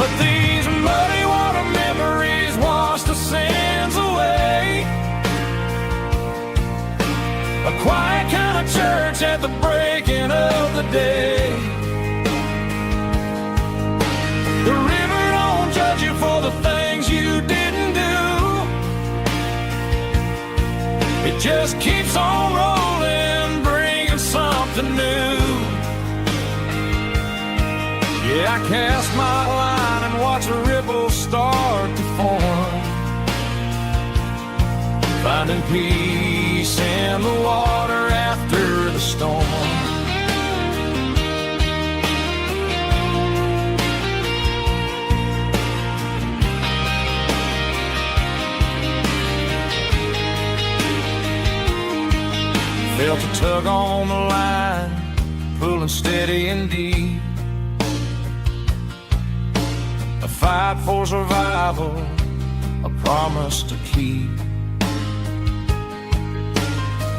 But these muddy water memories wash the sins away. A quiet kind of church at the breaking of the day. The river don't judge you for the things you didn't do. It just keeps on rolling, bringing something new. Yeah, I cast my line and watch a ripple start to form, finding peace in the water after the storm. Felt a tug on the line, pulling steady and deep. A fight for survival, a promise to keep.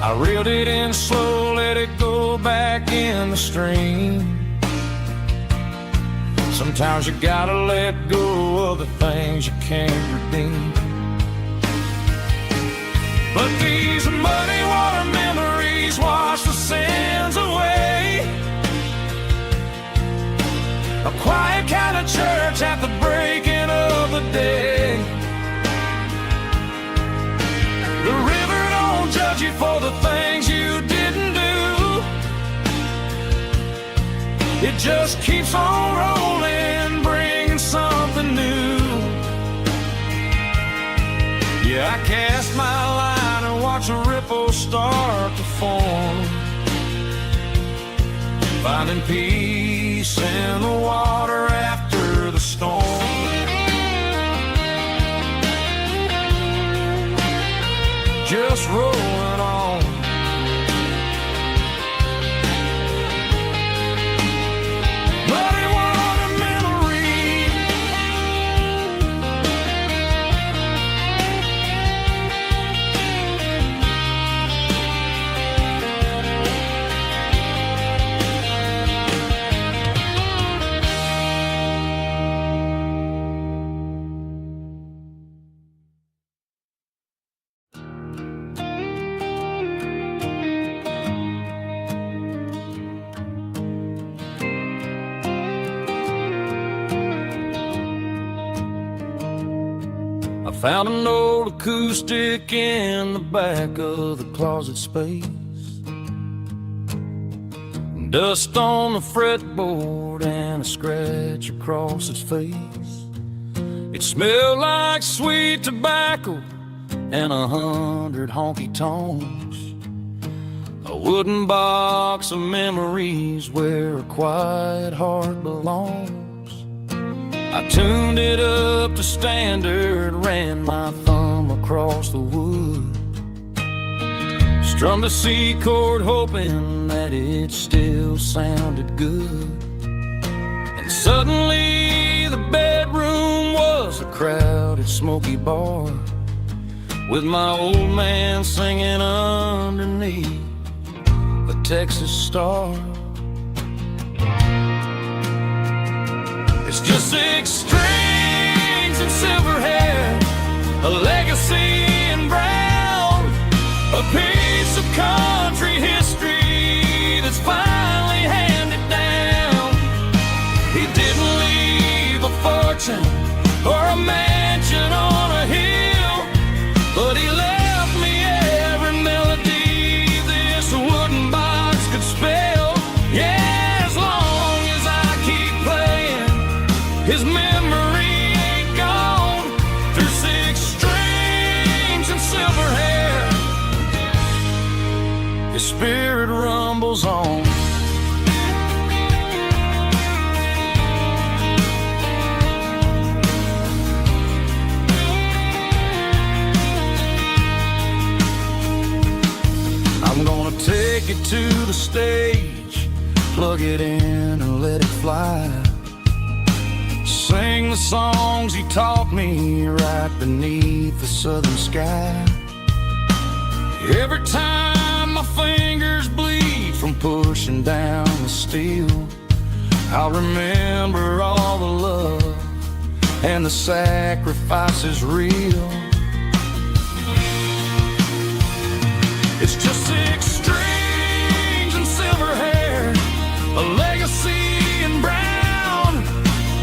I reeled it in slow, let it go back in the stream. Sometimes you gotta let go of the things you can't redeem. But these muddy water memories wash the sins away. A quiet kind of church at the breaking of the day. The river don't judge you for the things you didn't do. It just keeps on rolling, bringing something new. Yeah, I cast my line and watch a ripple start to form, finding peace in the water after the storm. Just rolling on. Muddy water memory. Found an old acoustic in the back of the closet space. Dust on the fretboard and a scratch across its face. It smelled like sweet tobacco and 100 honky-tonks. A wooden box of memories where a quiet heart belongs. I tuned it up to standard, ran my thumb across the wood, strummed a C chord hoping that it still sounded good. And suddenly the bedroom was a crowded smoky bar, with my old man singing underneath the Texas star. It's just 6 strings and silver hair, a legacy in brown, a piece of country history that's finally handed down. He didn't leave a fortune or a mansion on a hill, but he left me every melody this wooden box could spell. Yeah. His memory ain't gone through 6 strings and silver hair. His spirit rumbles on. I'm gonna take it to the stage, plug it in and let it fly. Sing the songs he taught me right beneath the southern sky. Every time my fingers bleed from pushing down the steel, I'll remember all the love and the sacrifice is real. It's just 6 strings and silver hair, a legacy in brown,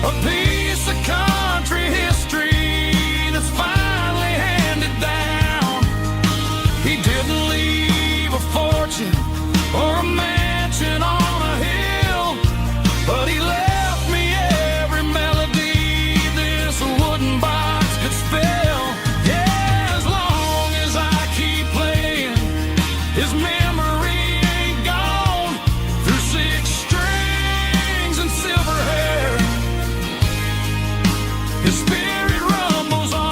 a piece of country history that's finally handed down. He didn't leave a fortune or a mansion on a hill, but he left me every melody this wooden box could spell. Yeah, as long as I keep playing, his memory ain't gone. Through 6 strings and silver hair, his spirit rumbles on.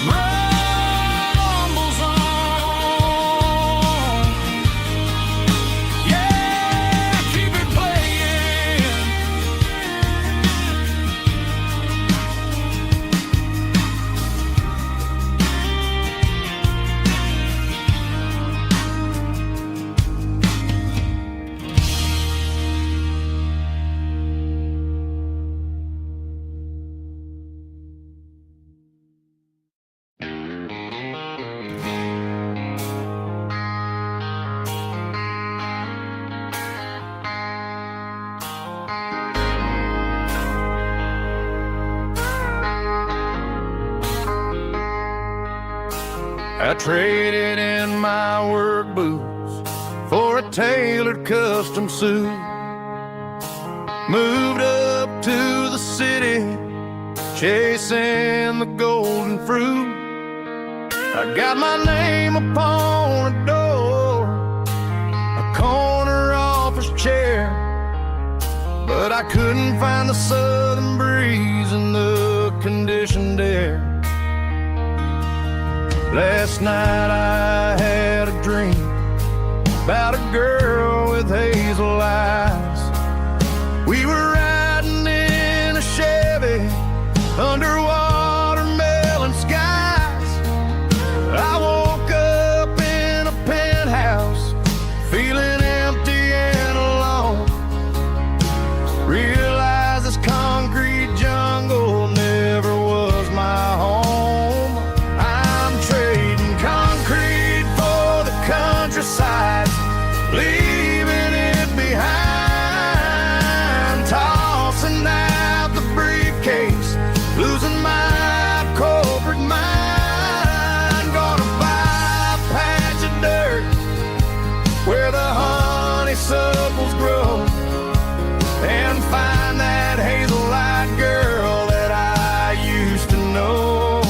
Rumbles on. Yeah, keep it playing. I traded in my work boots for a tailored custom suit. Moved up to the city, chasing the golden fruit. I got my name upon a door, a corner office chair, but I couldn't find the southern breeze in the conditioned air. Last night I had a dream about a girl with hazel eyes. We were riding in a Chevy under watermelon skies. I woke up in a penthouse feeling empty and alone. Realized this concrete jungle never was my home. Countryside, leaving it behind, tossing out the briefcase, losing my corporate mind. Gonna buy a patch of dirt where the honeysuckles grow and find that hazel-eyed girl that I used to know.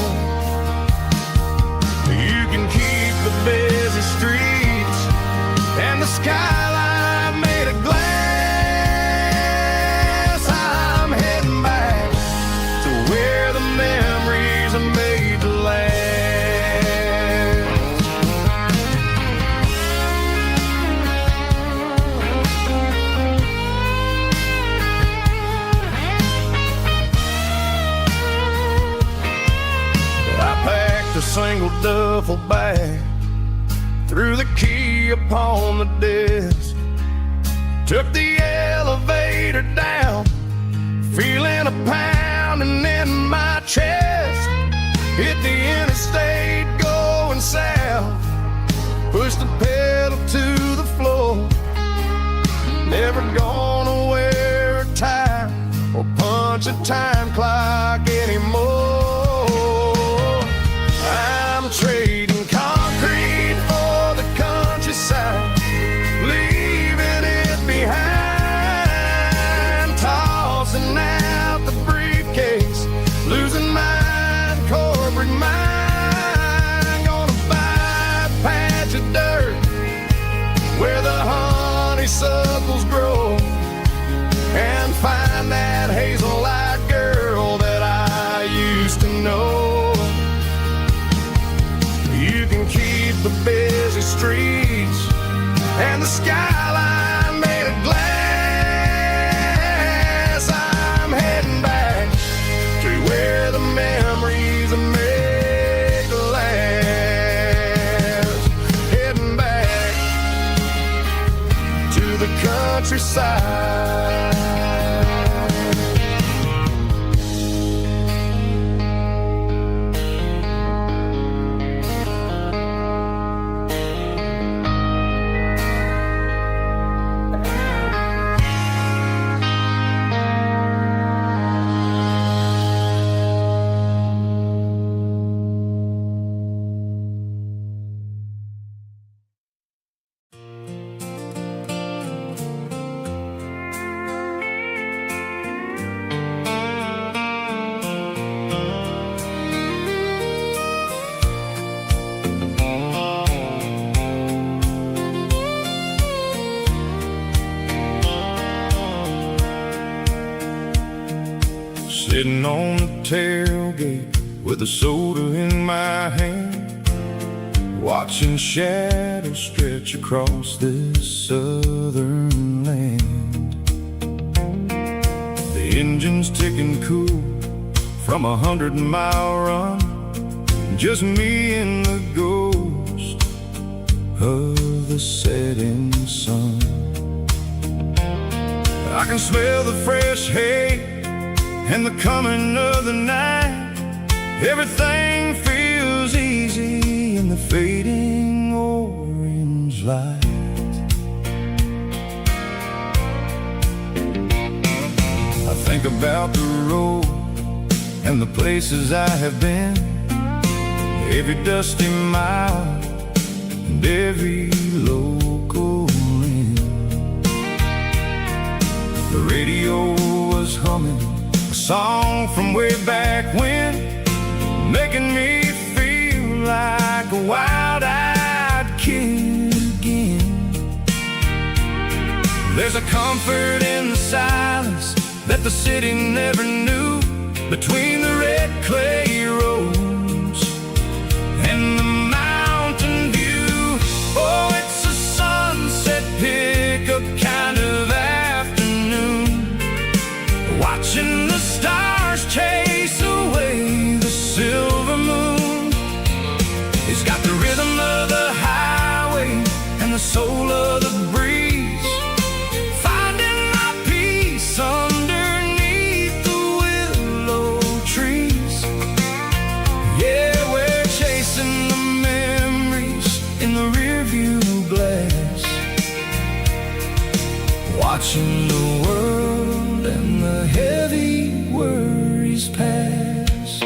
You can keep the busy streets and the skyline made of glass. I'm heading back to where the memories are made to last. I packed a single duffel bag, threw the key upon the desk, took the elevator down, feeling a pounding in my chest. Hit the interstate going south, pushed the pedal to the floor. Never gonna wear a tie or punch a time clock anymore. I'm trading concrete for the countryside, leaving it behind, tossing out the briefcase, losing my corporate mind. Gonna buy a patch of dirt where the honeysuckles grow and find that hazel-eyed girl that I used to know. You can keep the busy streets and the skyline made of glass. I'm heading back to where the memories are made to last. Heading back to the country. countryside. Sitting on the tailgate with a soda in my hand, watching shadows stretch across this southern land. The engine's ticking cool from 100-mile run, just me and the ghost of the setting sun. I can smell the fresh hay and the coming of the night. Everything feels easy in the fading orange light. I think about the road and the places I have been, every dusty mile and every local inn. The radio was humming a song from way back when, making me feel like a wild-eyed kid again. There's a comfort in the silence that the city never knew, between the red clay roads and the mountain view. Oh, it's a sunset pickup kind of afternoon, watching the stars chase away the silver moon. It's got the rhythm of the highway and the soul of the breeze, finding my peace underneath the willow trees. Yeah, we're chasing the memories in the rearview glass, watching the world and the heavy worries pass.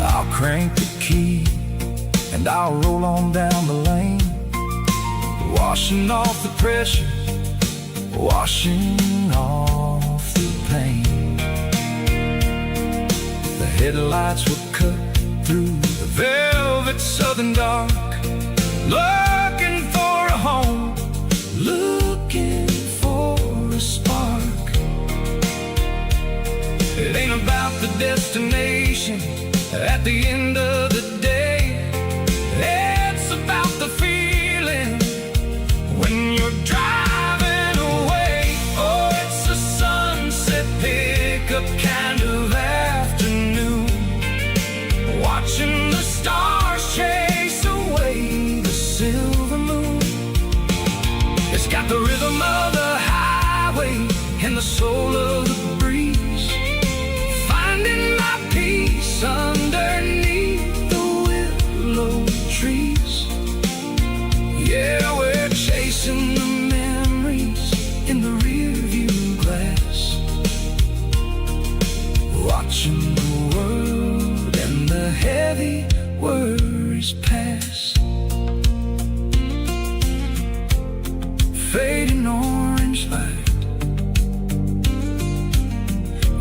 I'll crank the key and I'll roll on down the lane, washing off the pressure, washing off the pain. The headlights will cut through the velvet southern dark, looking for a home, looking for a spark. It ain't about the destination at the end of the day, it's about the feeling when you're driving away. Oh, it's a sunset pickup kind of afternoon, watching the stars chase away the silver moon. It's got the rhythm of the highway and the soul of the breeze, finding my peace underneath the willow trees. Yeah, we're chasing the memories in the rearview glass, watching the world and the heavy worries pass. Fading orange light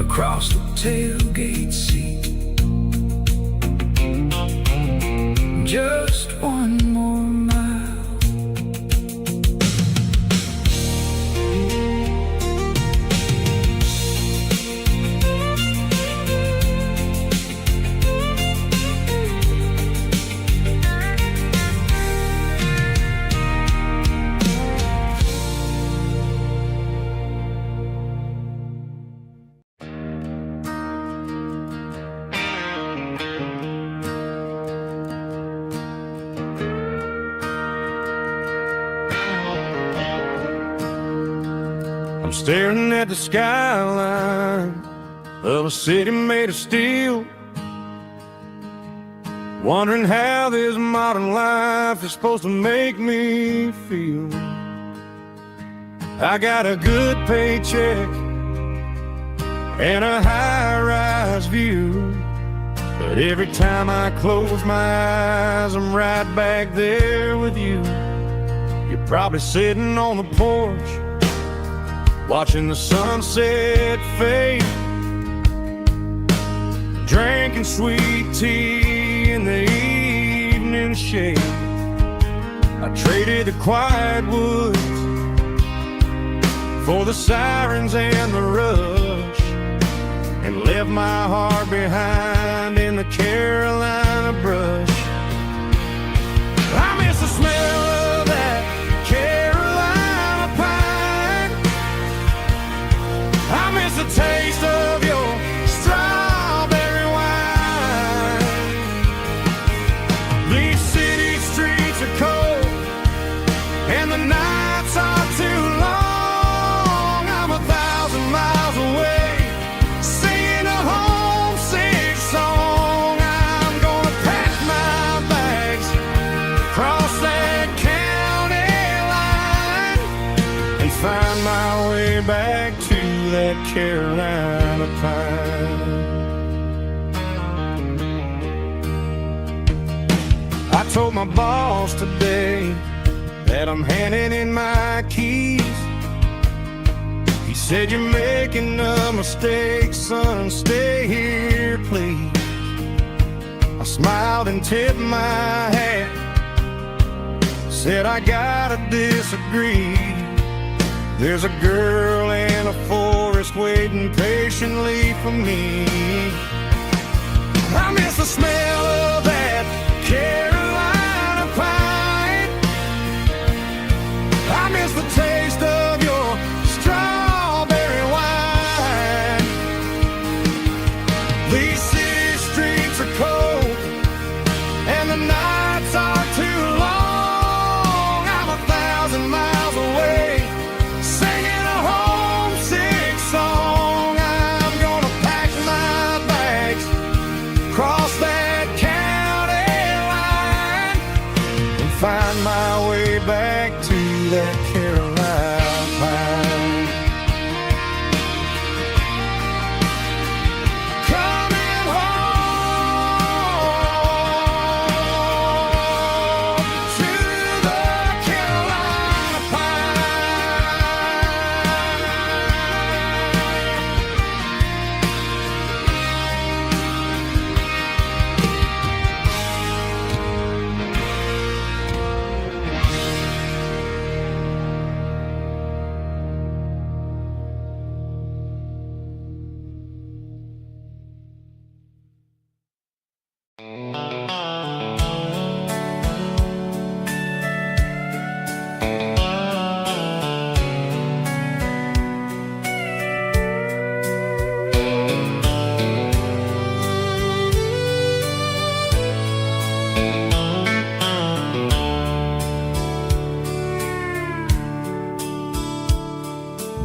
across the tailgate seat. Just one more mile. staring at the skyline of a city made of steel, wondering how this modern life is supposed to make me feel. I got a good paycheck and a high-rise view, but every time I close my eyes, I'm right back there with you. You're probably sitting on the porch, watching the sunset fade, drinking sweet tea in the evening shade. I traded the quiet woods for the sirens and the rush, and left my heart behind in the Carolina brush. I miss the smell of that Carolina pine. I miss the taste of your strawberry wine. These city streets are cold and the nights are too long. I'm 1,000 miles away, singing a homesick song. I'm gonna pack my bags, cross that county line, and find my way back to that Carolina pine. I told my boss today that I'm handing in my keys. He said, "You're making a mistake, son, stay here, please." I smiled and tipped my hat, said, "I gotta disagree. There's a girl in a forest waiting patiently for me." I miss the smell of that Carolina pine. I miss the taste of your strawberry wine. These city streets are cold and the nights are too long. I'm 1,000 miles away, singing a homesick song. I'm gonna pack my bags, cross that county line, and find my way back to that Carolina pine. Coming home to the Carolina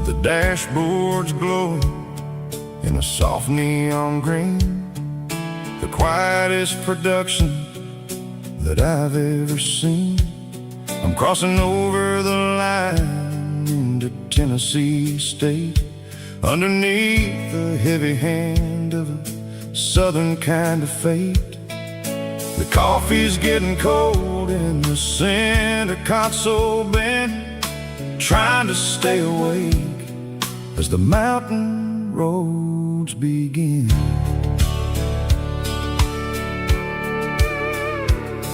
The dashboard's glowing in a soft neon green, the quietest production that I've ever seen. I'm crossing over the line into Tennessee State, underneath the heavy hand of a southern kind of fate. The coffee's getting cold in the center console bin, trying to stay awake as the mountain roads begin.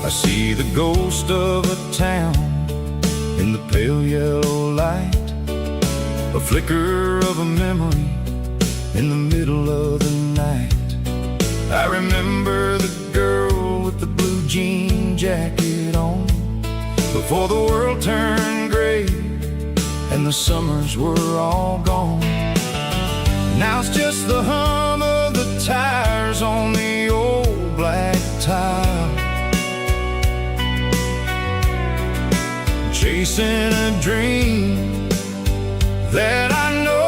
I see the ghost of a town in the pale yellow light, a flicker of a memory in the middle of the night. I remember the girl with the blue jean jacket on, before the world turned gray and the summers were all gone. Now it's just the hum of the tires on the old black tile, chasing a dream that I know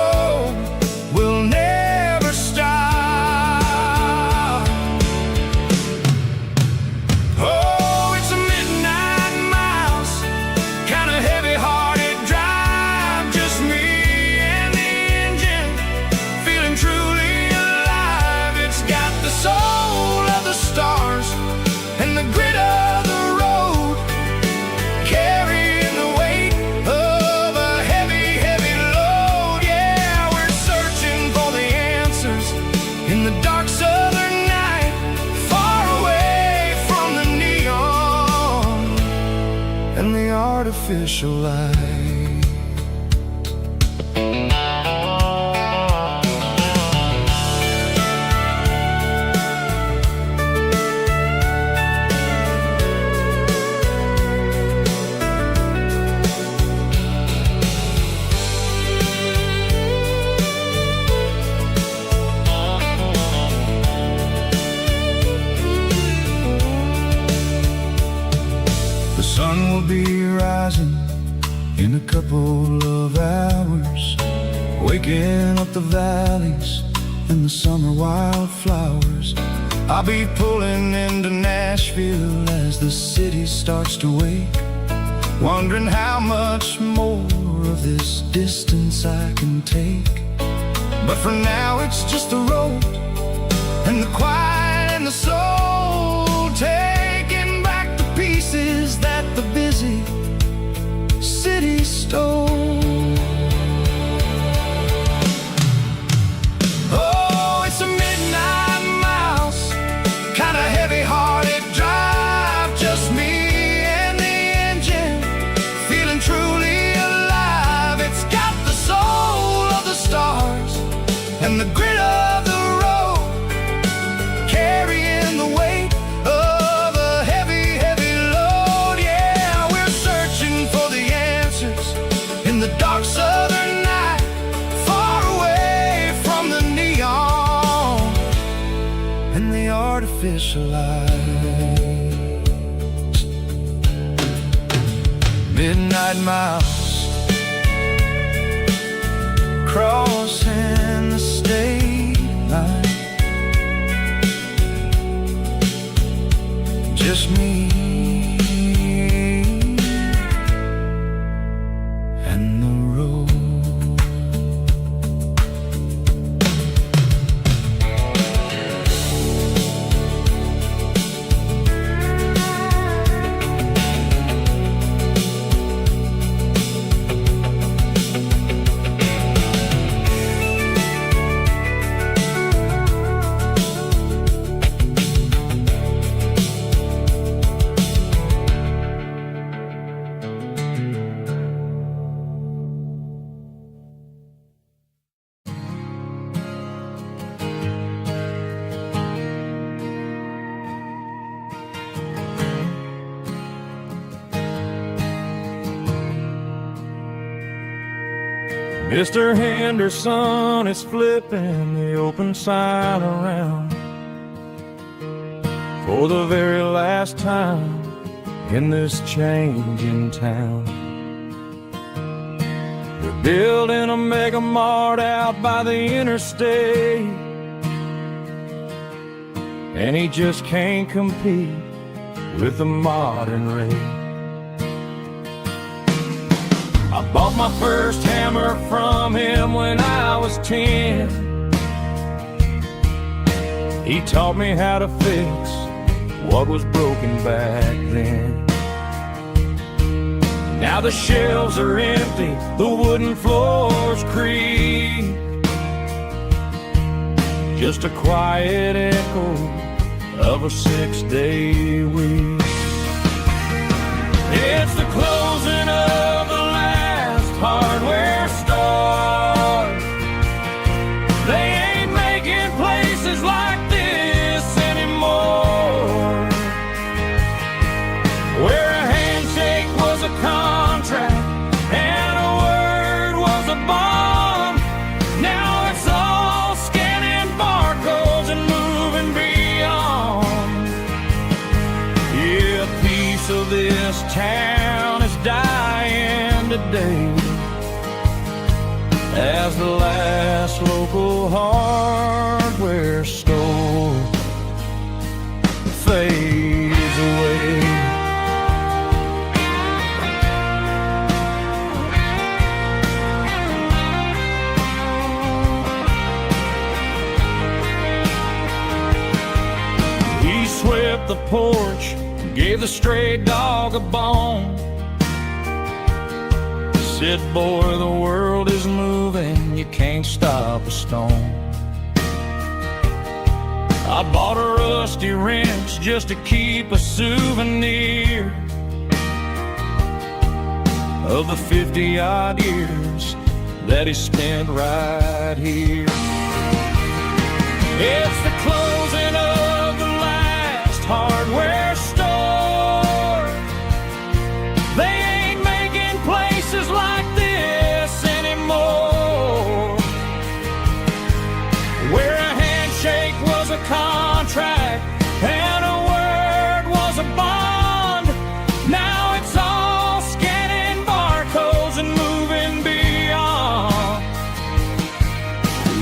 in the dark southern night, far away from the neon and the artificial light. The sun will be rising in a couple of hours, waking up the valleys and the summer wildflowers. I'll be pulling into Nashville as the city starts to wake, wondering how much more of this distance I can take. But for now it's just the road and the quiet and the soul, taking back the pieces that the busy city stole. Oh, it's a midnight mouse, kinda heavy-hearted drive, just me and the engine, feeling truly alive. It's got the soul of the stars and the grit of the road, carrying the weight of a heavy, heavy load. Yeah, we're searching for the answers in the dark southern night, far away from the neon and the artificial lights. Midnight mouse, crossing the state line, just me and the road. Mr. Henderson is flipping the open sign around for the very last time in this changing town. They're building a mega mart out by the interstate, and he just can't compete with the modern rate. I bought my first hammer from him when I was 10. He taught me how to fix what was broken back then. Now the shelves are empty, the wooden floors creak, just a quiet echo of a 6-day week. It's the closing of the hardware store. They ain't making places like this anymore, where a handshake was a contract and a word was a bond. Now it's all scanning barcodes and moving beyond. Yeah, a piece of this town is dying today as the last local hardware store fades away. He swept the porch, gave the stray dog a bone, said, boy, the world is moving, you can't stop a stone. I bought a rusty wrench just to keep a souvenir of the 50-odd years that he spent right here. It's the closing of the last hardware store. They ain't making places like this anymore, where a handshake was a contract and a word was a bond. Now it's all scanning barcodes and moving beyond.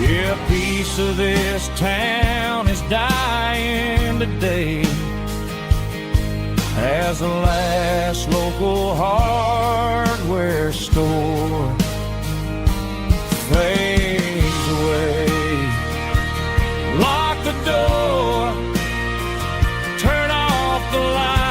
Yeah, a piece of this town is dying today as the last local hardware store fades away. Lock the door, turn off the light.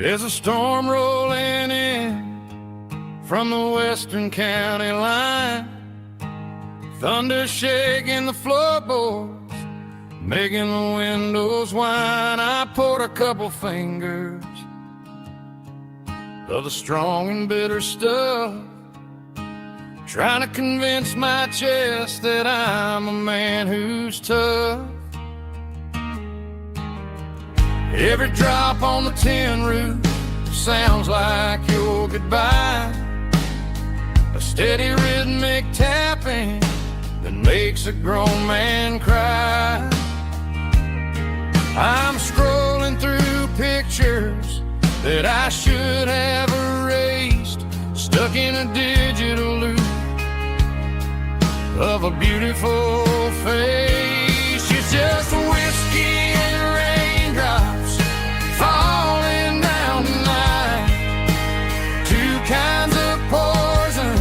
There's a storm rolling in from the western county line, thunder shaking the floorboards, making the windows whine. I poured a couple fingers of the strong and bitter stuff, trying to convince my chest that I'm a man who's tough. Every drop on the tin roof sounds like your goodbye, a steady rhythmic tapping that makes a grown man cry. I'm scrolling through pictures that I should have erased, stuck in a digital loop of a beautiful face. It's just whiskey and raindrops falling down tonight, two kinds of poison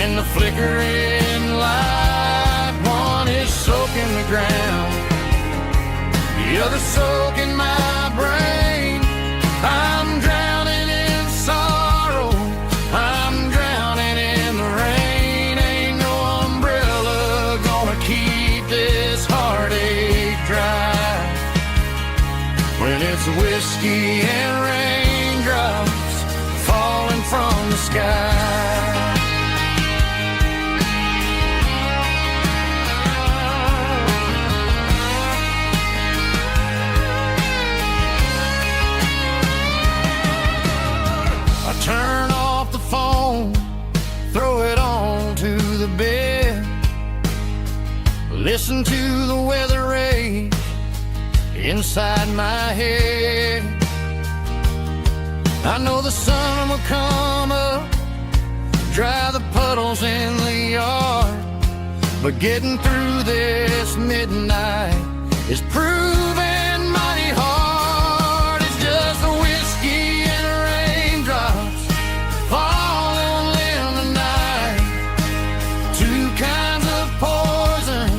in the flickering light. One is soaking the ground, the other soaking my brain. I'm drowning in sorrow, I'm drowning in the rain. Ain't no umbrella gonna keep this heartache dry when it's whiskey and raindrops falling from the sky. I turn off the phone, throw it on to the bed, listen to the weather rage inside my head. I know the sun will come up, dry the puddles in the yard, but getting through this midnight is proving mighty hard. It's just the whiskey and raindrops falling in the night, two kinds of poison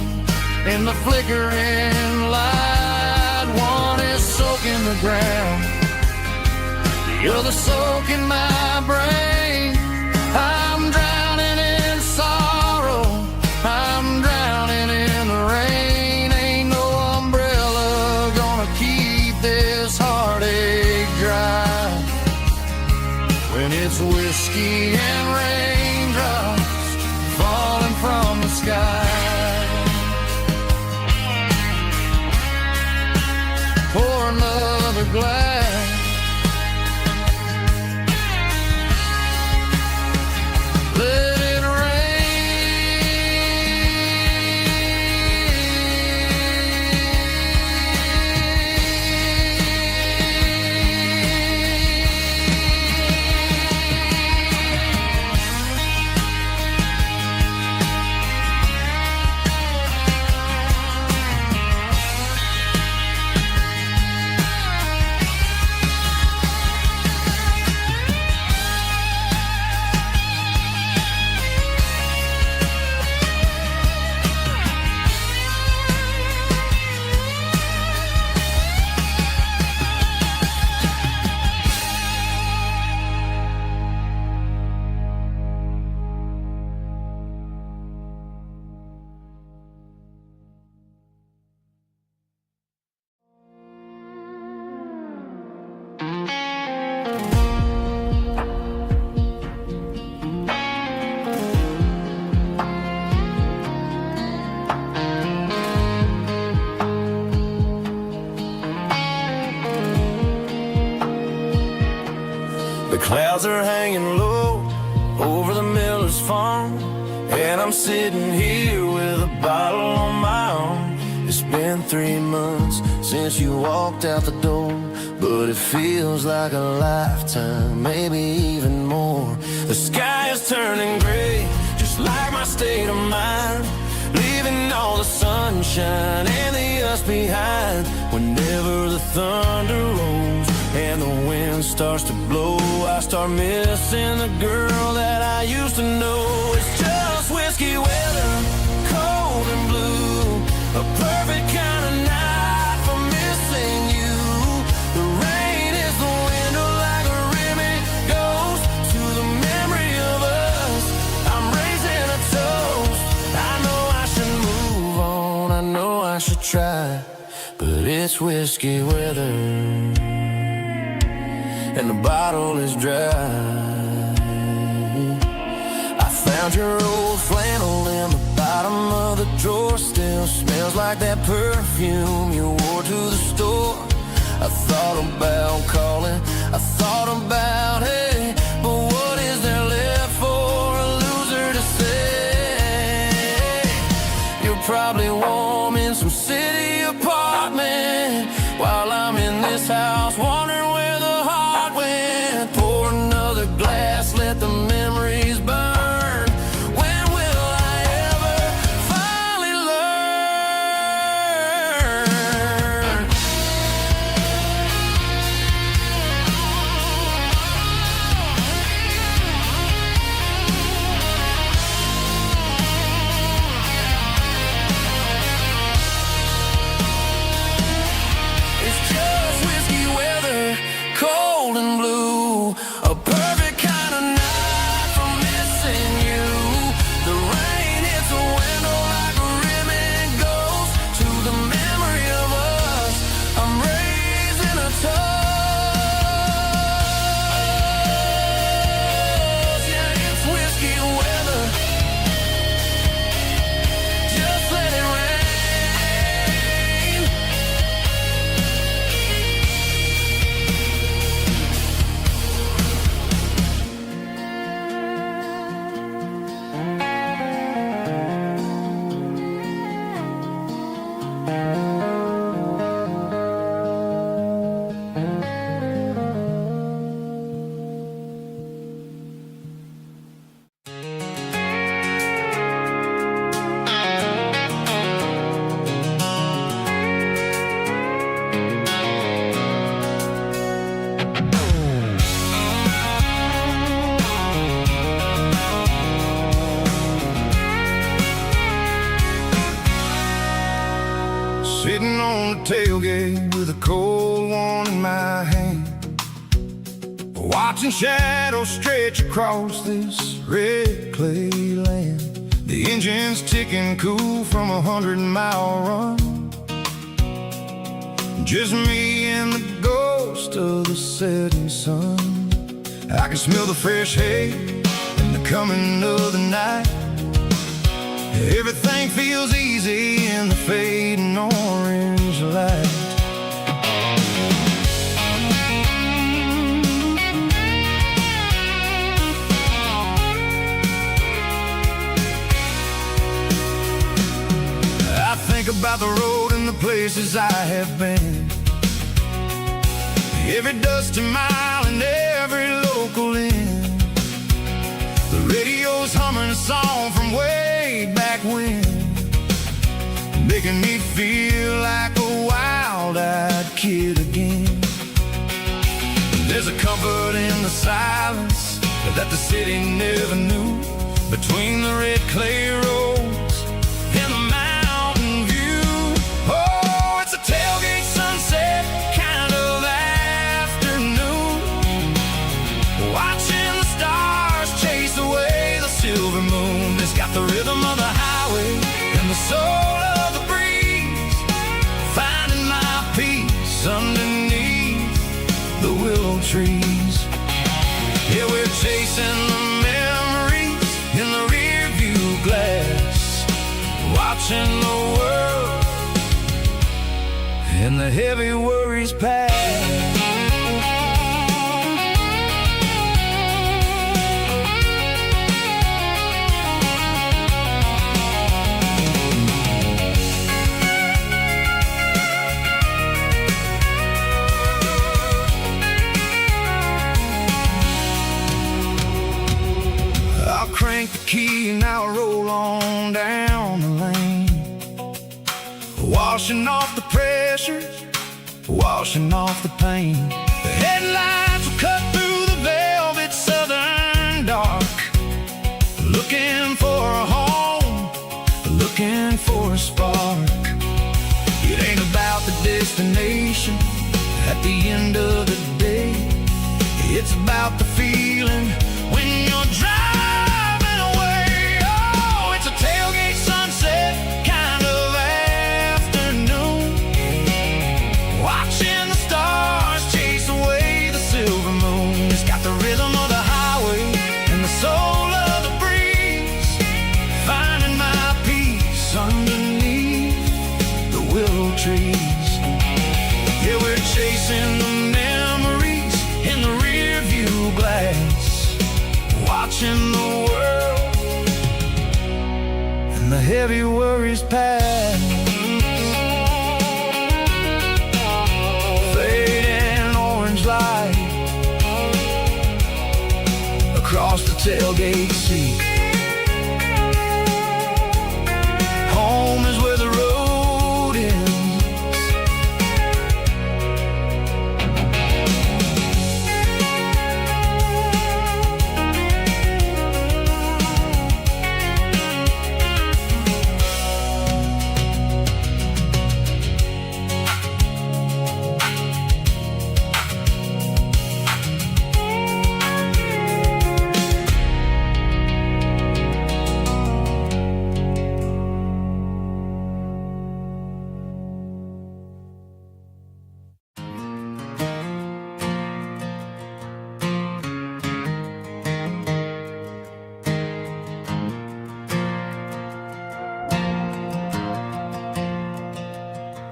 in the flickering light. One is soaking the ground, the other soaking my brain. I'm drowning in sorrow, I'm drowning in the rain. Ain't no umbrella gonna keep this heartache dry when it's whiskey and raindrops falling from the sky. Pour another glass, let it rain. I'm sitting here with a bottle on my arm. It's been 3 months since you walked out the door, but it feels like a lifetime, maybe even more. The sky is turning gray, just like my state of mind, leaving all the sunshine and the us behind. Whenever the thunder rolls and the wind starts to blow, I start missing the girl that I used to know. It's just whiskey weather, cold and blue, a perfect kind of night for missing you. The rain is the window like a ribbon goes to the memory of us. I'm raising a toast. I know I should move on, I know I should try, but it's whiskey weather and the bottle is dry. I found your old flannel in the bottom of the drawer, still smells like that perfume you wore to the store. I thought about calling, I thought about, hey, but what is there left for a loser to say? You're probably warm in some city apartment while I'm in this house wondering where the heart went. Pour another glass, let the memories burn. When will I ever finally learn? It's just whiskey weather, cold and blue, a perfect kind of night for missing you. The rain hits the window like a ribbon goes to the memory of us. I'm raising a toast. Yeah, it's whiskey weather. Just let it rain. Sitting on the tailgate with a cold one in my hand, watching shadows stretch across this red clay land. The engine's ticking cool from 100-mile run. Just me and the ghost of the setting sun. I can smell the fresh hay and the coming of the night. Everything feels easy in the fading orange light. I think about the road and the places I have been, every dusty mile and every local inn. The radio's humming a song from way back when, making me feel like a wild-eyed kid again. There's a comfort in the silence that the city never knew, between the red clay roads and the mountain view. Oh, it's a tailgate sunset kind of afternoon, watching the stars chase away the silver moon. It's got the rhythm of the highway and the soul of the breeze, finding my peace underneath the willow trees. Yeah, we're chasing the memories in the rear view glass, watching the world and the heavy worries pass. crank the key and I'll roll on down the lane, washing off the pressure, washing off the pain. The headlights will cut through the velvet southern dark, looking for a home, looking for a spark. It ain't about the destination at the end of the day, it's about the feeling when you're driving away. Oh, it's a tailgate sunset kind of afternoon, watching the stars chase away the silver moon. It's got the rhythm of the highway and the soul of the breeze, finding my peace underneath the willow trees. Yeah, we're chasing the memories in the rear view glass, watching the world and the heavy worries pass. Fading orange light across the tailgate seat. Home is where the road ends.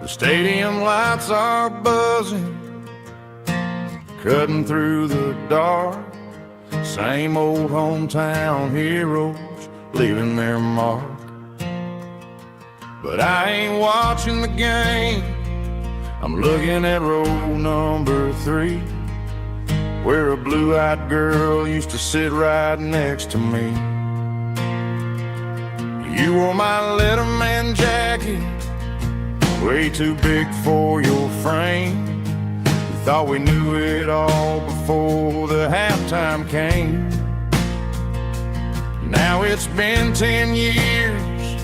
The stadium lights are buzzing, cutting through the dark. Same old hometown heroes leaving their mark. But I ain't watching the game, I'm looking at row number 3, where a blue-eyed girl used to sit right next to me. You wore my Letterman jacket, way too big for your frame. We thought we knew it all before the halftime came. Now it's been 10 years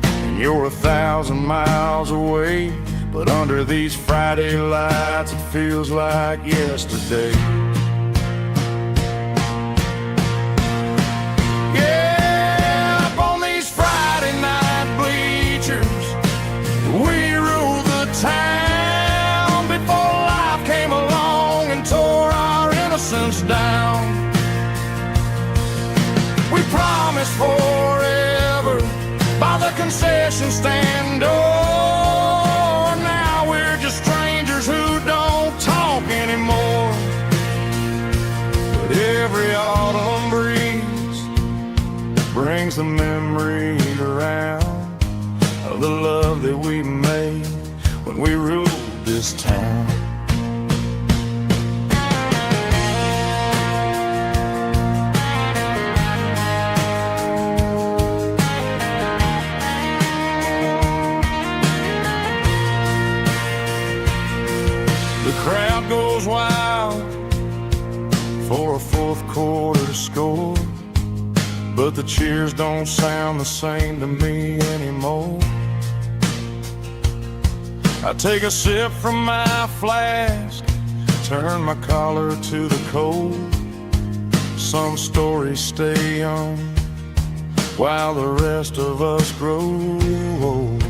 and you're 1,000 miles away, but under these Friday lights it feels like yesterday. Yeah, up on these Friday night bleachers, we ruled the town before life came along and tore our innocence down. We promised forever by the concession stand door. Now we're just strangers who don't talk anymore. But every autumn breeze brings the memory around of the love that we made when we ruled this town. The crowd goes wild for a fourth quarter score, but the cheers don't sound the same to me anymore. I take a sip from my flask, turn my collar to the cold. Some stories stay young while the rest of us grow old.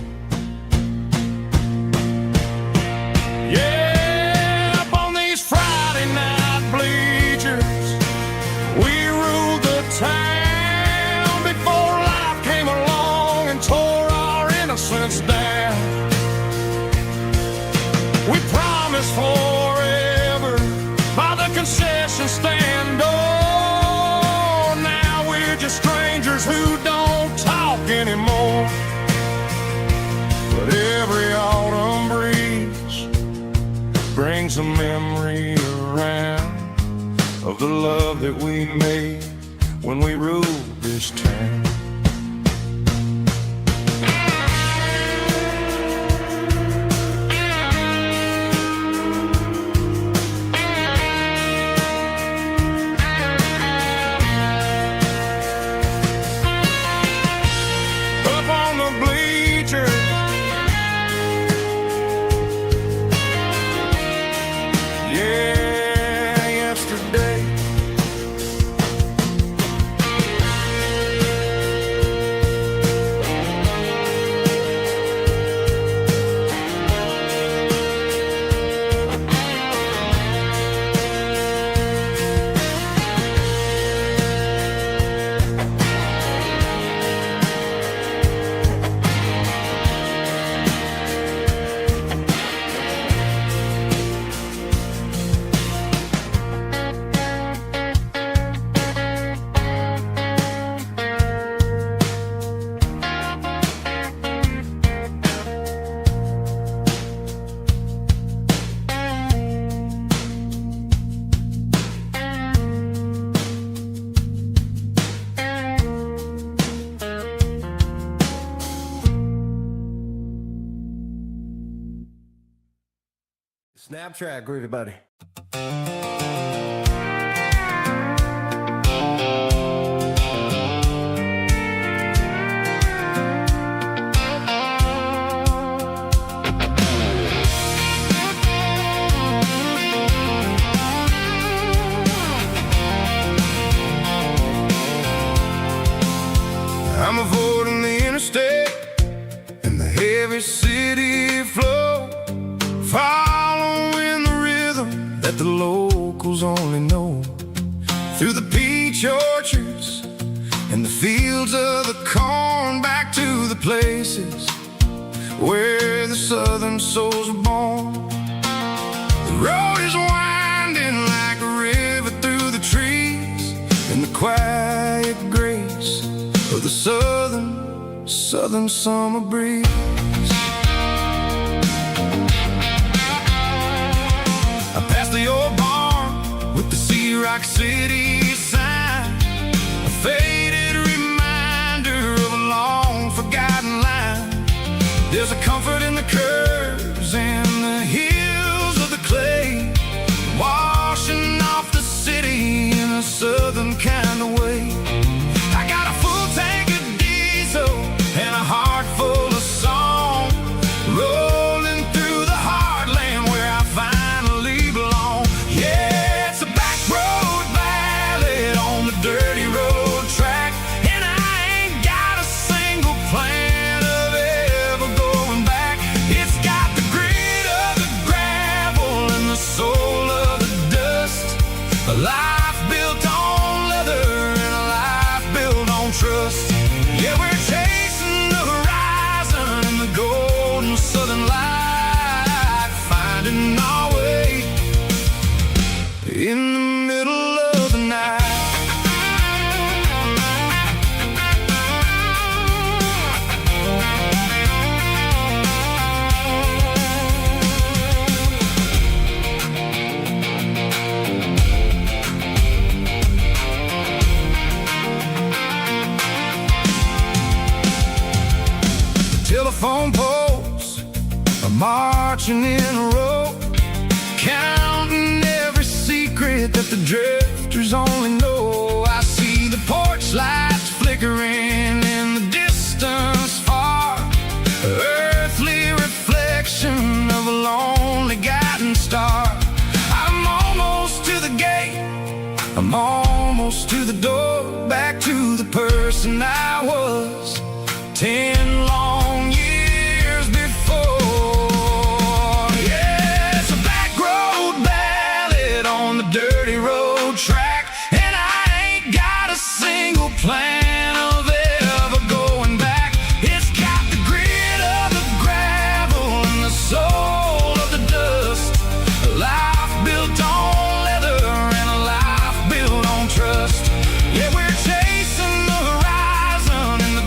Yeah, up on these Friday night bleachers, we ruled the town before life came along and tore our innocence down. We promised forever by the concession stand door. Now we're just strangers who don't talk anymore. But every autumn breeze brings a memory around of the love that we made when we rule this town. Up on the bleachers, yeah, yesterday. Snap track, groovy buddy. I'm avoiding the interstate and the heavy city flow, following the rhythm that the locals only know. Through the peach orchards and the fields of the corn, back to the places where the southern souls were born. The road is winding like a river through the trees, and the quiet grace of the southern summer breeze. I passed the old barn with the Sea Rock City sign, a faded reminder of a long forgotten line. There's a comfort in the curves and the hills of the clay, washing off the city in a southern kind of way. I got a full tank of diesel and a heart full of song, rolling through the heartland where I finally belong. Yeah, it's a back road ballad on the dirty road track, and I ain't got a single plan of ever going back. It's got the grit of the gravel and the soul of the dust, a life built on leather and a life built on trust. Yeah, we're chasing the horizon and the golden southern light, finding our way in the middle of the night. Telephone poles are marching in a row, counting every secret that the drifters only know. I see the porch lights flickering in the distance far, earthly reflection of a lonely guiding star. I'm almost to the gate, I'm almost to the door, back to the person I was 10 long years before. Yeah, it's a back road ballad on the dirty road track, and I ain't got a single plan of ever going back. It's got the grit of the gravel and the soul of the dust, a life built on leather and a life built on trust. Yeah, we're chasing the horizon and the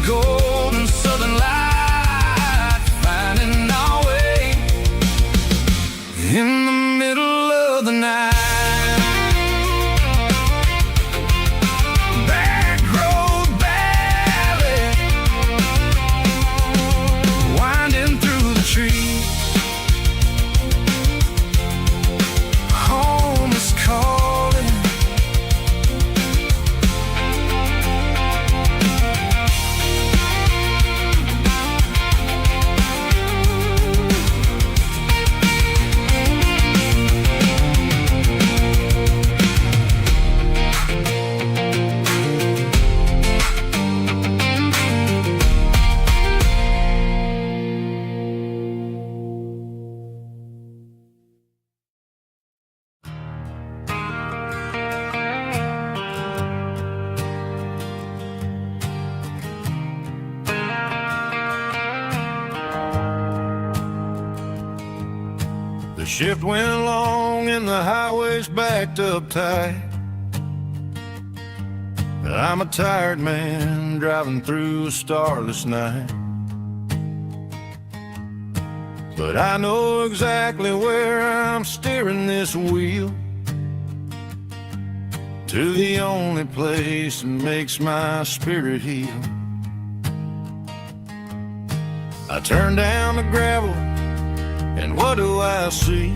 shift went long and the highway's backed up tight. I'm a tired man driving through a starless night. But I know exactly where I'm steering this wheel, to the only place that makes my spirit heal. I turn down the gravel, and what do I see?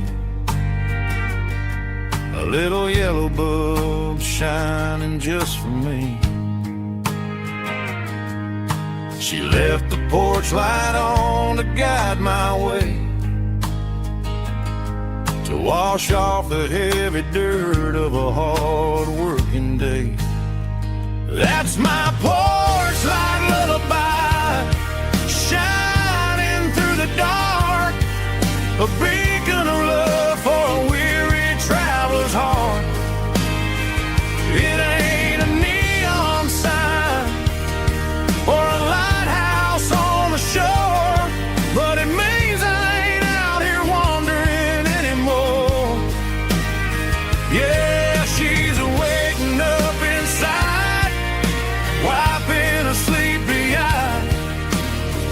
A little yellow bulb shining just for me. She left the porch light on to guide my way, to wash off the heavy dirt of a hard-working day. That's my porch light lullaby, shining through the dark, a beacon of love for a weary traveler's heart. It ain't a neon sign or a lighthouse on the shore, but it means I ain't out here wandering anymore. Yeah, she's waking up inside, wiping a sleepy eye,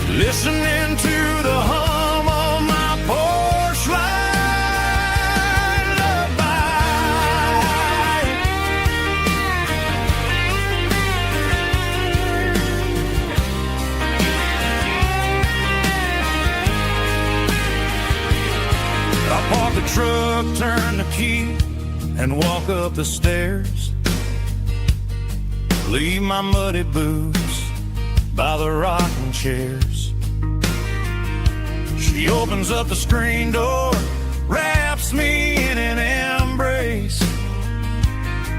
listening to the hum of my porch light lullaby. I park the truck, turn the key, and walk up the stairs. Leave my muddy boots by the rocking chairs. She opens up the screen door, wraps me in an embrace,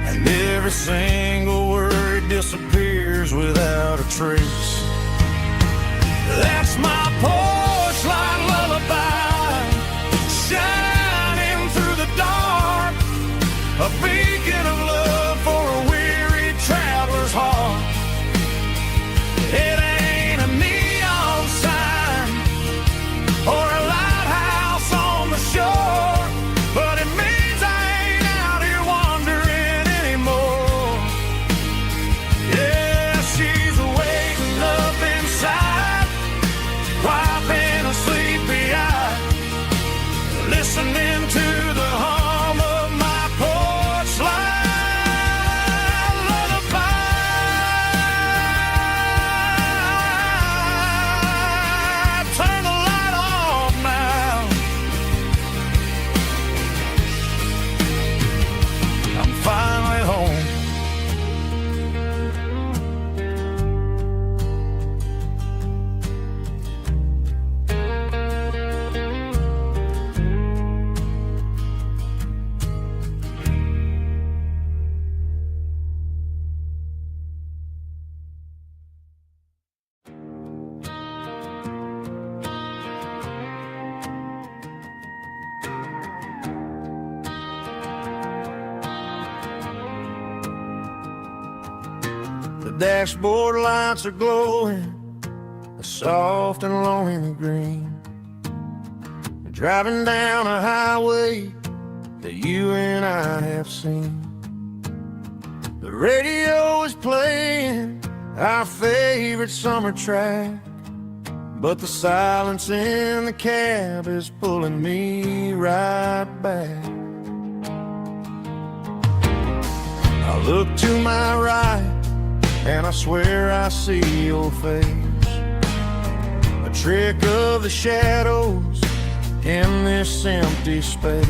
and every single word disappears without a trace. That's my porch light lullaby, shining through the dark, a beacon of love for a weary traveler's heart. It ain't a neon sign or a lighthouse on the shore, but it means I ain't out here wandering anymore. Yeah, she's waking up inside, wiping a sleepy eye, listening to the hum of my porch light lullaby. Turn the light off now. I'm finally home. The dashboard lights are glowing, a soft and lonely green. Driving down a highway that you and I have seen. The radio is playing our favorite summer track, but the silence in the cab is pulling me right back. I look to my right and I swear I see your face, a trick of the shadows in this empty space.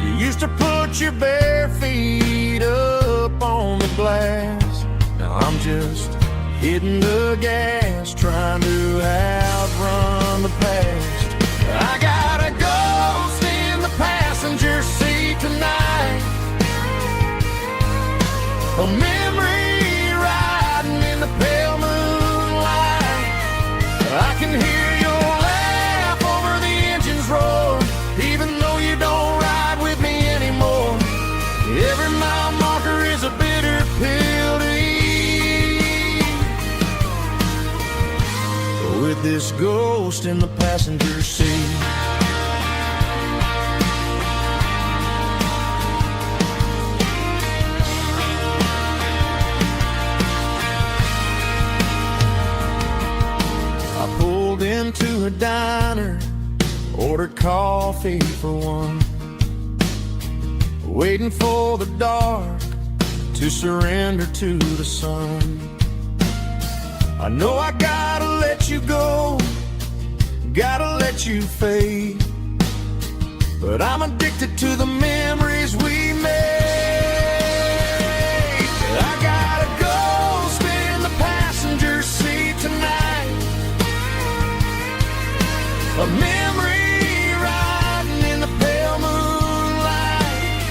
You used to put your bare feet up on the glass. Now I'm just hitting the gas, trying to outrun the past. I got a ghost in the passenger seat tonight, a memory riding in the pale moonlight. I can hear your laugh over the engine's roar, even though you don't ride with me anymore. Every mile marker is a bitter pill to eat. With this ghost in the passenger seat, diner, ordered coffee for one, waiting for the dark to surrender to the sun. I know I gotta let you go, gotta let you fade, but I'm addicted to the memories we made. I gotta go spin in the passenger seat tonight, a memory riding in the pale moonlight.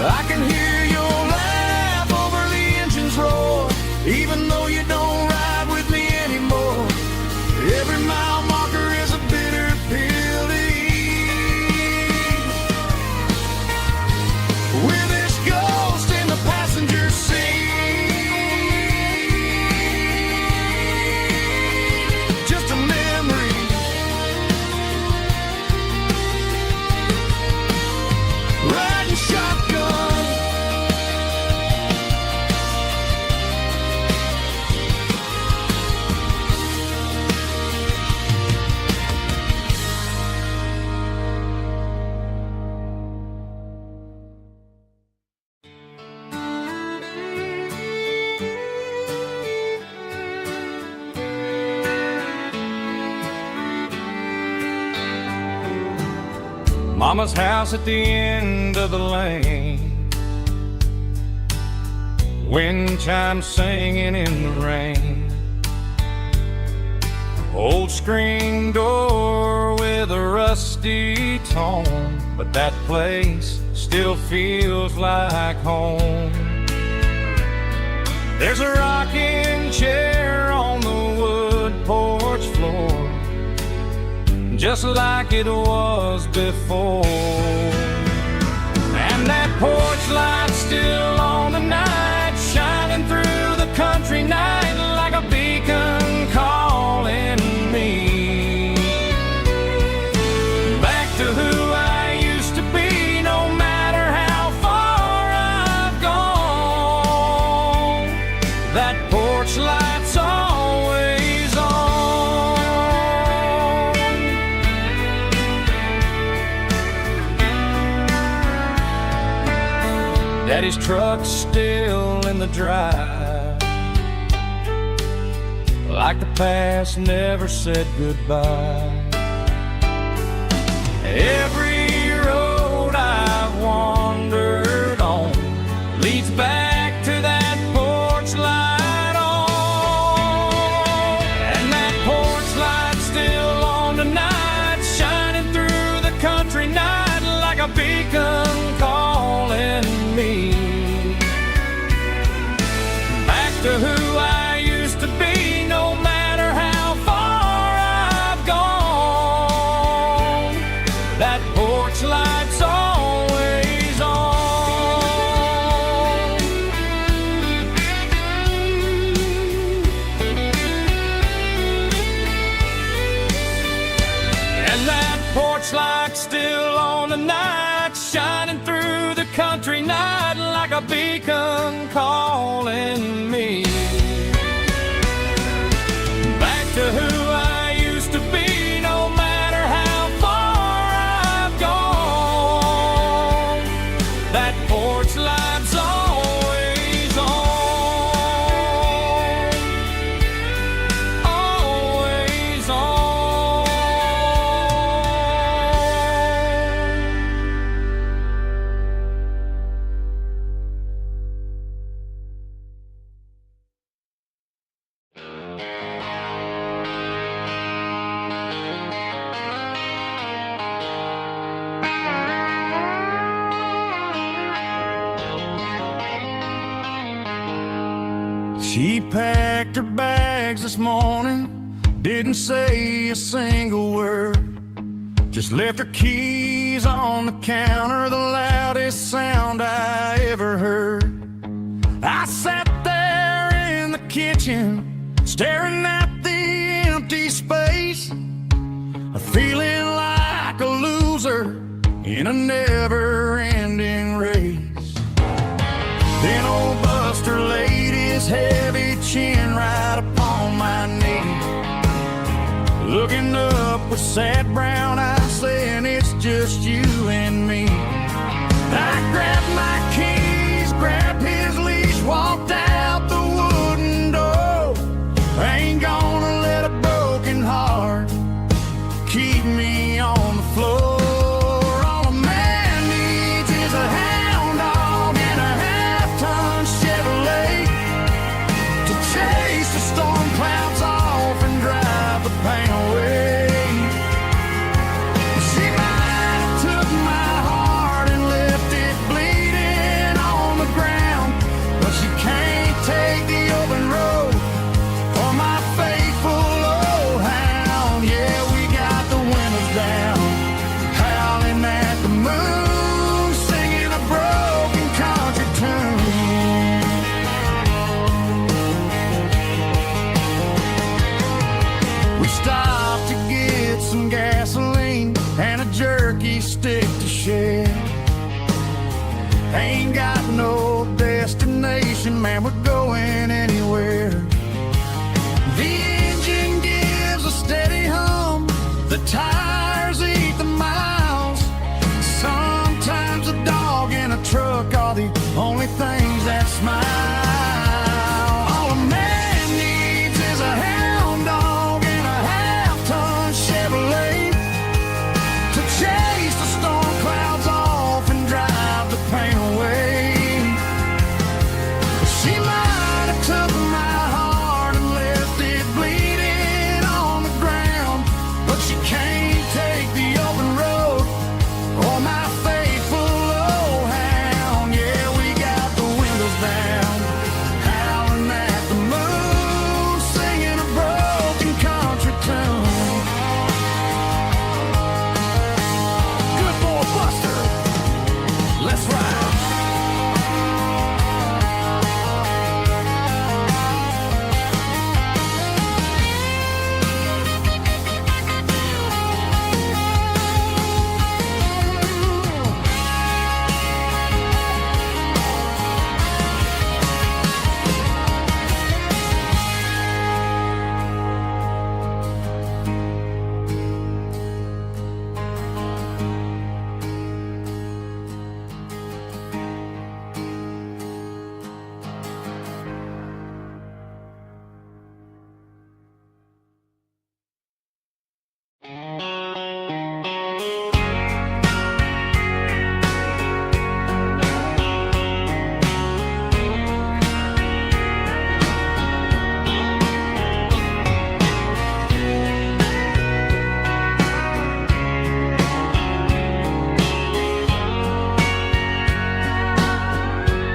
I can hear your laugh over the engine's roar, even though you don't ride with me anymore. Every mile marker is a bitter pill to eat. With this ghost in the passenger seat, just a memory, riding shotgun. Mama's house at the end of the lane, wind chimes singing in the rain, old screen door with a rusty tone, but that place still feels like home. There's a rocking chair on the wood porch floor, just like it was before. And that porch light's still on tonight, shining through the country night like a beacon calling me back to who I used to be. No matter how far I've gone, that porch light's always on. Daddy's truck's still in the drive, like the past never said goodbye. Every road I've wandered on leads back to that porch light on. And that porch light's still on tonight, shining through the country night like a beacon calling me back to who I used to be. No matter how far I've gone, that porch light's always on. And that porch light's still on tonight, shining through the country night like a beacon calling me back to who I used to be. No matter how far I've gone, that porch light's always on, always on. She packed her bags this morning, didn't say a single word, just left her keys on the counter, the loudest sound I ever heard. I sat there in the kitchen, staring at the empty space, feeling like a loser in a never-ending race. Then old Buster laid his heavy chin right upon my knee, looking up with sad brown eyes, saying it's just you and me. I grabbed my keys, grabbed his leash, walked out the wooden door. I ain't gonna let a broken heart keep me on the floor. All a man needs is a hound dog and a half-ton Chevrolet to chase the storm clouds off and drive the pain away. She might have took my heart and left it bleeding on the ground, but she can't take the open road or my faithful old hound. Yeah, we got the windows down, howling at the moon, singing a broken country tune. We stopped to get some gasoline and a jerky stick to share. Ain't got no destination, man, we're going anywhere. The engine gives a steady hum, the tires eat the miles. Sometimes a dog in a truck are the only things that smile. All a man needs is a hound dog and a half-ton Chevrolet to chase the storm clouds off and drive the pain away. She might have took my heart and left it bleeding on the ground, but she can't take the open road or my faithful old hound. Yeah, we got the windows down, howling at the moon, singing a broken country tune. Good boy, Buster, let's ride.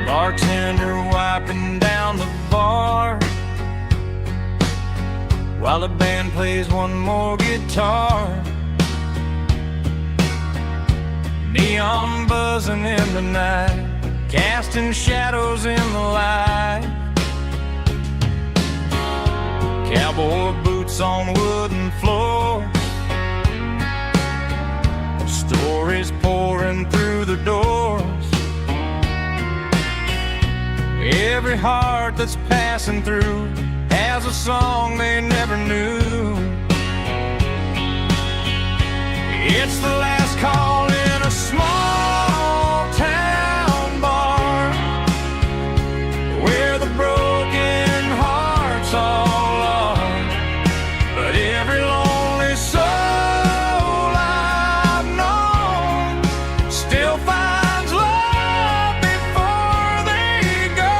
Bartender wiping down the bar while the band plays one more guitar. Neon buzzing in the night, casting shadows in the light. Cowboy boots on wooden floors, stories pouring through the doors. Every heart that's passing through has a song they never knew. It's the last call in a small town bar where the broken hearts all are. But every lonely soul I've known still finds love before they go.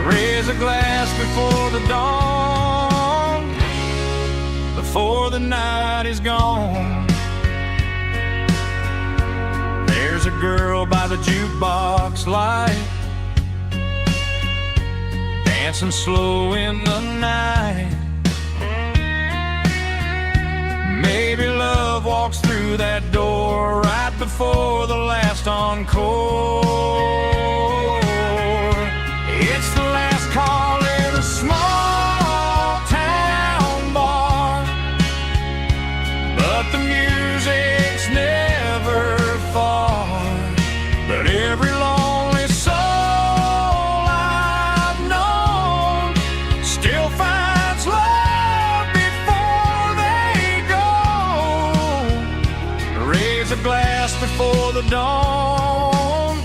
Raise a glass before the dawn, before the night is gone. There's a girl by the jukebox light, dancing slow in the night. Maybe love walks through that door right before the last encore. It's the last call in a small town bar, but the music's never far. But every lonely soul I've known still finds love before dawn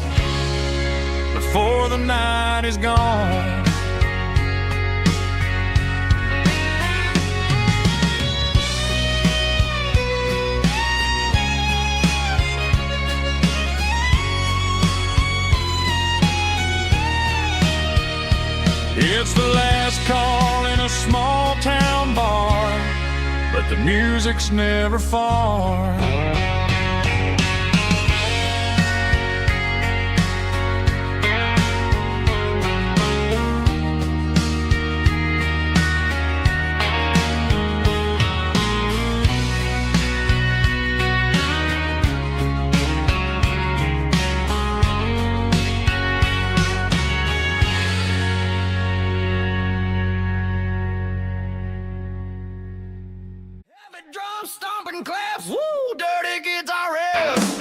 before the night is gone. It's the last call in a small town bar, but the music's never far. Drum stomping claps, woo, dirty guitar riffs.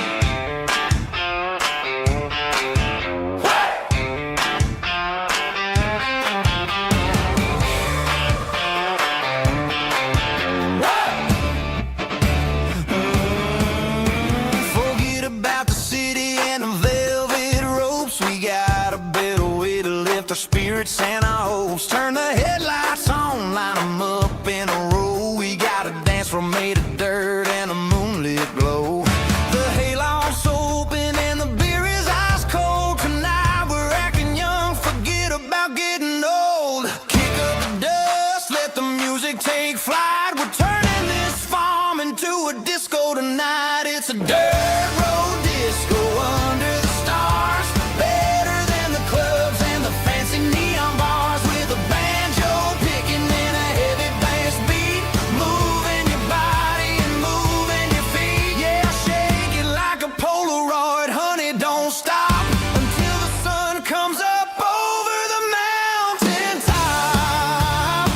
Forget about the city and the velvet ropes. We got a better way to lift our spirits and our hopes. Turn the headlights on, line them up in a row. We got a dance floor made of dirt and a moonlit glow. The hayloft's open and the beer is ice cold. Tonight we're acting young, forget about getting old. Kick up the dust, let the music take flight. We're turning this farm into a disco tonight. It's a dirt road disco under the stars. Better than the clubs and the fancy neon bars. With a banjo picking and a heavy bass beat. Moving your body and moving your feet. Yeah, shake it like a Polaroid, honey, don't stop until the sun comes up over the mountain top.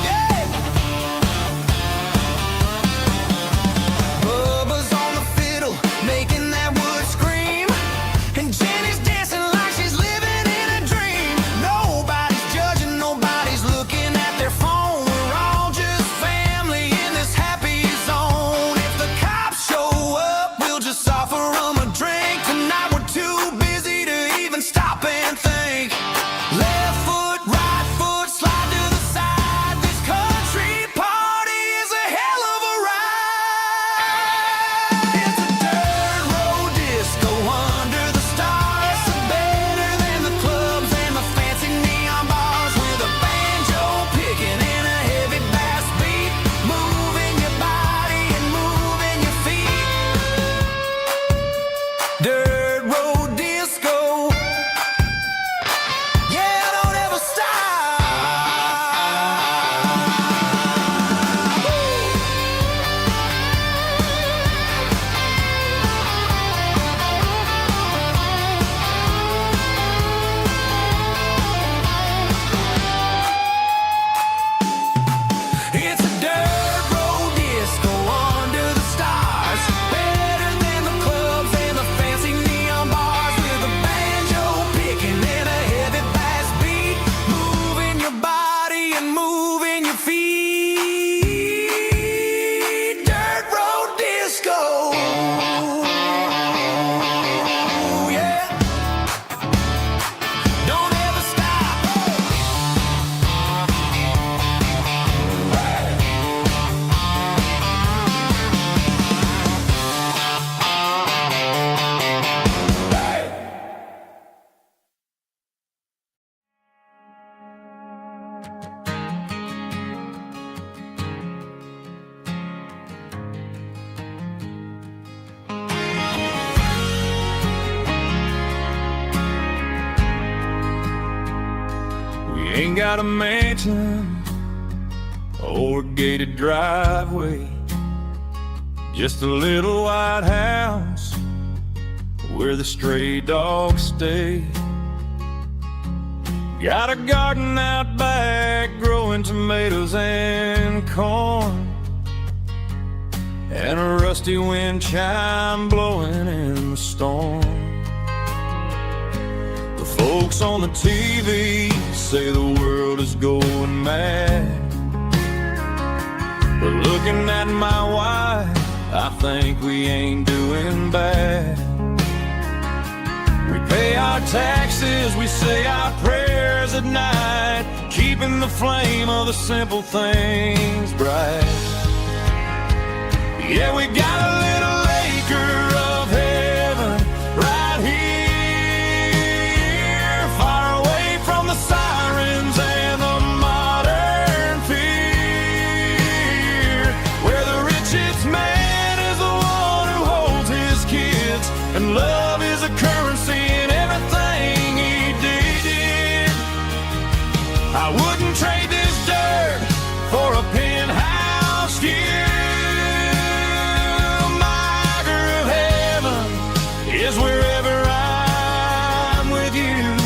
Yeah. Bubba's on the fiddle, making that wood scream. And Jenny's dancing like she's living in a dream. Nobody's judging, nobody's looking at their phone. We're all just family in this happy zone. If the cops show up, we'll just offer them a drink. Tonight we're too busy to even stop and think. Left foot, right foot, slide to the side. This country party is a hell of a ride. It's a dirt road disco under the stars. Better than the clubs and the fancy neon bars. With a banjo picking and a heavy bass beat. Moving your body and moving your feet. Dirt road disco. Yeah, don't ever stop. It's a dirt road disco under the stars. Better than the clubs and the fancy neon bars. With a banjo picking and a heavy bass beat. Moving your body and moving your feet. Dirt road disco. Yeah. Don't ever stop. We ain't got a mansion or a gated driveway, just a little white house where the stray dogs stay. Got a garden out back growing tomatoes and corn, and a rusty wind chime blowing in the storm. The folks on the TV say the world is going mad, but looking at my wife, I think we ain't doing bad. We pay our taxes, we say our prayers at night, keeping the flame of the simple things bright. Yeah, we got a little acre of heaven right here, far away from the sirens and the modern fear, where the richest man is the one who holds his kids, and love is a currency in everything he did. I wouldn't trade this dirt for a penthouse view. Is wherever I'm with you.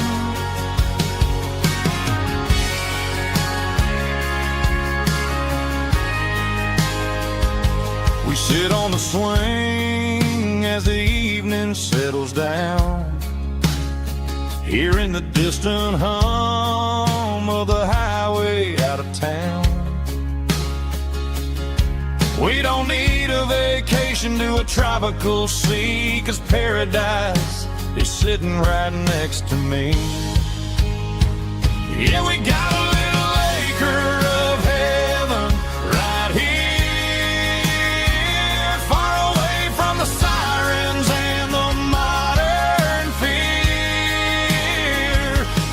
We sit on the swing as the evening settles down, hearing the distant hum of the highway out of town. We don't need a vacation to a tropical sea, 'cause paradise is sitting right next to me. Yeah, we got a little acre of heaven right here, far away from the sirens and the modern fear,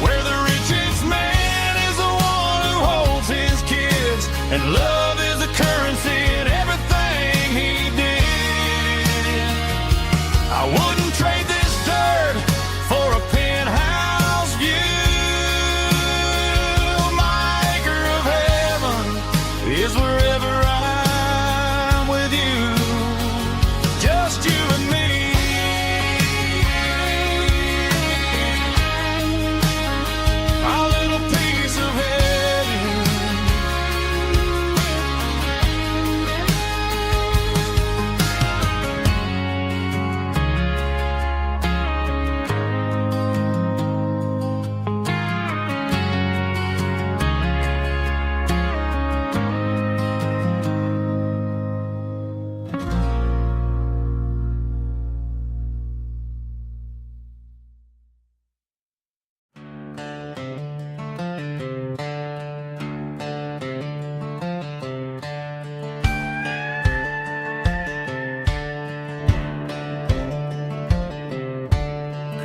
where the richest man is the one who holds his kids, and love is a currency in everything he did. I wouldn't trade this dirt for a penthouse view. My acre of heaven is wherever I'm with you, just you and me. Our little piece of heaven.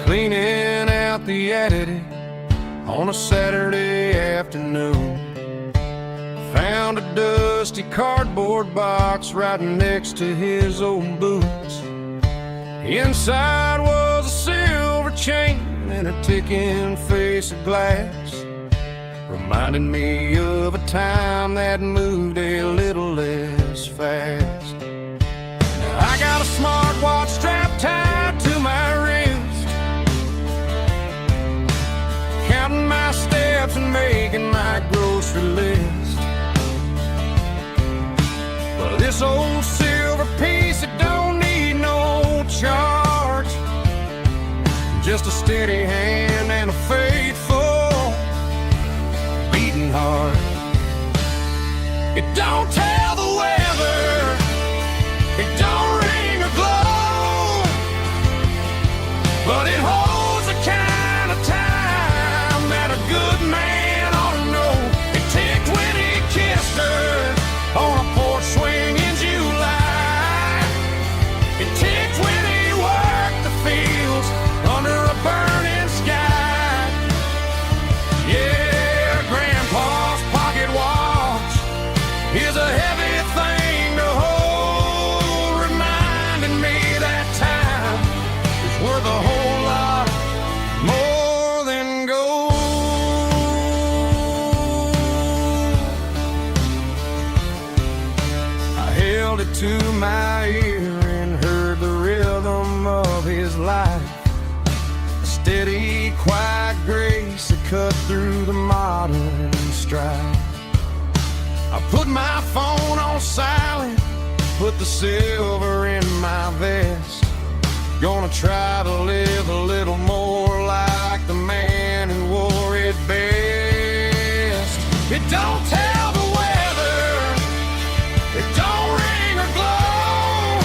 Cleaning out the attic on a Saturday afternoon, found a dusty cardboard box right next to his old boots. Inside was a silver chain and a ticking face of glass, reminding me of a time that moved a little less fast. Now I got a smartwatch strapped tied to my wrist, counting my steps and making my grocery list. Well, this old silver piece, it don't need no charge, just a steady hand and a faithful beating heart. It don't tell the weather, it don't ring or glow, but it holds the kind of time that a good man ought to know. It ticked when he kissed her on a porch swing in July. It ticked when he worked the fields under a burning sky. Yeah, Grandpa's pocket watch is a heavy thing to hold, reminding me that time is worth a whole lot more than gold. I held it to my ear and heard the rhythm of his life, a steady, quiet grace that cut through the modern strife. I put my phone on silent, put the silver in my vest. Gonna try to live a little more like the man who wore it best. It don't tell the weather, it don't ring or glow,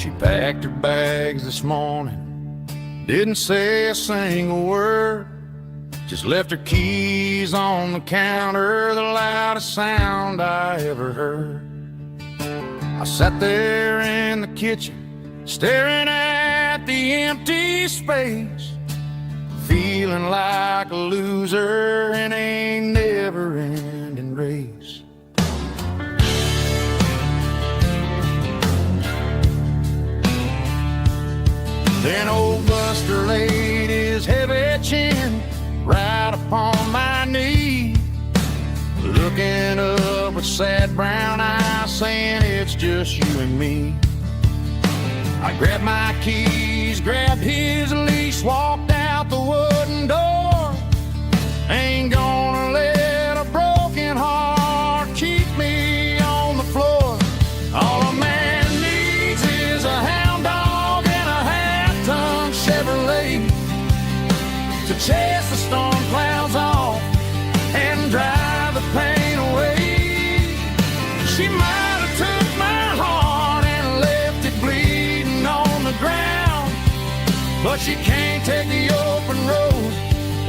She packed her bags this morning, didn't say a single word, just left her keys on the counter, the loudest sound I ever heard. I sat there in the kitchen, staring at the empty space, feeling like a loser in a never-ending race. Then old Buster laid his heavy chin right upon my knee, looking up with sad brown eyes, saying it's just you and me. I grabbed my keys, grabbed his leash, walked out the wooden door. Ain't gonna let a broken heart keep me on the floor. All a man needs is a hound dog and a half-ton Chevrolet to chase the storm clouds off and drive the pain away. She might have took my heart and left it bleeding on the ground, but she can't take the open road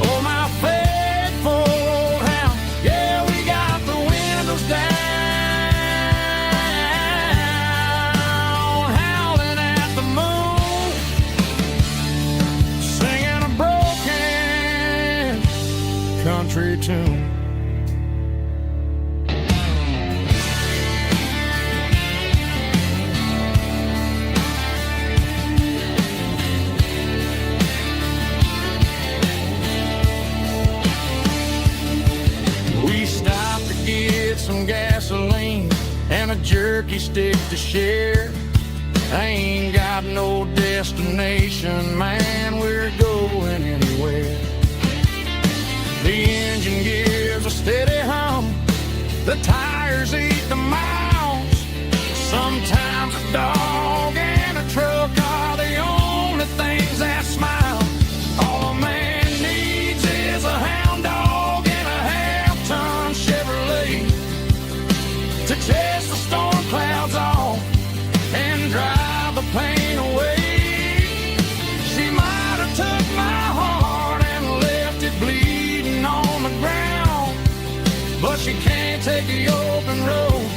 or my faithful old hound. Yeah, we got the windows down, howling at the moon, singing a broken country tune. Some gasoline and a jerky stick to share. I ain't got no destination, man, we're going anywhere. The engine gives a steady hum, the tires eat the miles. Sometimes a dog and a truck are the only things that smile. All a man needs is a hound dog and a half-ton Chevrolet to chase the storm clouds off and drive the pain away. She might have took my heart and left it bleeding on the ground, but she can't take the open road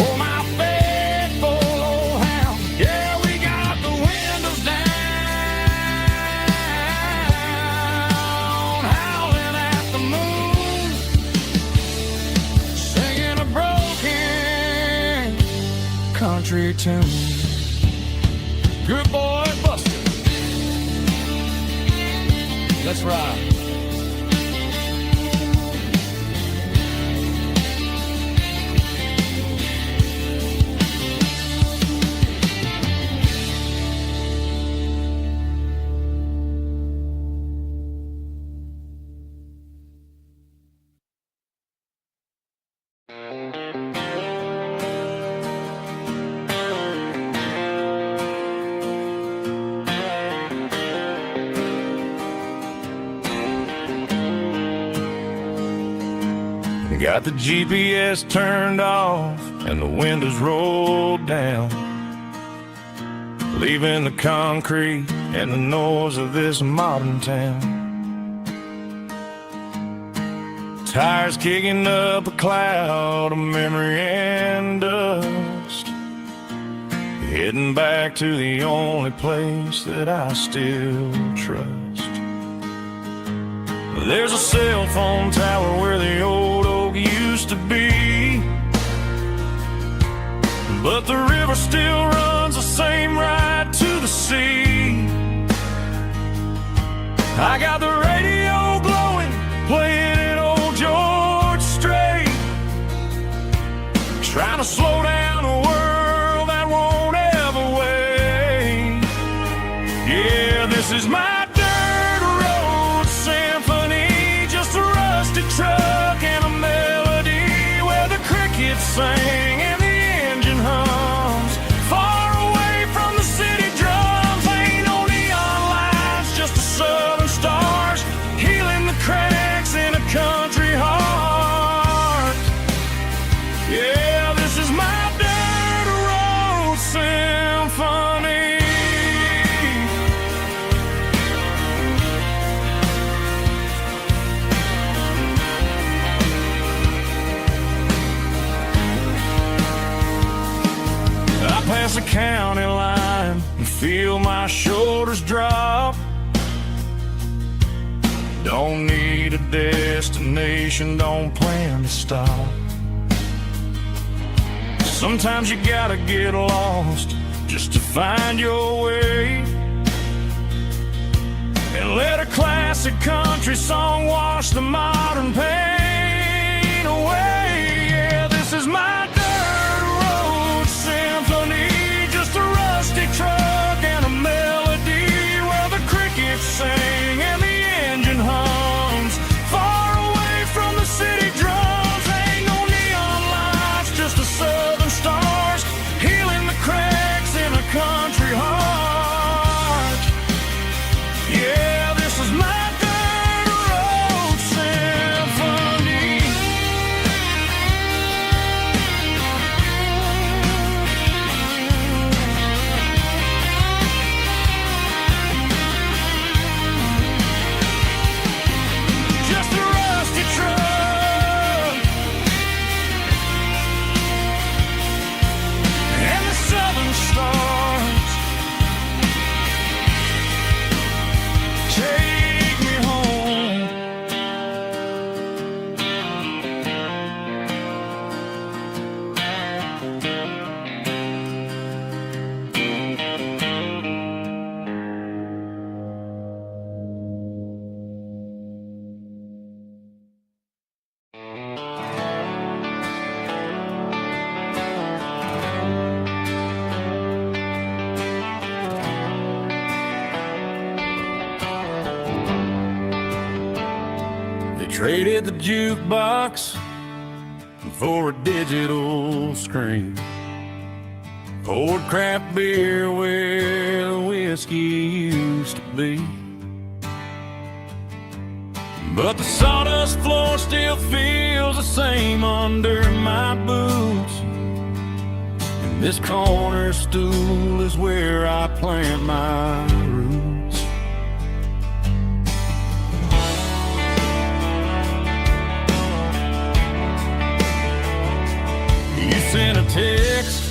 or my faithful old hound. Yeah, we got the windows down, howling at the moon, singing a broken country tune. Good boy, Buster. Let's ride. Got the GPS turned off and the windows rolled down, leaving the concrete and the noise of this modern town. Tires kicking up a cloud of memory and dust, heading back to the only place that I still trust. There's a cell phone tower where the old oak used to be, but the river still runs the same right to the sea. I got the radio glowing, playing an old George Strait, trying to slow down a world that won't ever wait. Yeah, this is my dirt road symphony, just a rusty truck and a melody where the crickets sing and the engine hums. Far away from the city drums, ain't no neon lights, just the southern stars healing the cracks in a country heart. Yeah, this is my dirt road symphony. across the county line and feel my shoulders drop. Don't need a destination, don't plan to stop. Sometimes you gotta get lost just to find your way, and let a classic country song wash the modern pain away. Yeah, this is my dirt road symphony, just a rusty truck and a melody where the crickets sing and the engine hums far away from the city drums. Ain't no neon lights, just the southern stars healing the cracks in a country heart. Yeah, this is my dirt road symphony. Just a rusty truck and the southern stars take me home. They traded the jukebox for a digital screen, poured craft beer where the whiskey used to be. But the sawdust floor still feels the same under my boots, and this corner stool is where I plant my roots. You sent a text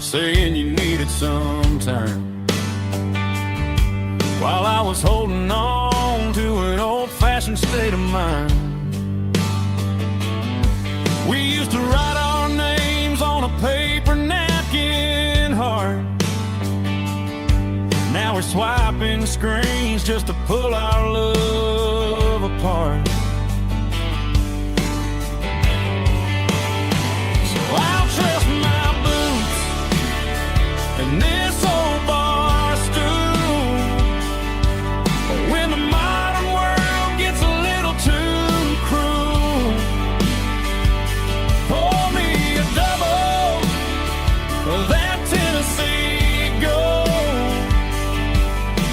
saying you needed some time, while I was holding on to an old-fashioned state of mind. We used to write our names on a paper napkin heart. Now we're swiping screens just to pull our love apart. So I'll trust my boots and this old bar stool when the modern world gets a little too cruel. Pour me a double of that Tennessee Gold,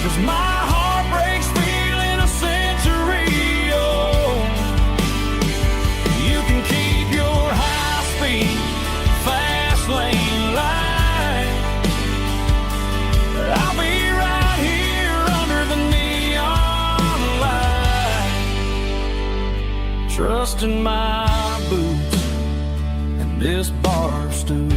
'cause my heart breaks feeling a century old. You can keep your high-speed, fast lane light, but I'll be right here under the neon light, trusting my boots and this bar stool.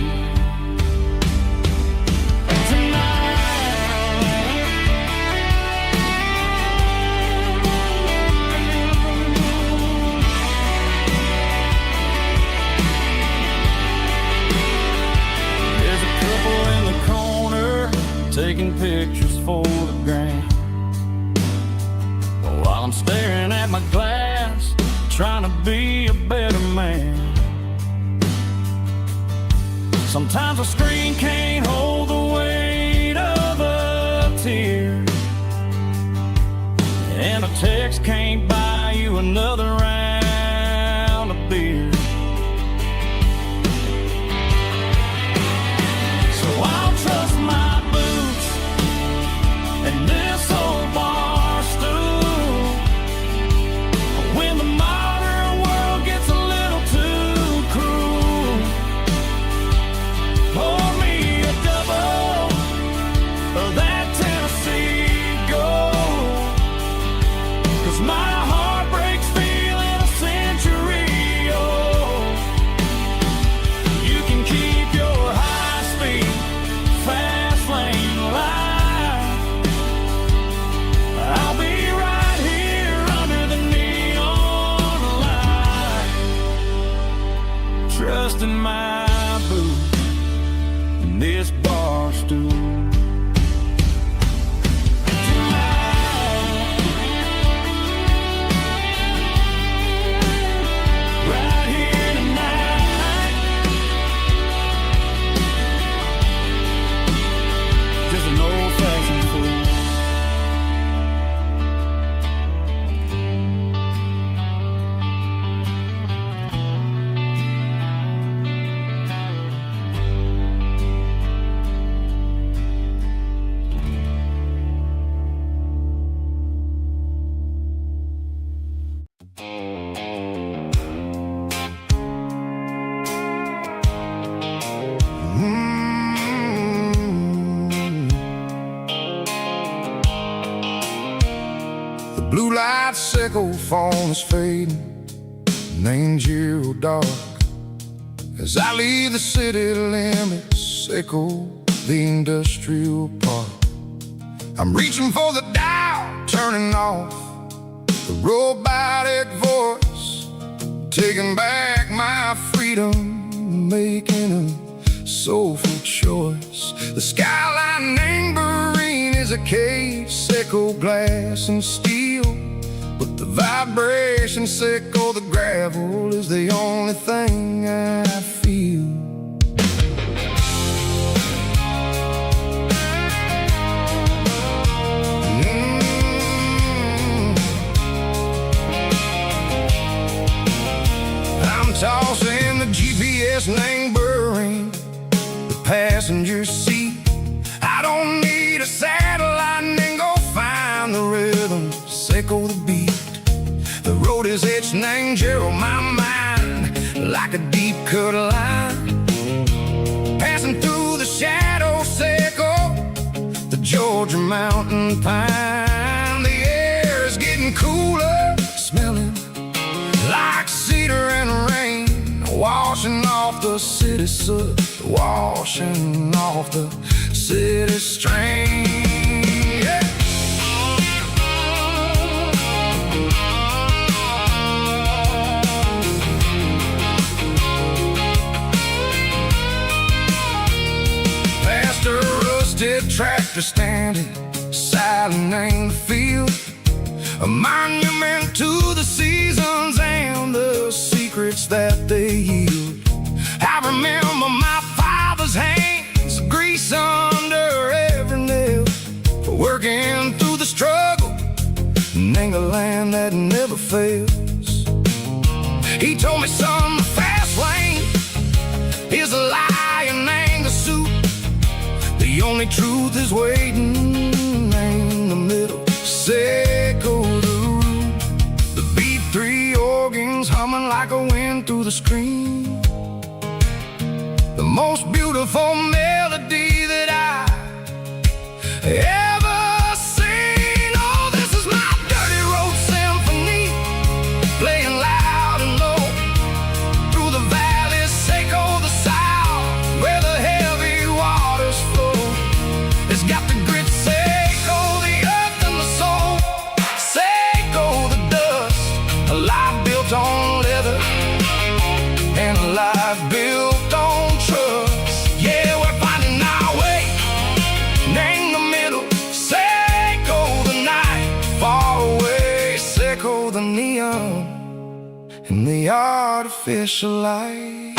There's a couple in the corner taking pictures for the gram, while I'm staring at my glass, trying to be a better man. Sometimes a screen can't hold the weight of a tear, and a text can't buy you another round of beer. So I'll trust my boots and this old bar stool when the modern world gets a little too cruel. Pour me a double of that Tennessee Gold, 'cause my heart breaks feeling a on this bar stool. Right here tonight, just an old-fashioned fool. The blue light sickle phone is fading, named Giro dark. As I leave the city limits, echo the industrial park. I'm reaching for the dial, turning off the robotic voice, taking back my freedom, making a soulful choice. The skyline named Marine is a case, echo glass and steel, but the vibration sickle, the gravel is the only thing I feel. I'm tossing the GPS named Burring, the passenger seat. I don't need a satellite and go find the rhythm, sickle the beat. The road is etched named Gerald, my mind, like a deep cut line. Passing through the shadow sickle, the Georgia mountain pine. The air is getting cooler, smelling like cedar and rain, washing off the city soot, washing off the city strain. Yeah. Past a rusted tractor standing silent in the field, a monument to the seasons and the secrets that they yield. I remember my father's hands, grease under every nail, working through the struggle, and the land that never fails. He told me, son, the fast lane is a lion and the suit. The only truth is waiting in the middle. Sickle the root, the beat, three organs humming like a wind through the screen. The most beautiful melody that I ever seen. Oh, this is my dirty road symphony, playing loud and low through the valleys, sickle the south, where the heavy waters flow. It's got the grit, sickle the earth and the soul, sickle the dust, a life built on leather and a life built on trust. Yeah, we're finding our way, name the middle, sickle the night, far away, sickle the neon and the artificial light.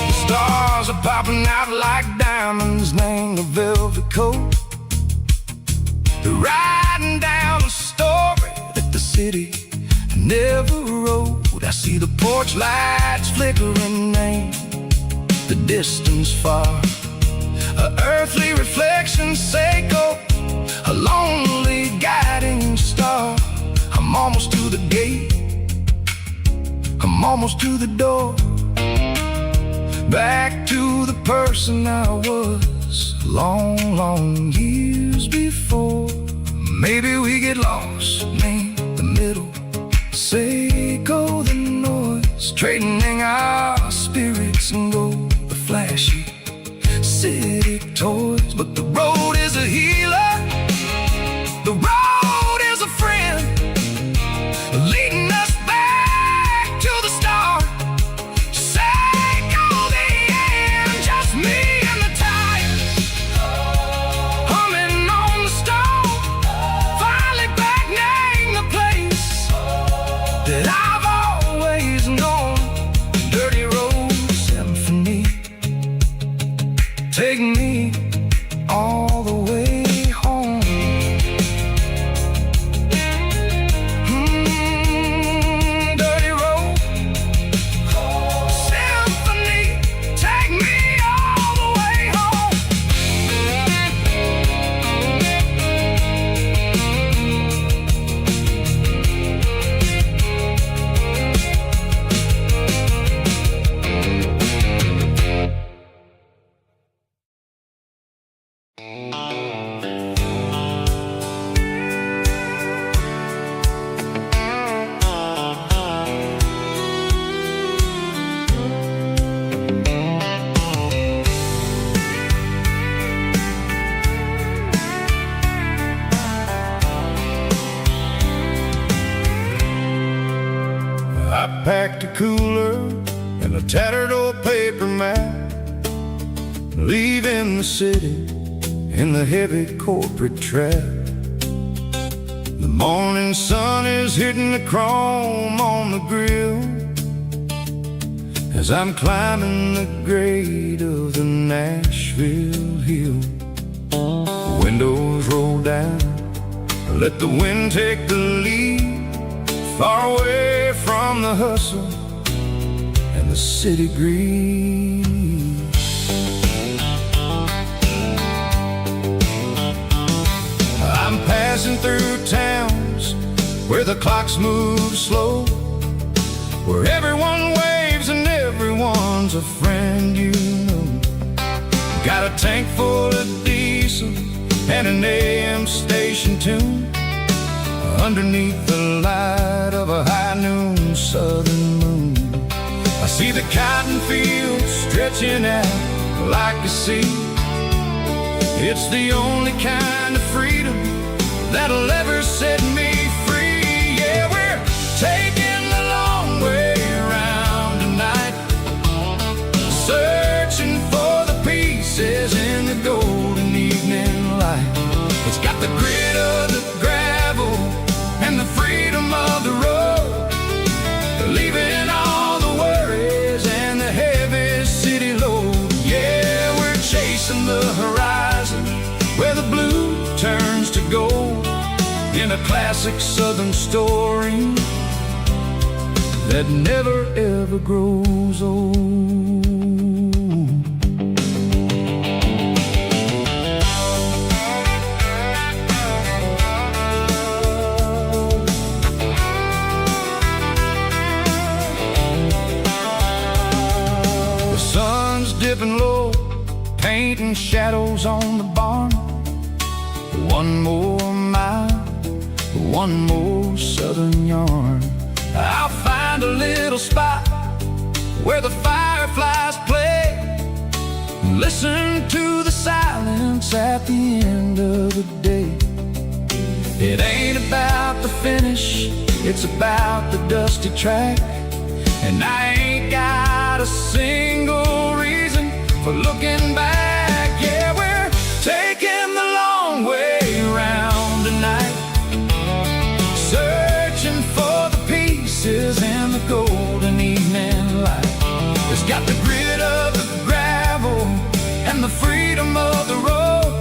The stars are popping out like diamonds, named the velvet coat. They're riding down a story that the city never wrote. I see the porch lights flickering, named the distance far, a earthly reflection, sickle, a lonely guiding star. I'm almost to the gate, I'm almost to the door, back to the person I was long, long years before. Maybe we get lost in the middle, sickle the noise, trading our spirits and go the flashy city toys. But the road is a healer, the road is a friend, leading us back I packed a cooler and a tattered old paper map, leaving the city in the heavy corporate trap. The morning sun is hitting the chrome on the grill as I'm climbing the grade of the Nashville hill. The windows roll down, let the wind take the lead, far away from the hustle and the city greed. I'm passing through towns where the clocks move slow, where everyone waves and everyone's a friend you know. Got a tank full of diesel and an AM station tune underneath the light of a high noon southern moon. I see the cotton fields stretching out like a sea. It's the only kind of freedom that'll ever set me free. Yeah, we're taking the long way around tonight, searching for the pieces in the golden evening light. It's got the grit of the gravel and the freedom of the road, leaving all the worries and the heavy city load. Yeah, we're chasing the horizon where the blue turns to gold, in a classic southern story that never ever grows old. The sun's dipping low, painting shadows on the barn. One more mile, one more southern yarn. I'll find a little spot where the fireflies play, listen to the silence at the end of the day. It ain't about the finish, it's about the dusty track. And I ain't got a single reason for looking back. Yeah, we're taking the long way around tonight, searching for the pieces in the golden evening light. It's got the grit of the gravel and the freedom of the road,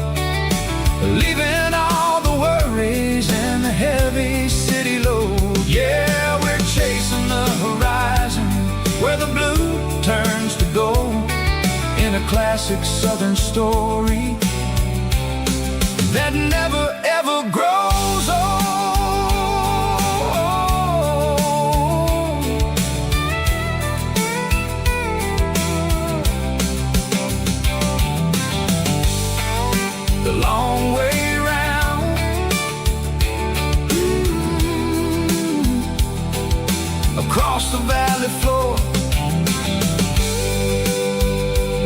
leaving all the worries and the heavy city load. Yeah, we're chasing the horizon where the blue turns to gold, in a classic southern story that never ever grows old. The long way round, across the valley floor,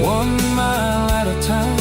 1 mile at a time.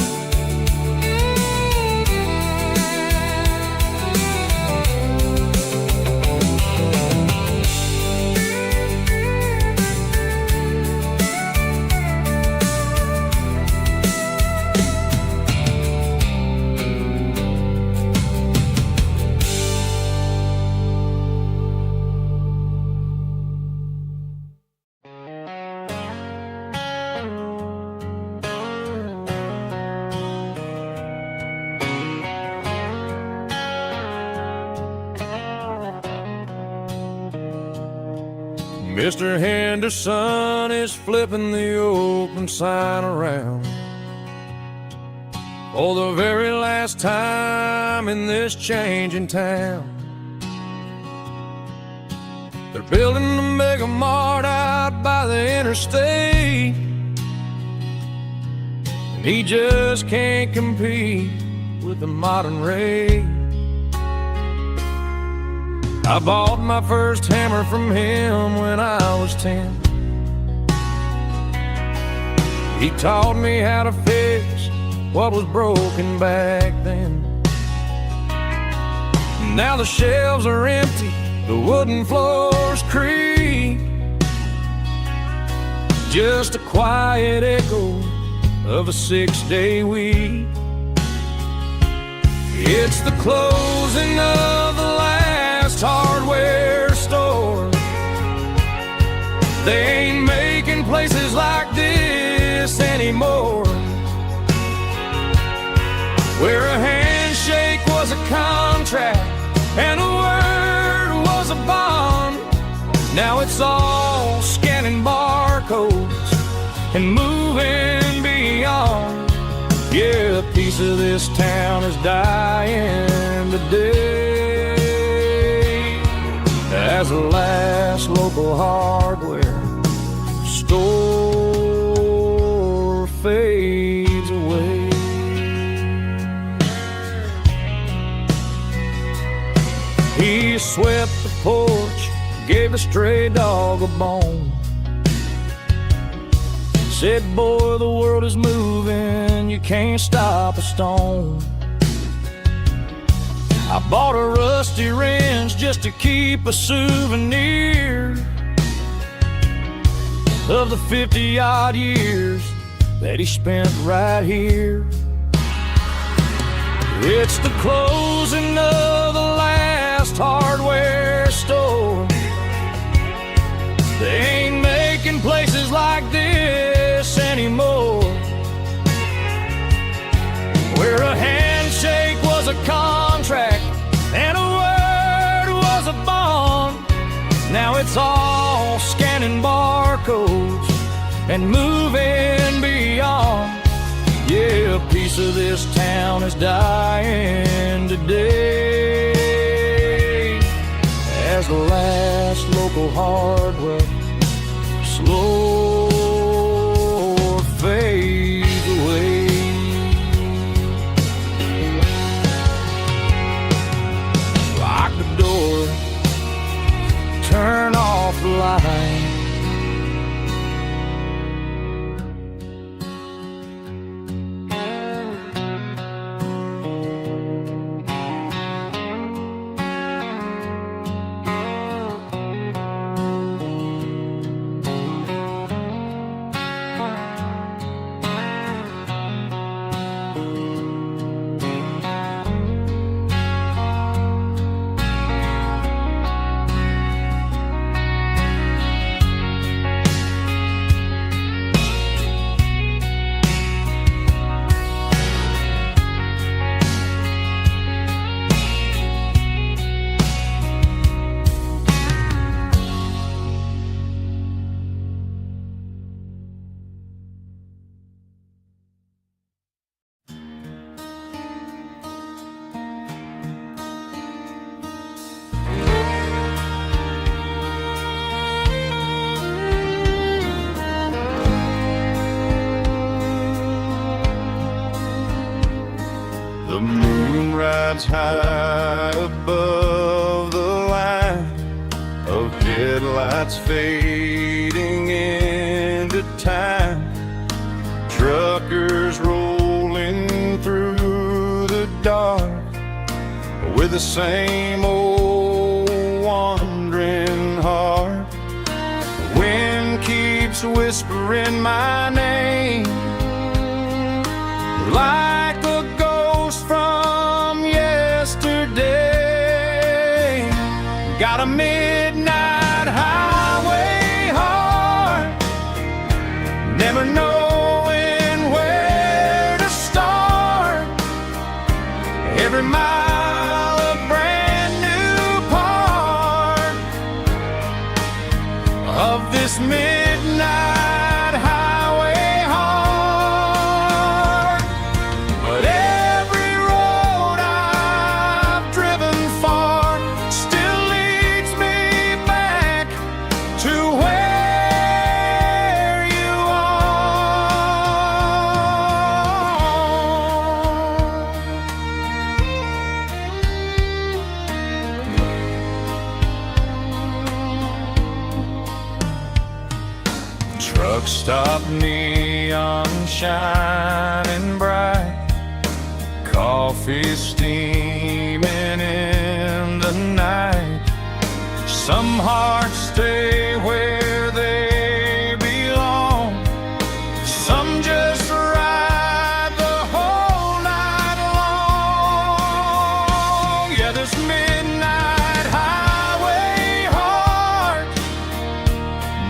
Mr. Henderson is flipping the open sign around for the very last time in this changing town. They're building a mega mart out by the interstate, and he just can't compete with the modern rate. I bought my first hammer from him when I was 10. He taught me how to fix what was broken back then. Now the shelves are empty, the wooden floors creak, just a quiet echo of a 6-day week. It's the closing of the last hardware store. They ain't making places like this anymore, where a handshake was a contract and a word was a bond. Now it's all scanning barcodes and moving beyond. Yeah, a piece of this town is dying today as the last local hardware store fades away. He swept the porch, gave a stray dog a bone, said, boy, the world is moving, you can't stop a stone. I bought a rusty wrench just to keep a souvenir of the 50-odd years that he spent right here. It's the closing of the last hardware store. They ain't making places like this anymore, where a handshake was a contract and a word was a bond. Now it's all scanning barcodes and moving beyond. Yeah, a piece of this town is dying today as the last local hardware slow fades away. Lock the door, turn off the light. The moon rides high above the line of headlights fading into time. Truckers rolling through the dark with the same old wandering heart. The wind keeps whispering my name like a ghost from yesterday. Got a midnight highway heart, never knowing where to start. Every mile a brand new part of this midnight highway heart. But every road I've driven far still leads me back to where you are. Truck stop, neon shining bright, coffee steaming in the night. Some hearts stay where they belong,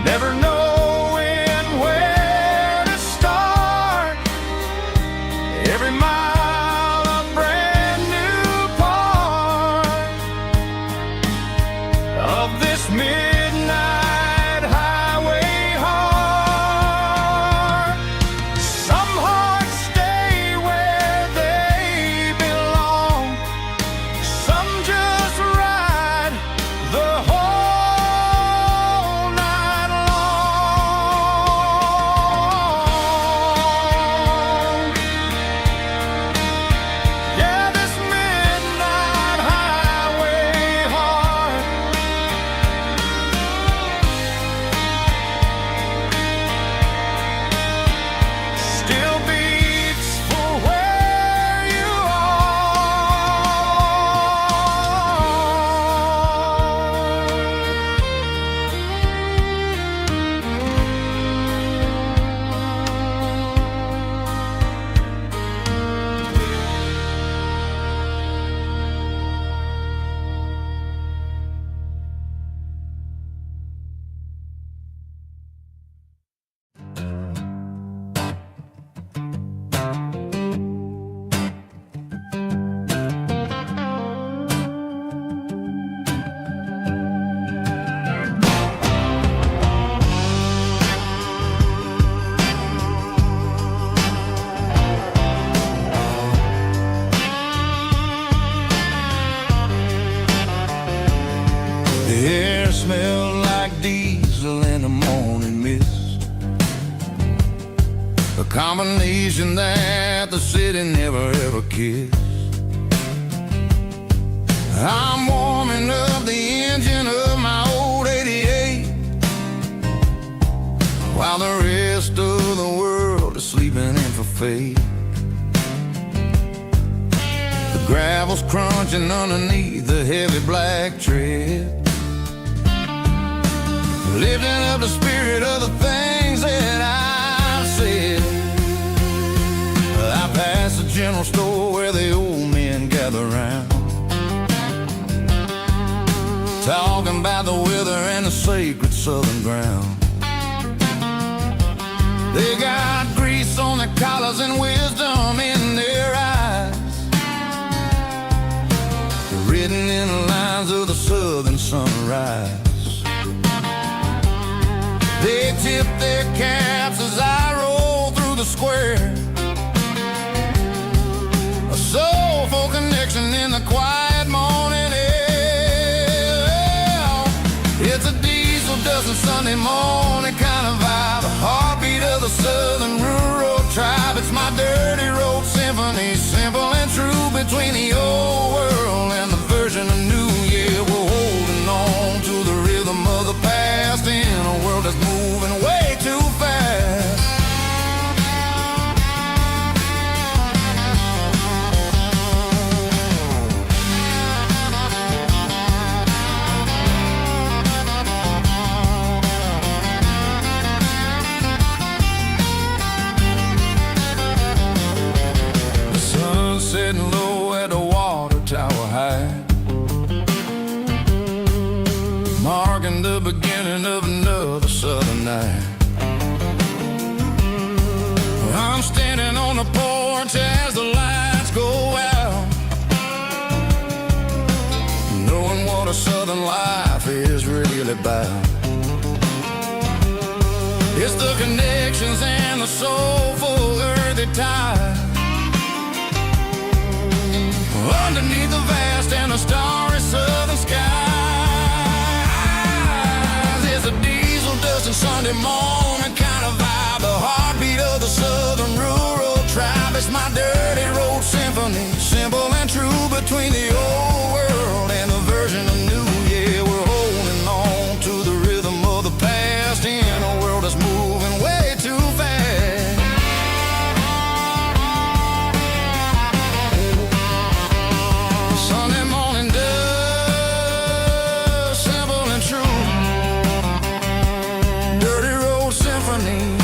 never knowing where to start. Every mile a brand new part of this midnight highway heart. Some hearts stay where they belong, some just ride the whole night long. Yeah, this midnight highway heart still beats for where you The air smelled like diesel in the morning mist, a combination that the city never ever kissed. I'm warming up the engine of my old 88 while the rest of the world is sleeping in for fate. The gravel's crunching underneath the heavy black tread, lifting up the spirit of the things that I've said. I pass the general store where the old men gather round, talking about the weather and the sacred southern ground. They got grease on their collars and wisdom in their eyes, written in the lines of the southern sunrise. They tip their caps as I roll through the square, a soulful connection in the quiet morning air. It's a diesel dusting Sunday morning kind of vibe, a heartbeat of the southern rural tribe. It's my dirty road symphony, simple and true, between the old world and the version of new. Yeah, we're holding on to the rhythm of the past in a world that's moving way too fast. The sun's setting low at the water tower high, marking the beginning of another southern night. I'm standing on the porch as the lights go out, knowing what a southern life is really about. It's the connections and the soulful earthy tide, underneath the vast and the starry southern skies. It's a diesel dusting Sunday morning kind of vibe, the heartbeat of the southern rural tribe. It's my dirty road symphony, simple and true, between the old world and the version of new. Yeah, we're holding on to the rhythm of the past in a world that's moving way too fast. Sunday morning dust, simple and true, dirty road symphony.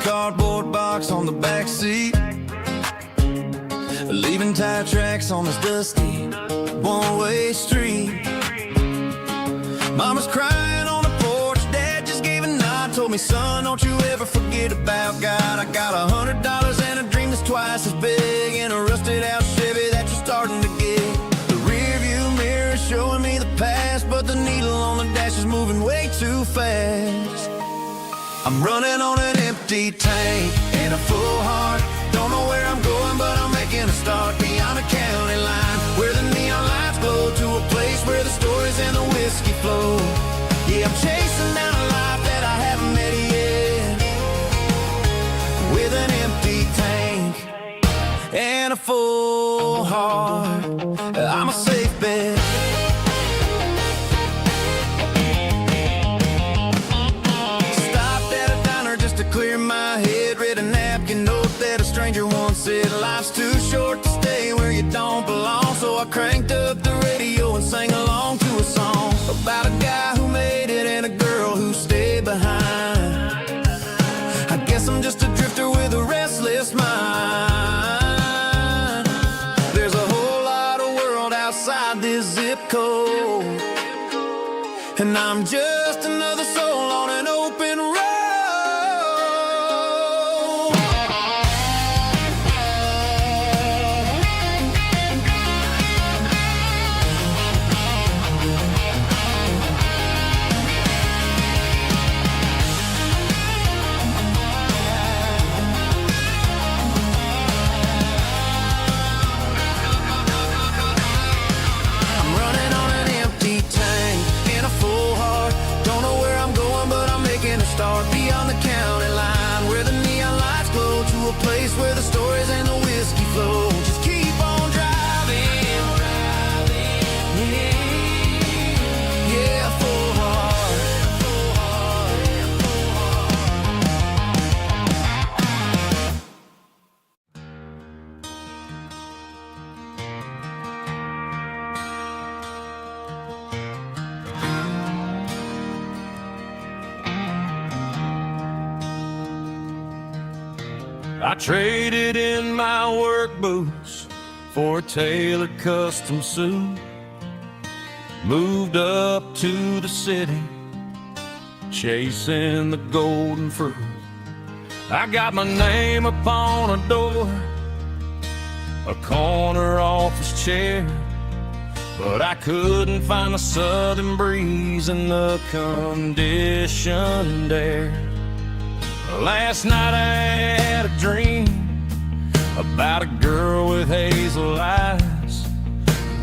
cardboard box on the back seat, leaving tire tracks on this dusty one-way street. Mama's crying on the porch, Dad just gave a nod, told me, son, don't you ever forget about God. I got $100 and a dream that's twice as big, and a rusted out Chevy that you're starting to get. The rear view mirror is showing me the past, but the needle on the dash is moving way too fast. I'm running on an empty tank and a full heart. Don't know where I'm going, but I'm making a start beyond the county line, where the neon lights glow, to a place where the stories and the whiskey flow. Yeah, I'm chasing down a life that I haven't met yet, with an empty tank and a full heart. I'm a safe bet. Clear my head, read a napkin note that a stranger once said, life's too short to stay where you don't belong. So I cranked up the radio and sang along to a song about a guy who made it and a girl who stayed behind. I guess I'm just a drifter with a restless mind. There's a whole lot of world outside this zip code, and I'm just another soul on an open road. Start beyond the county line, where the neon lights glow, to a place where the stories and the whiskey flow. Just keep on driving, yeah, full heart, full heart, full I traded in my work boots for a tailored custom suit, moved up to the city, chasing the golden fruit. I got my name upon a door, a corner office chair, but I couldn't find the southern breeze in the conditioned air. Last night I had a dream about a girl with hazel eyes.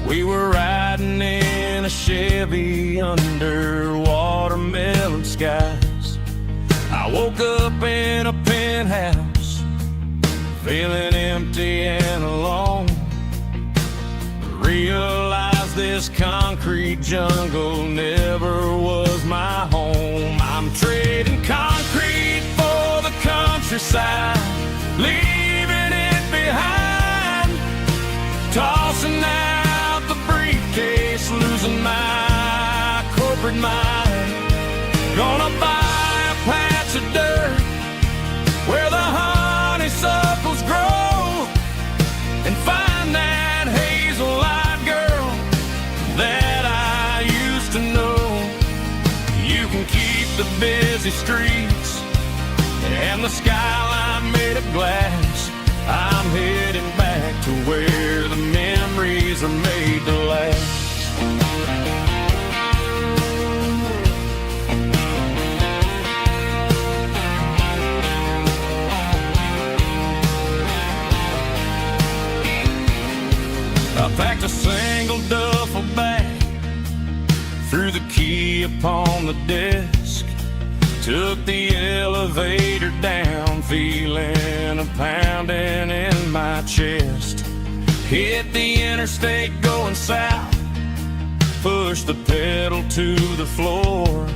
We were riding in a Chevy under watermelon skies. I woke up in a penthouse, feeling empty and alone. Realized this concrete jungle never was my home. I'm trading concrete for the countryside, leaving it behind, tossing out the briefcase, losing my corporate mind. Gonna buy a patch of dirt where the honeysuckles grow, and find that hazel-eyed girl that I used to know. You can keep the busy streets and the skyline made of glass. I'm heading back to where the memories are made to last. I packed a single duffel bag, threw the key upon the desk, took the elevator down, feeling a pounding in my chest. Hit the interstate going south, pushed the pedal to the floor.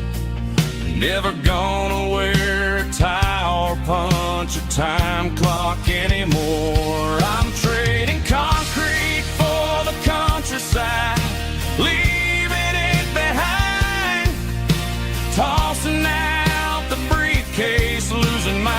Never gonna wear a tie or punch a time clock anymore. I'm trading concrete for the countryside, leaving it behind, tossing out the briefcase, losing my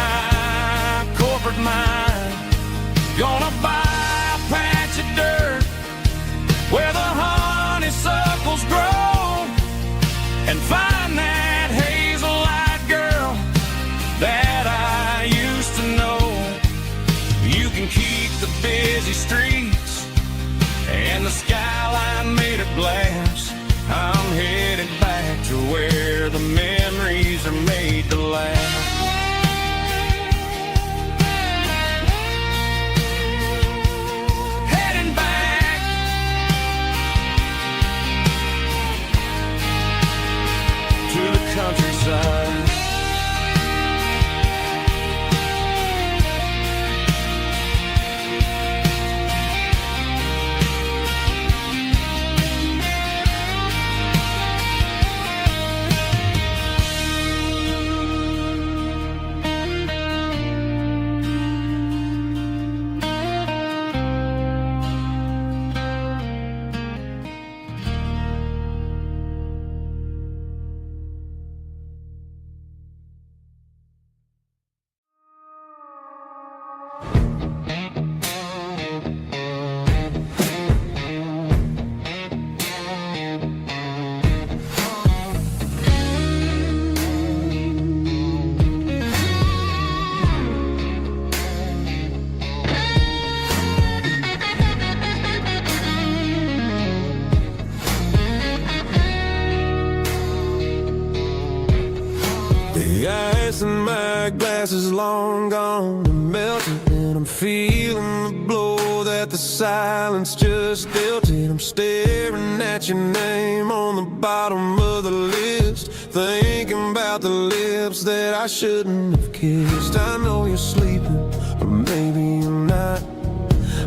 The ice in my glass is long gone and melted, and I'm feeling the blow that the silence just dealt it. I'm staring at your name on the bottom of the list, thinking about the lips that I shouldn't have kissed. I know you're sleeping, or maybe you're not.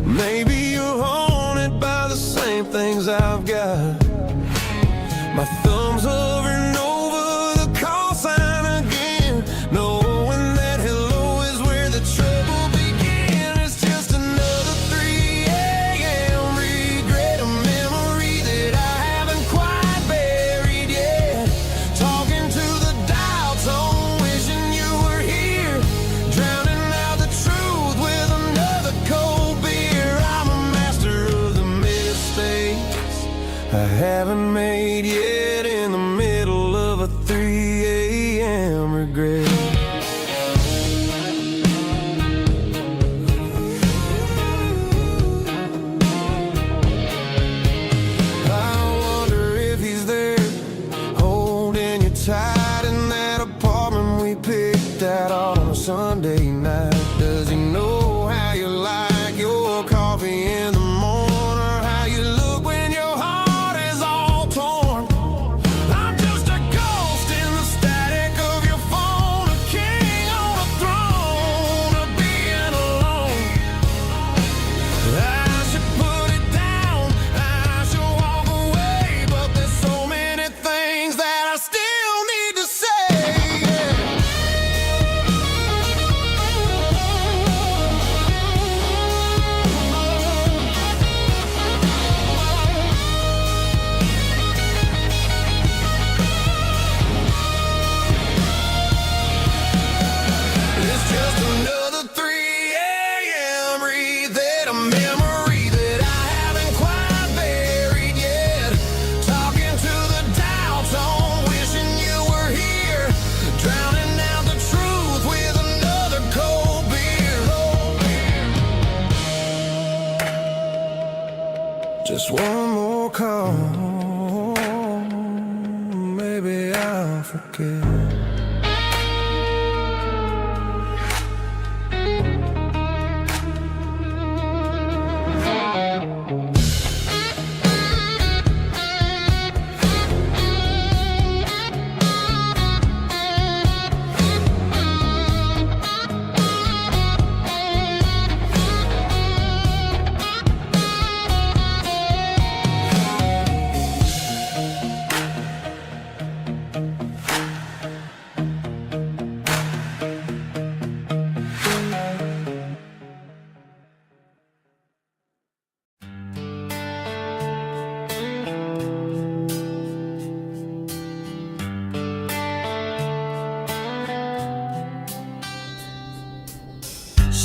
Maybe you're haunted by the same things I've got. My thumb's hovering over the call sign again, knowing that hello is where the trouble began. It's just another 3 a.m. regret, a memory that I haven't quite buried yet. Talking to the dial tone, wishing you were here, drowning out the truth with another cold beer. I'm a master of the mistakes I haven't made yet, in the middle of a 3 a.m. regret. I wonder if he's there, holding you tight in that apartment we picked out on a Sunday night. Does he know how you like your coffee in the morning, or how you look when your heart is all torn? I'm just a ghost in the static of your phone, a king on a throne of being alone. I should put it down, I should walk away, but there's so many things that I still need to say. It's just another 3 a.m. read, a memory that I haven't quite buried yet. Talking to the dial tone, wishing you were here, drowning out the truth with another cold beer. Just one more call, maybe I'll forget.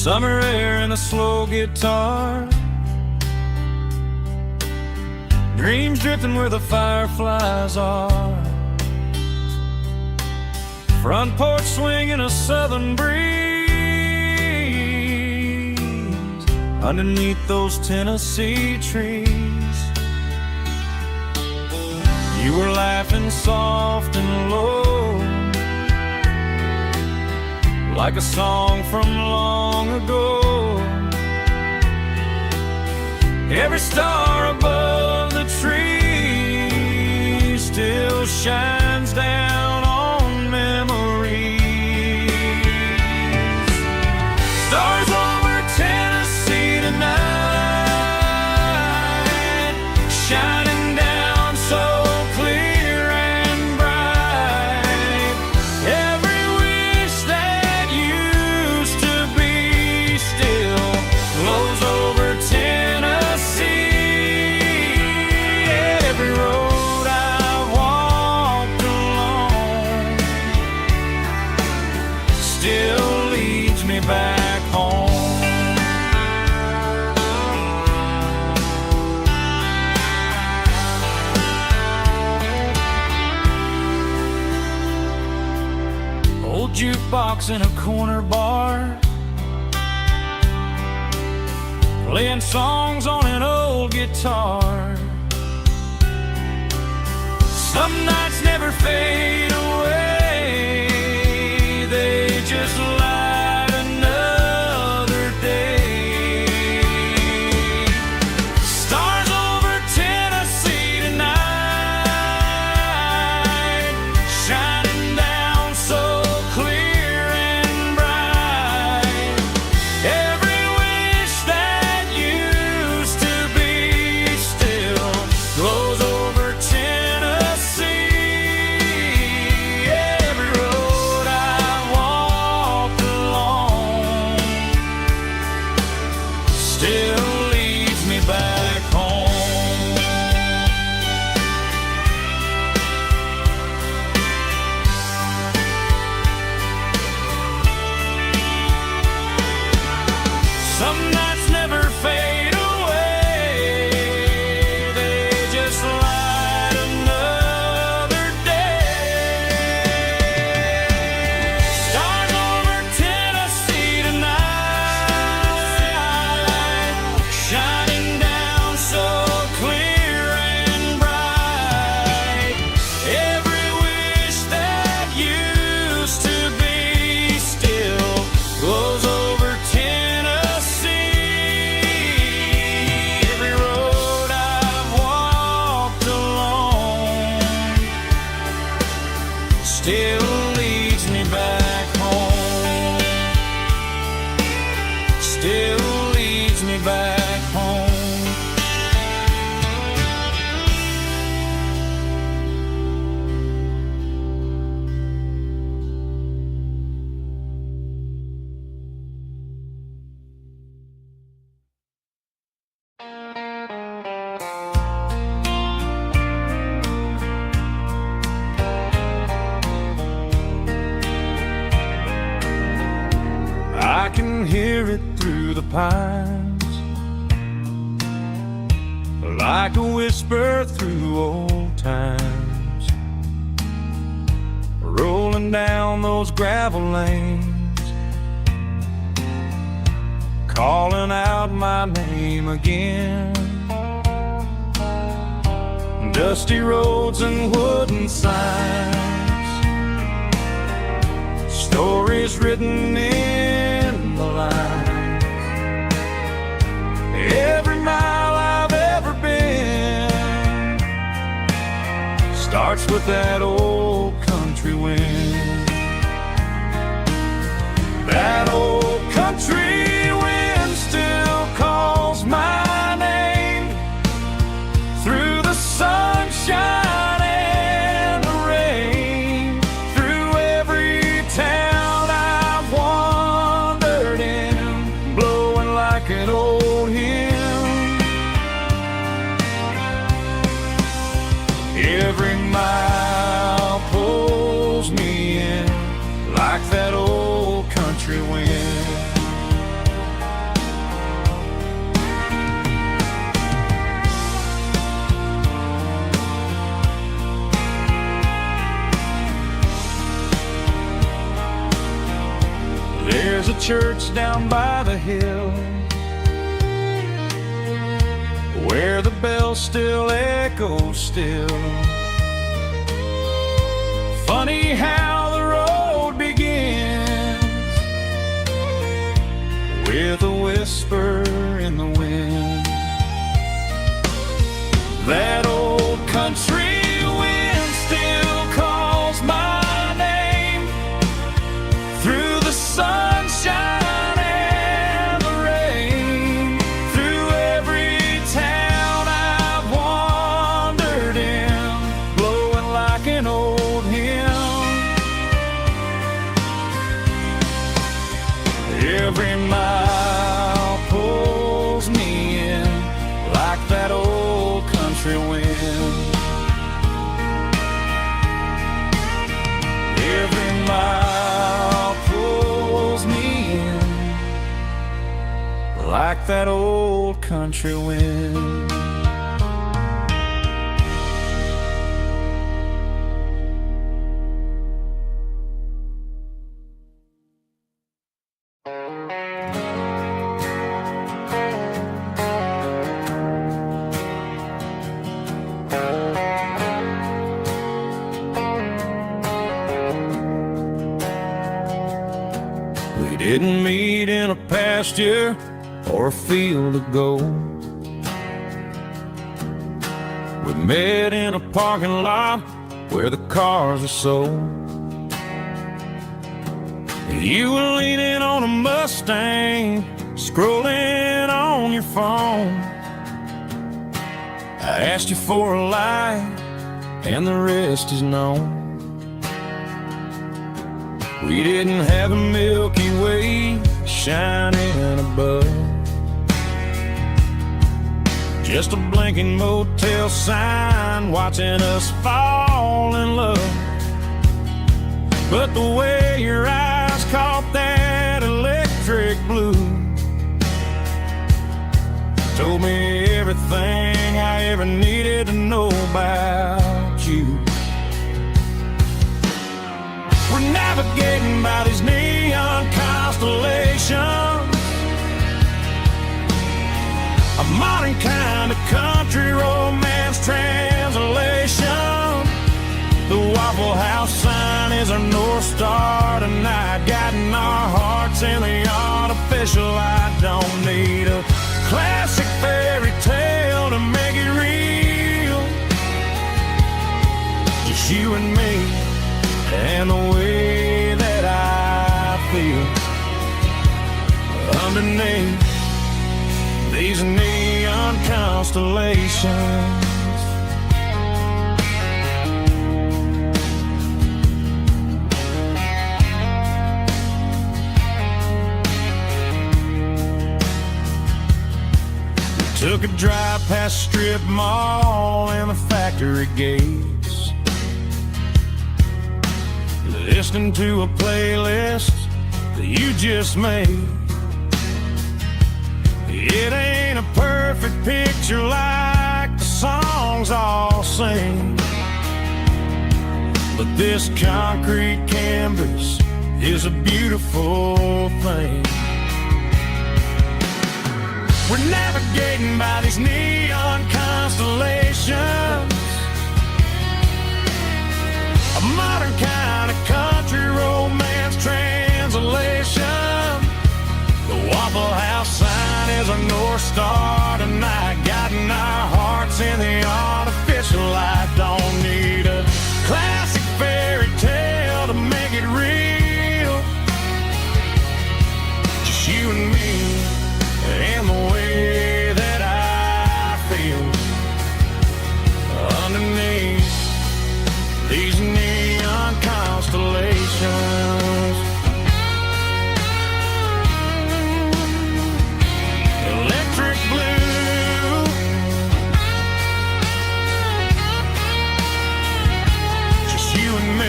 Summer air and a slow guitar, dreams drifting where the fireflies are. Front porch swinging a southern breeze underneath those Tennessee trees. You were laughing soft and low, like a song from long ago. Every star above the tree still shines down on memories. Stars over Tennessee tonight, shining down so clear and bright. Every wish that used to be still flows over Tennessee. Every road I've walked along still leads me back home. Old jukebox in a corner bar, playing songs on an old guitar. Some nights never fade away, can hear it through the pines, like a whisper through old times, rolling down those gravel lanes, calling out my name again. Dusty roads and wooden signs, stories written in the lines. Every mile I've ever been starts with that old country wind. That old country wind still calls my name through the sunshine and the rain, through every town I've wandered in, blowing like an old hymn. Every mile pulls me in like that old country wind. There's a church down by the hill where the bells still echo still. Funny how the road begins with a whisper in the wind. That old country wind still calls my name through the sunshine and the rain, through every town I've wandered in, blowing like an old hymn. Every mile pulls me in like that old country wind. Every mile pulls me in like that old country wind. We didn't meet in a pasture or a field of gold. We met in a parking lot where the cars are sold. You were leaning on a Mustang, scrolling on your phone. I asked you for a light, and the rest is known. We didn't have a Milky Way shining above, just a blinking motel sign watching us fall in love. But the way your eyes caught that electric blue told me everything I ever needed to know about you. We're navigating by these neon constellations, a modern kind of country romance translation. The Waffle House sign is our North Star tonight, guiding our hearts in the artificial. I don't need a classic fairy tale to make it real, just you and me and the way that I feel underneath these neon constellations. We took a drive past Strip Mall and the factory gates, listening to a playlist that you just made. It ain't a perfect picture like the songs all sing, but this concrete canvas is a beautiful thing. We're navigating by these neon constellations, a modern kind of country romance translation. The Waffle House sign is a North Star tonight, guiding our hearts in the artificial light. Don't need a classic fairy tale to make it real, just you and me and the way that I feel underneath these neon constellations. Electric blue, just you and me.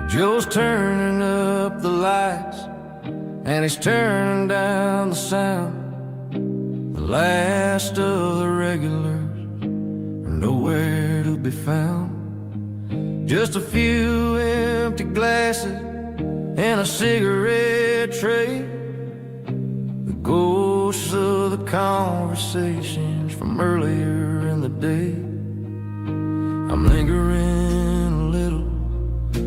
Joe's turning up the lights, and he's turning down the sound. The last of the regulars are nowhere to be found. Just a few empty glasses and a cigarette tray, the ghosts of the conversations from earlier in the day. I'm lingering a little,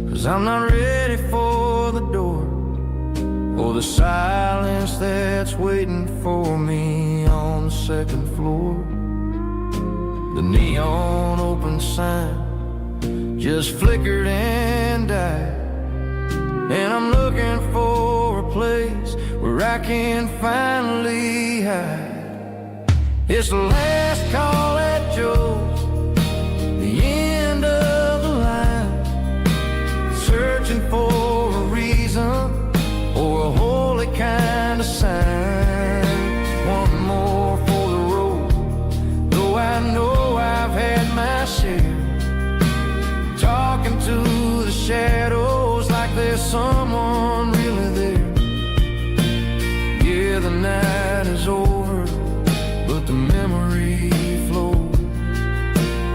'cause I'm not ready for the door, or the silence that's waiting for me on the second floor. The neon open sign just flickered and died, and I'm looking for a place where I can finally hide. It's the last call at Joe's, the end of the line, searching for a reason or a holy kind of sign. One more for the road, though I know I've had my share, talking to the shadows like there's someone really there. Yeah, the night is over, but the memory flows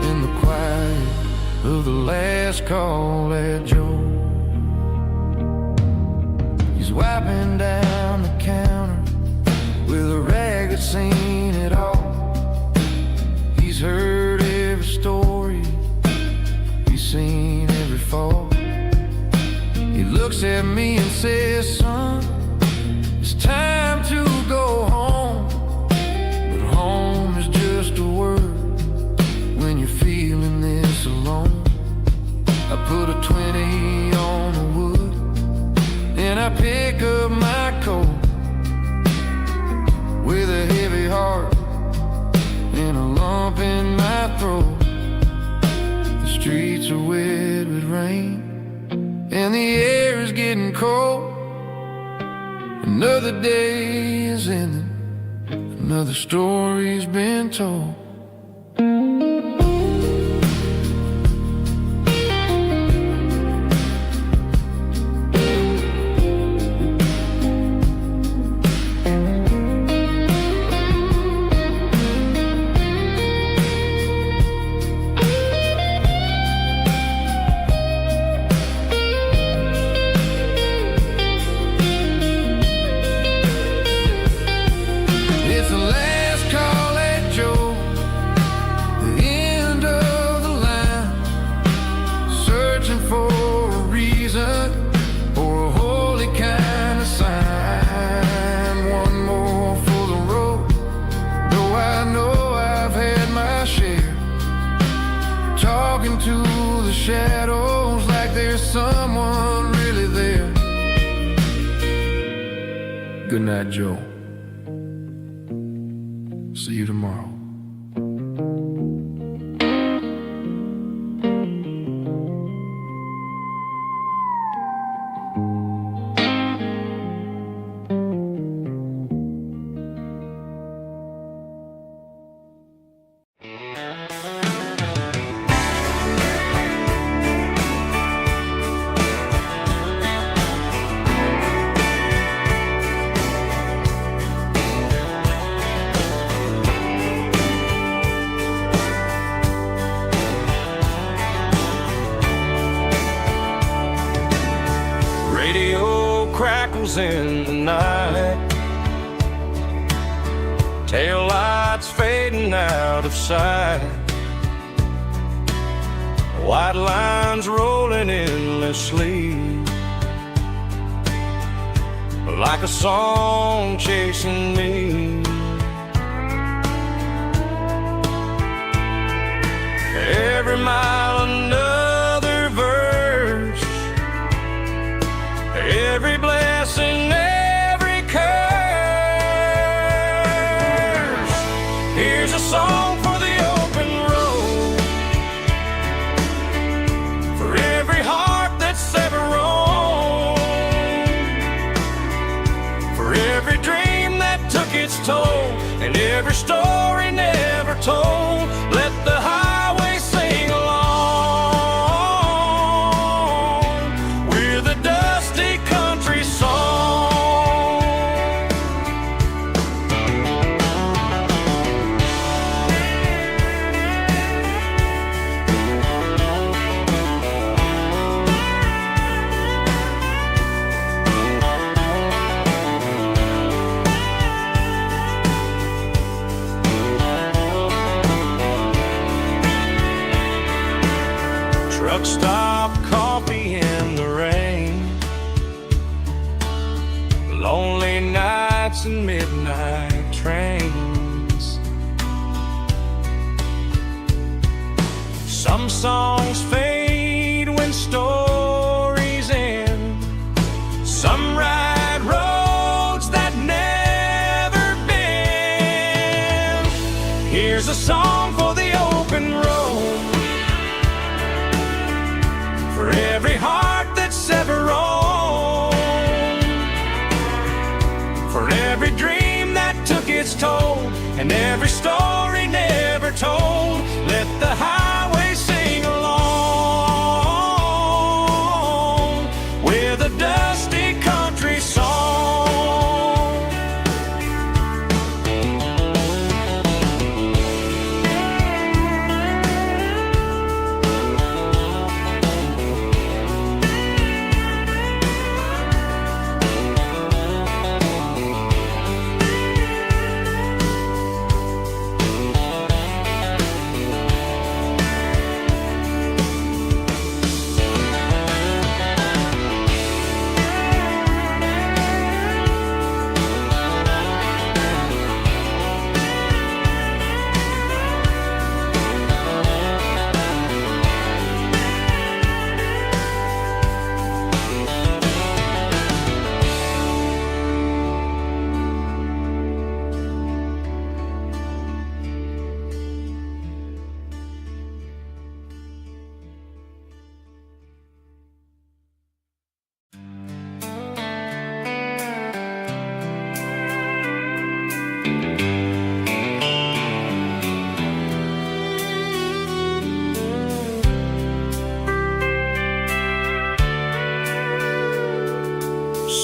in the quiet of the last call at Joe. He's wiping down the counter with a rag that's seen it all. He's heard every story, he's seen every fall. He looks at me and says, son, it's time to go home. But home is just a word when you're feeling this alone. I put a 20 on the wood, and I pick up my coat with a heavy heart and a lump in my throat. The streets are wet with rain, and the air is getting cold. Another day is ending, another story's been told. It's the last call at Joe, shadows like there's someone really there. Good night, Joe. See you tomorrow. Radio crackles in the night, tail lights fading out of sight, white lines rolling endlessly, like a song chasing me. Every mile another verse, every blessing, every curse. Here's a song for the open road, for every heart that's ever roamed, for every dream that took its toll, and every story never told. Let the highway sing along with a dusty country song. Truck stop, coffee in the rain, lonely nights and midnight trains. Some songs fade when stories end, some ride roads that never bend. Here's a song for the open road, for every heart that's ever roamed, for every dream that took its toll, and every story never told. Let the highway sing along with a dusty country song.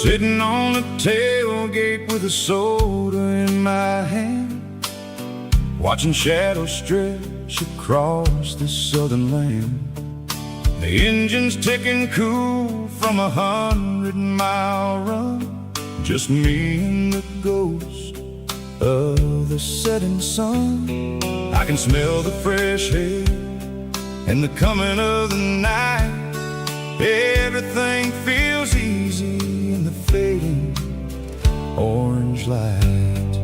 Sitting on the tailgate with a soda in my hand, watching shadows stretch across this southern land. The engine's ticking cool from 100-mile run, just me and the ghost of the setting sun. I can smell the fresh air and the coming of the night. Everything feels easy in the fading orange light.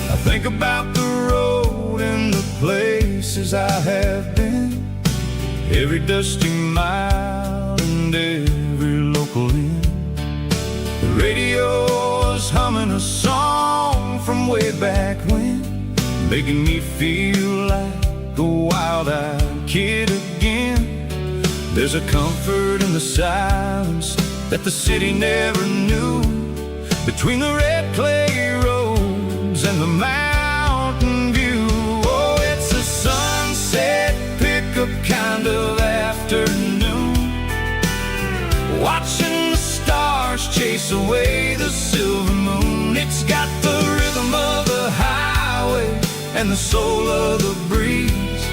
I think about the road and the place places I have been, every dusty mile and every local inn. The radio is humming a song from way back when, making me feel like a wild-eyed kid again. There's a comfort in the silence that the city never knew, between the red clay roads and the mountain view. Oh, it's a sunset pickup kind of afternoon, watching the stars chase away the silver moon. It's got the rhythm of the highway and the soul of the breeze,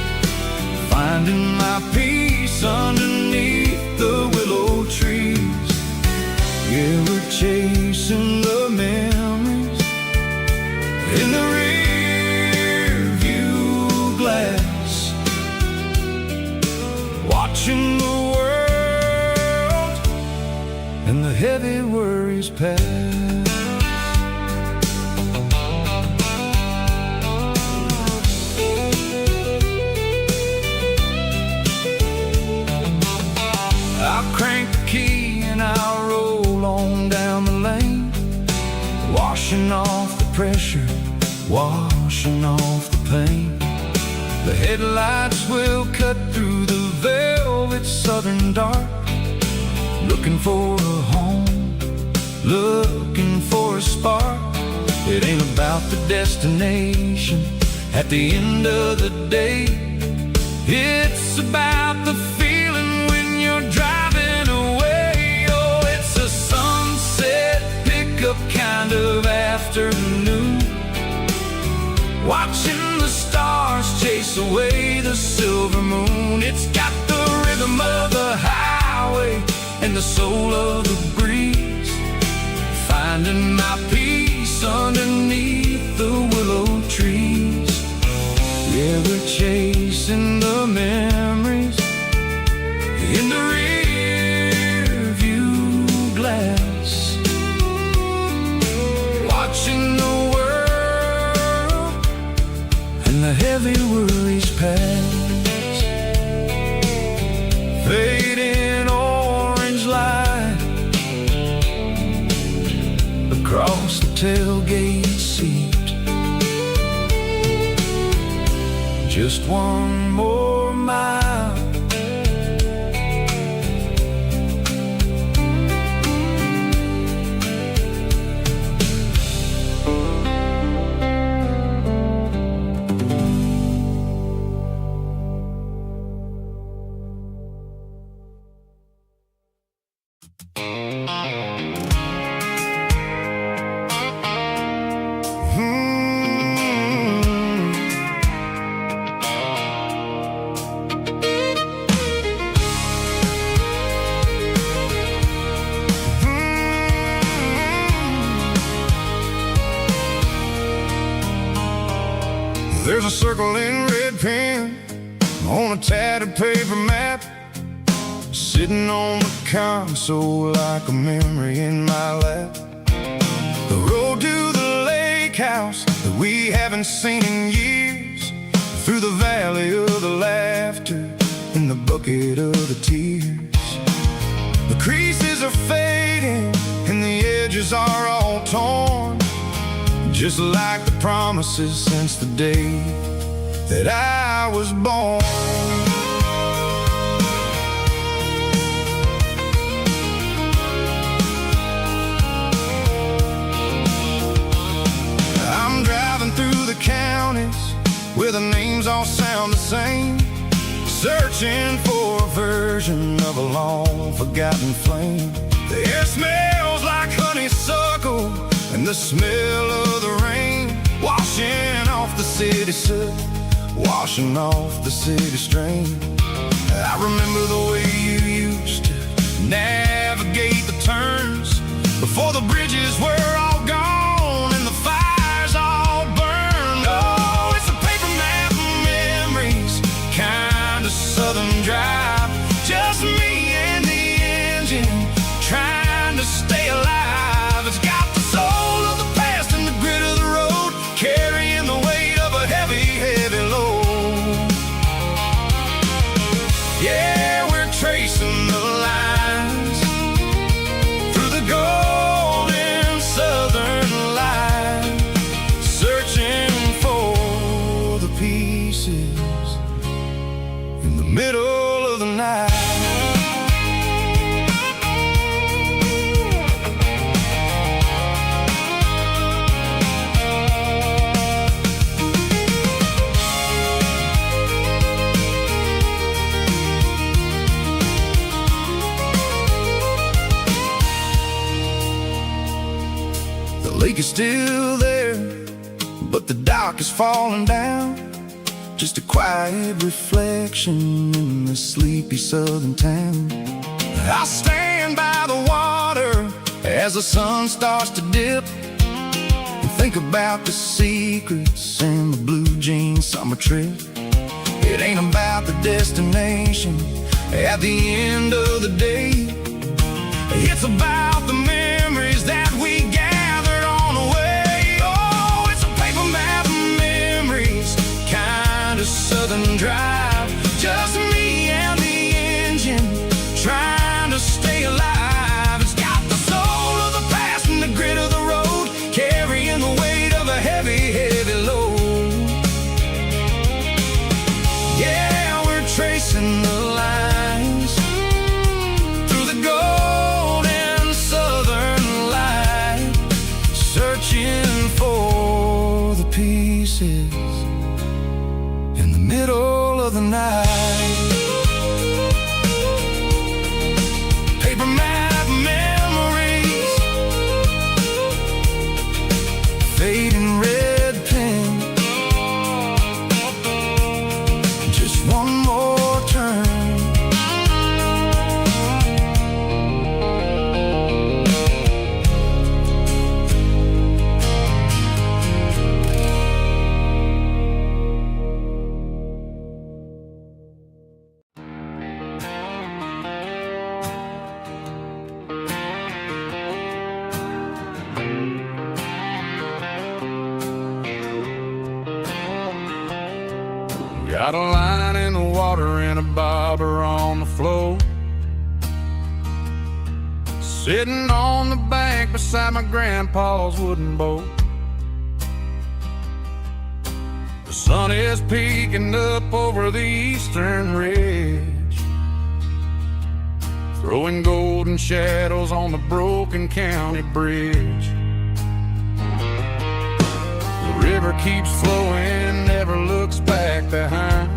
finding my peace underneath the willow trees. Yeah, we're chasing the memories in the rear view glass, watching the world and the heavy worries pass. I'll crank the key and I'll roll on down the lane, washing off the pressure, washing off the pain. The headlights will cut through the velvet southern dark, looking for a home, looking for a spark. It ain't about the destination at the end of the day, it's about the feeling when you're driving away. Oh, it's a sunset pickup kind of afternoon, watching the stars chase away the silver moon. It's got the rhythm of the highway and the soul of the breeze, finding my peace underneath the willow trees. Yeah, we're chasing the memories in the rear view glass, watching the world and the heavy worries pass. Fading orange light across the tailgate seat, just one more mile. There's a circle in red pen on a tattered paper map, sitting on the console like a memory in my lap. The road to the lake house that we haven't seen in years, through the valley of the laughter and the bucket of the tears. The creases are fading and the edges are all torn, just like the promises since the day that I was born. I'm driving through the counties where the names all sound the same, searching for a version of a long forgotten flame. The air smells like honeysuckle and the smell of the rain, washing off the city soot, washing off the city strain. I remember the way you used to navigate the turns before the bridges were all gone and the fires all burned. Oh, it's a paper map of memories, kind of southern drive, just me and the engine trying to stay alive. It's got the soul of the past and the grit of the road, carrying the weight of a heavy, heavy load. pieces in the middle of the night. The lake is still there, but the dock is falling down. Just a quiet reflection in the sleepy southern town. I stand by the water as the sun starts to dip, and think about the secrets and the blue jean summer trip. It ain't about the destination at the end of the day. It's about the memories that we gathered on the way. Oh, it's a paper map of memories, kind of southern drive. Just me and the engine, trying to stay alive. It's got the soul of the past and the grit of the road, carrying the weight of a heavy, heavy load. Yeah, we're tracing the lines through the golden southern light, searching for the pieces in the middle of the night. Paper map memories, fading red pen, just one more turn. Got a line in the water and a bobber on the floor, sitting on the bank beside my grandpa's wooden boat. The sun is peeking up over the eastern ridge, throwing golden shadows on the broken county bridge. The river keeps flowing, never looks back behind,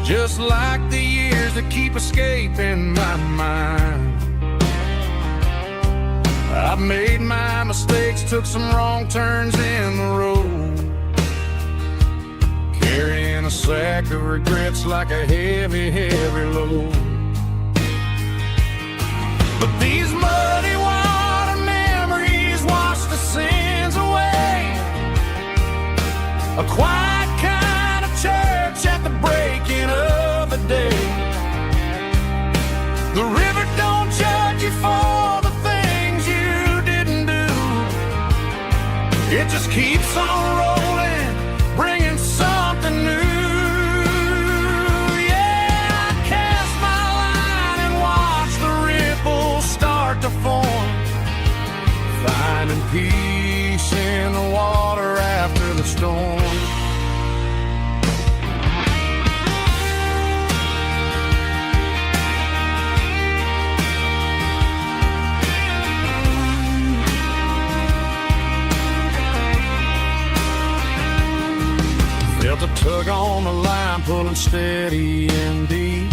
just like the years that keep escaping my mind. I've made my mistakes, took some wrong turns in the road, carrying a sack of regrets like a heavy, heavy load. But these muddy water memories wash the sins away. A quiet kind of church at the breaking of the day. The river don't judge you for the things you didn't do. It just keeps on rolling, bringing something new. Yeah, I cast my line and watch the ripples start to form, finding peace in the water after the storm. Felt a tug on the line, pulling steady and deep.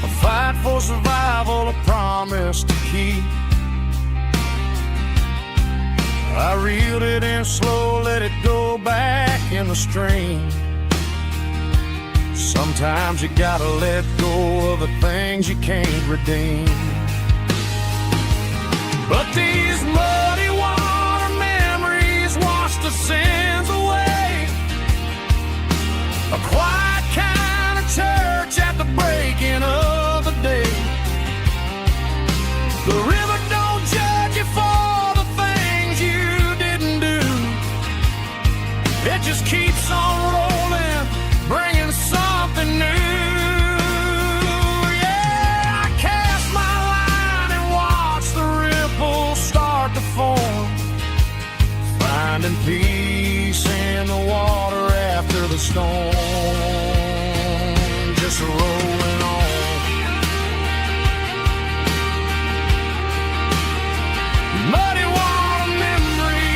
A fight for survival, a promise to keep. I reeled it in slow, let it go back in the stream. Sometimes you gotta let go of the things you can't redeem. But these muddy water memories wash the sins away. A quiet kind of church at the breaking of the day. The river don't judge you for the things you didn't do. It just keeps on rolling, bringing something new. Yeah, I cast my line and watch the ripples start to form, finding peace in the water after the storm, just rolling on. Muddy water memory,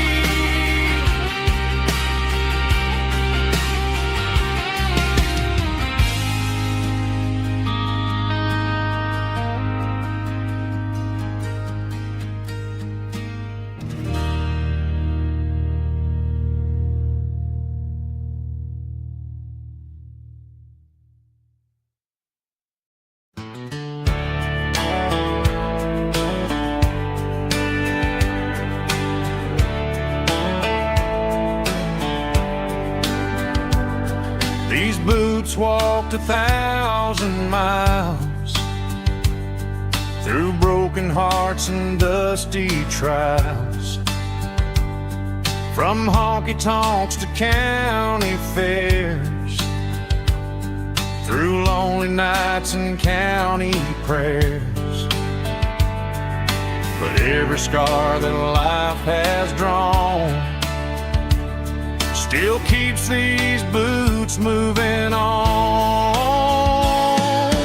these boots walked 1,000 miles through broken hearts and dusty trials, from honky-tonks to county fairs, through lonely nights and county prayers. But every scar that life has drawn still keeps these boots moving on.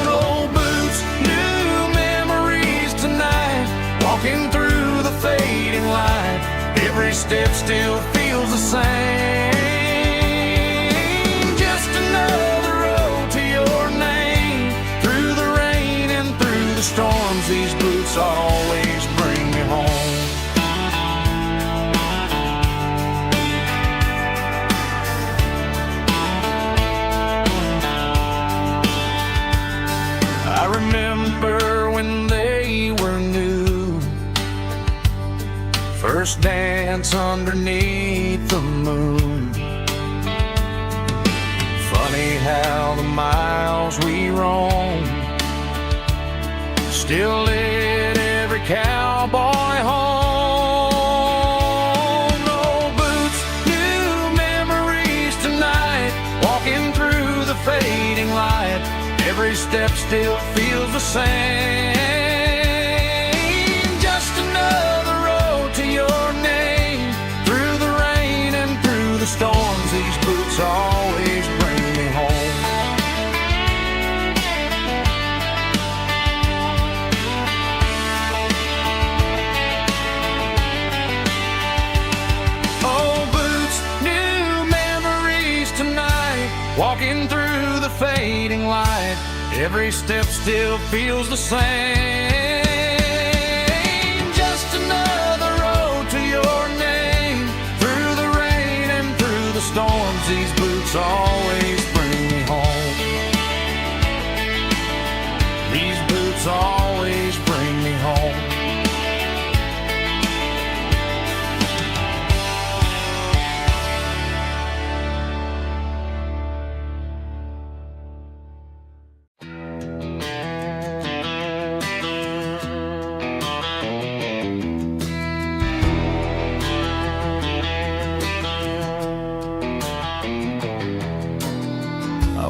Old boots, new memories tonight, walking through the fading light. Every step still feels the same. Just another road to your name. Through the rain and through the storms, these boots always bring me home. I remember when they were new, first dance underneath the moon. Funny how the miles we roam still lit every cowboy home. Old boots, new memories tonight, walking through the fading light. Every step still feels the same. Just another road to your name. Through the rain and through the storms, these boots always bring me home. Old boots, new memories tonight, walking through the fading light. Every step still feels the same. Just another road to your name. Through the rain and through the storms, these boots always bring me home. These boots always bring me home.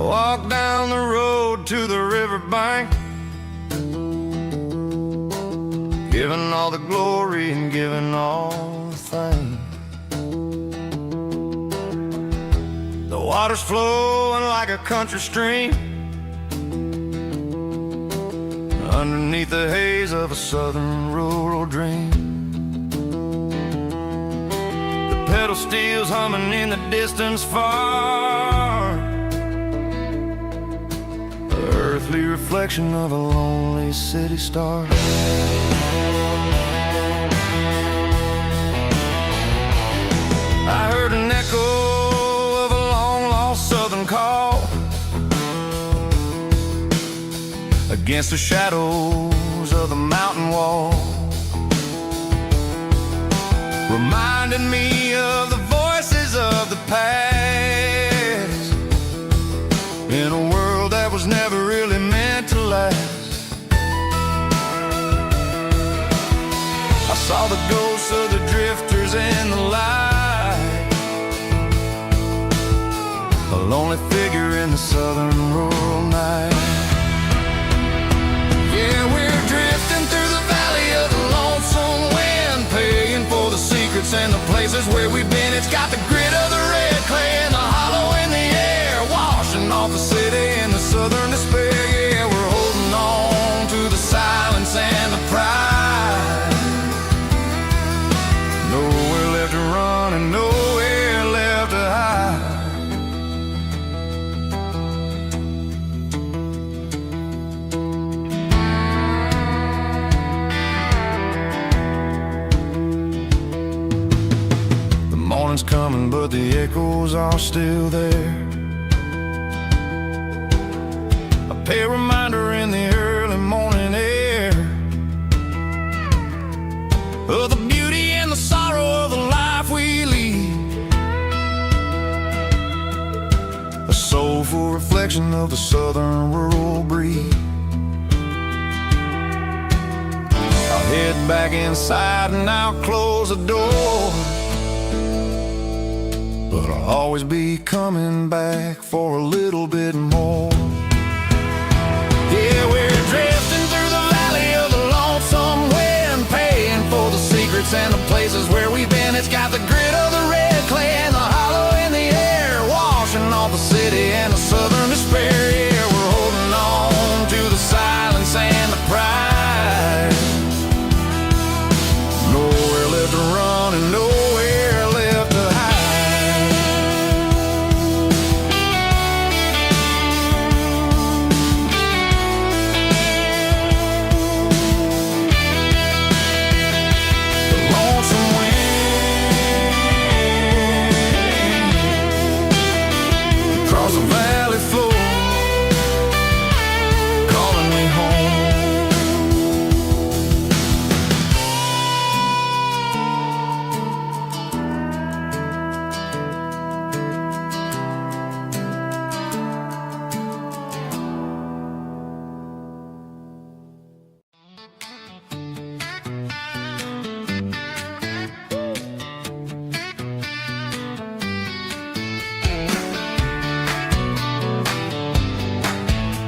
Walk down the road to the riverbank, giving all the glory and giving all the thanks. The water's flowing like a country stream underneath the haze of a southern rural dream. The pedal steel's humming in the distance far, earthly reflection of a lonely city star. I heard an echo of a long-lost southern call against the shadows of the mountain wall, reminding me of the voices of the past in a world that was never really meant to last. I saw the ghosts of the drifters in the light, a lonely figure in the southern rural night. Yeah, we're drifting through the valley of the lonesome wind, paying for the secrets and the places where we've been It's got the grit of the red clay and the hollow in the air, washing off the city and the southern despair. Yeah, we're holding on to the silence and the pride. Nowhere left to run and nowhere left to hide. Morning's coming, but the echoes are still there. A pale reminder in the early morning air of the beauty and the sorrow of the life we lead. A soulful reflection of the southern rural breed. I'll head back inside and I'll close the door, but I'll always be coming back for a little bit more. Yeah, we're drifting through the valley of the lonesome wind, paying for the secrets and the places where we've been. It's got the grit of the red clay and the hollow in the air, washing off the city and the southern despair. Yeah, we're holding on to the silence and the pride. Nowhere left to run and nowhere left to hide. Across the valley floor, calling me home.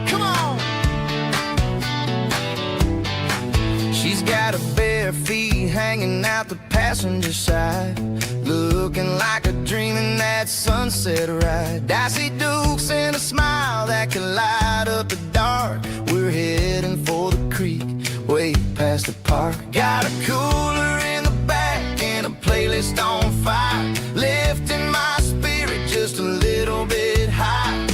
Come on. She's got her bare feet hanging out the passenger side, looking like a dream in that sunset ride. Dicey dukes and a smile that can light up the dark. We're heading for the creek, way past the park. Got a cooler in the back and a playlist on fire, lifting my spirit just a little bit high.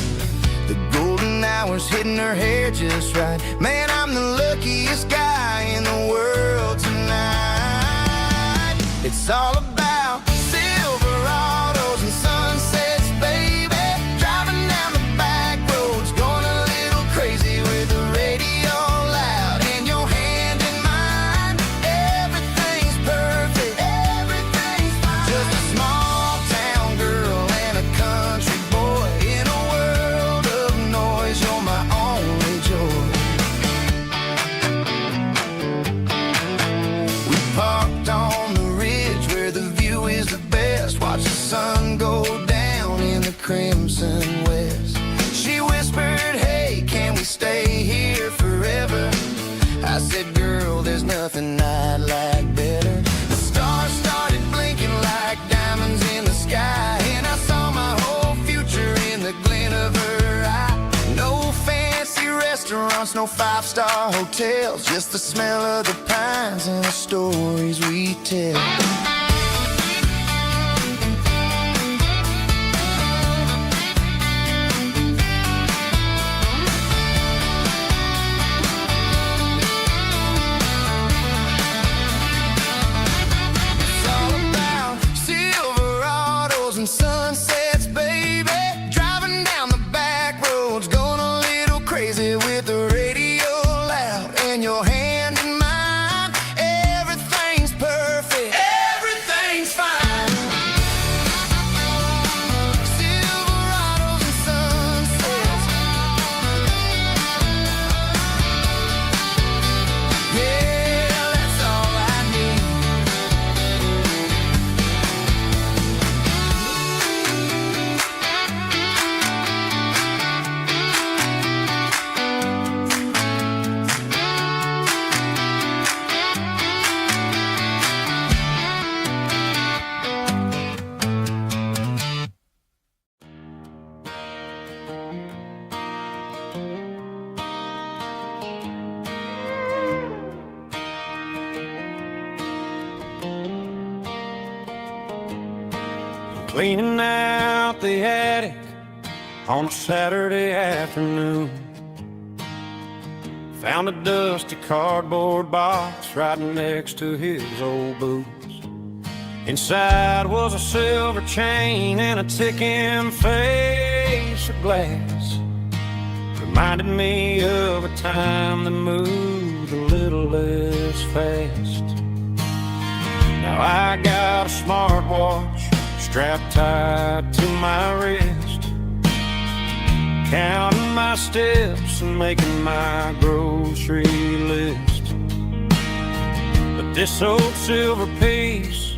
The golden hours hitting her hair just right. Man, I'm the luckiest guy in the world tonight. It's all about Silverados and sunsets, baby. Driving down the back roads, going a little crazy with the radio loud and your hand in mine. Everything's perfect, everything's fine. Just a small town girl and a country boy in a world of noise. You're my only joy. We parked on the ridge where the view is the best. Watch the sun go down in the crimson west. She whispered, hey, can we stay here forever? I said, girl, there's nothing I'd like better. The stars started blinking like diamonds in the sky, and I saw my whole future in the glint of her eye. No fancy restaurants, no five-star hotels, just the smell of the pines and the stories we tell. It's all about Silverados and sunsets, baby. Driving down the back roads, going a little crazy with the radio loud and your hand in mine. Everything's perfect, everything's fine. Silverados and sunsets. Yeah, that's all I need. cleaning out the attic on a Saturday afternoon. Found a dusty cardboard box right next to his old boots. Inside was a silver chain and a ticking face of glass. Reminded me of a time that moved a little less fast. Now I got a smartwatch strapped tight to my wrist, counting my steps and making my grocery list. But this old silver piece,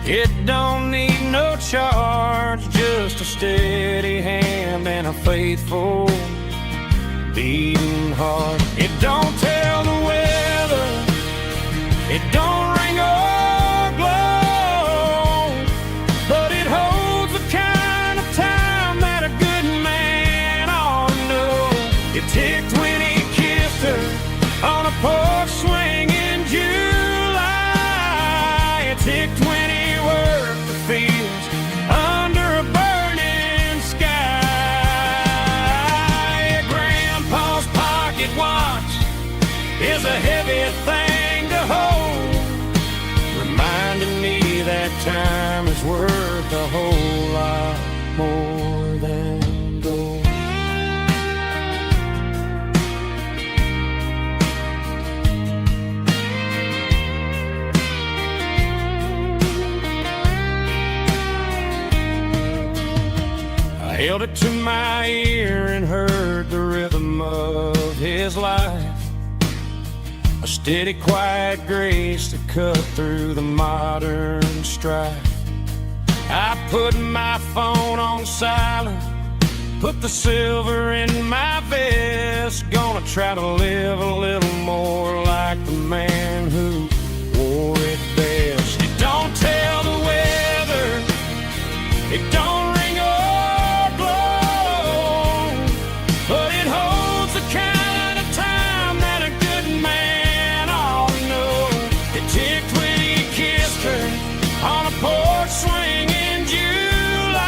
it don't need no charge, just a steady hand and a faithful beating heart. It don't tell the weather, it don't ring or glow, but it holds the kind of time that a good man ought to know. It ticked when he kissed her on a porch swing in July. It ticked when he worked the fields under a burning sky. Grandpa's pocket watch is a heavy thing to hold, reminding me that time is worth a whole lot more than gold. I held it to my ear and heard the rhythm of his life, a steady, quiet grace that cut through the modern strife. I put my phone on silent, put the silver in my vest. Gonna try to live a little more like the man who wore it best. It don't tell the weather, it don't ring or glow, but it holds the kind of time that a good man ought to know. It ticked when he kissed her on a porch swing in July.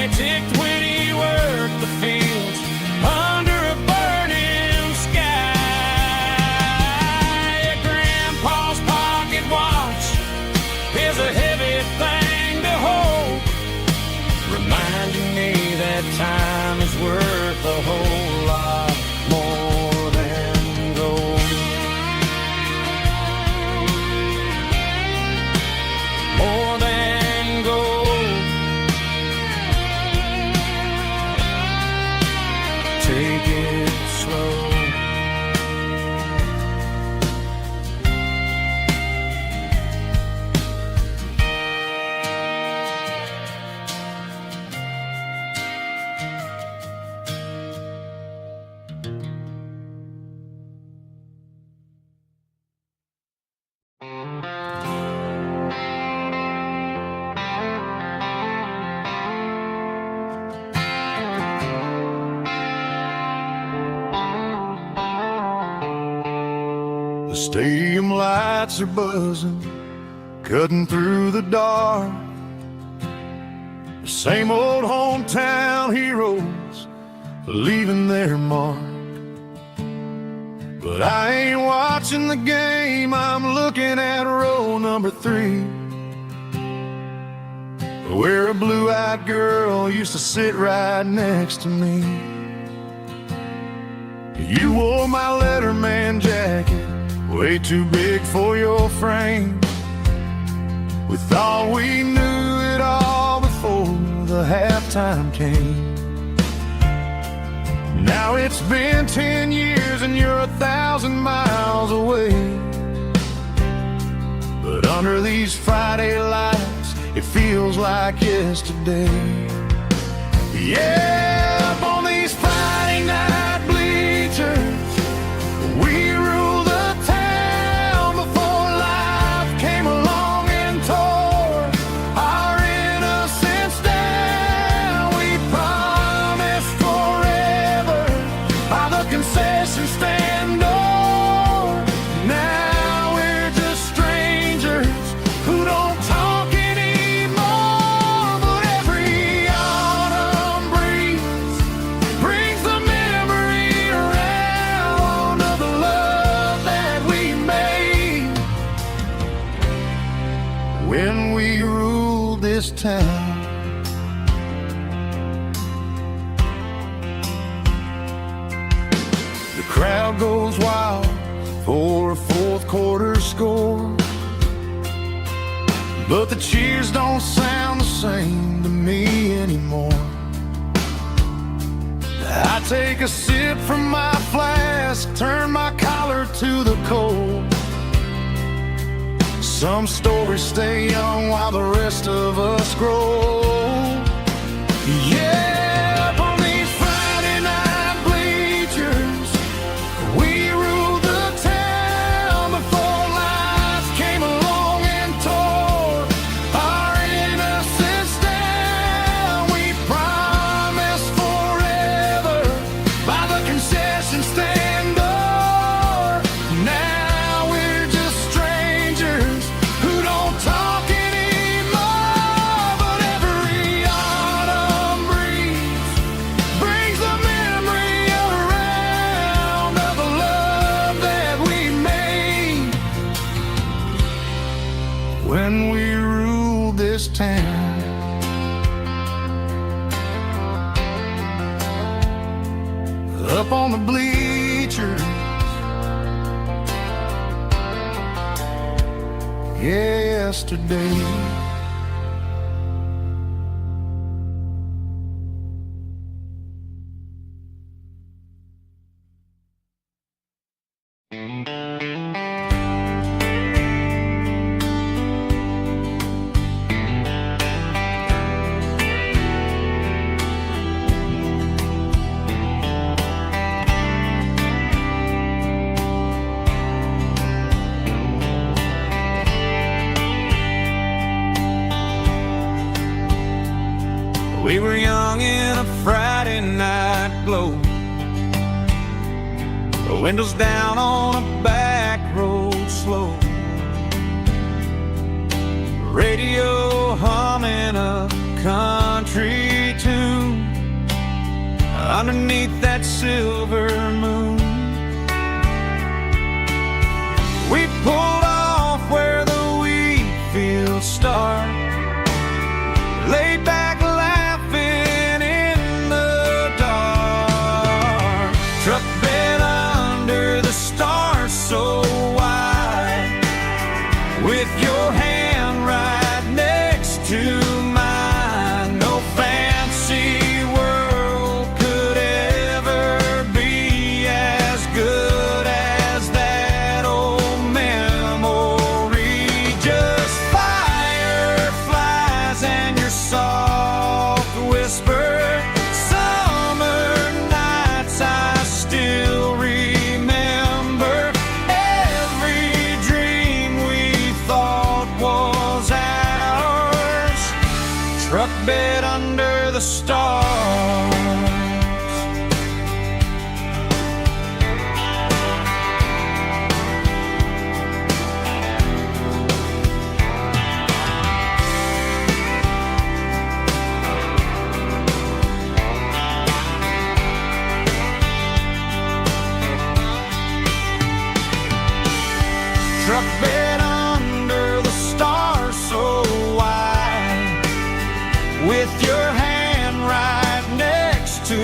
It ticked when he worked the fields under a burning sky. Grandpa's pocket watch is a heavy thing to hold, reminding me that time is worth a whole lot more than gold. More than gold. Take it slow. The stadium lights are buzzing, cutting through the dark. The same old hometown heroes leaving their mark. But I ain't watching the game, I'm looking at row number 3, where a blue-eyed girl used to sit right next to me. You wore my Letterman jacket, way too big for your frame. We thought we knew it all before the halftime came. Now it's been 10 years and you're 1,000 miles away. But under these Friday lights, it feels like yesterday. Yeah, up on these Friday night bleachers, we rule the town before life came along and tore our innocence down. We promised forever by the concession stand door. Now we're just strangers who don't talk anymore. Crowd goes wild for a fourth quarter score, but the cheers don't sound the same to me anymore. I take a sip from my flask, turn my collar to the cold. Some stories stay young while the rest of us grow. Yeah, up on these Friday night bleachers, we ruled the town before lights came along and tore our innocence down. We promised forever by the concession stand door. Now we're just strangers who don't talk anymore. But every autumn breeze brings the memory around of the love that we made when we ruled this town. Up on the bleachers, yesterday. We were young in a Friday night glow, the windows down on a back road slow, radio humming a country tune underneath that silver moon. We pulled off where the wheat fields start, laid back laughing in the dark. Truck bed under the stars so wide, with your hand right next to mine. No fancy world could ever be as good as that old memory. Just fireflies and your soft whisper. Summer nights I still remember. Every dream we thought was ours. Truck bed under the stars. Truck bed under the stars so wide, with your hand right next to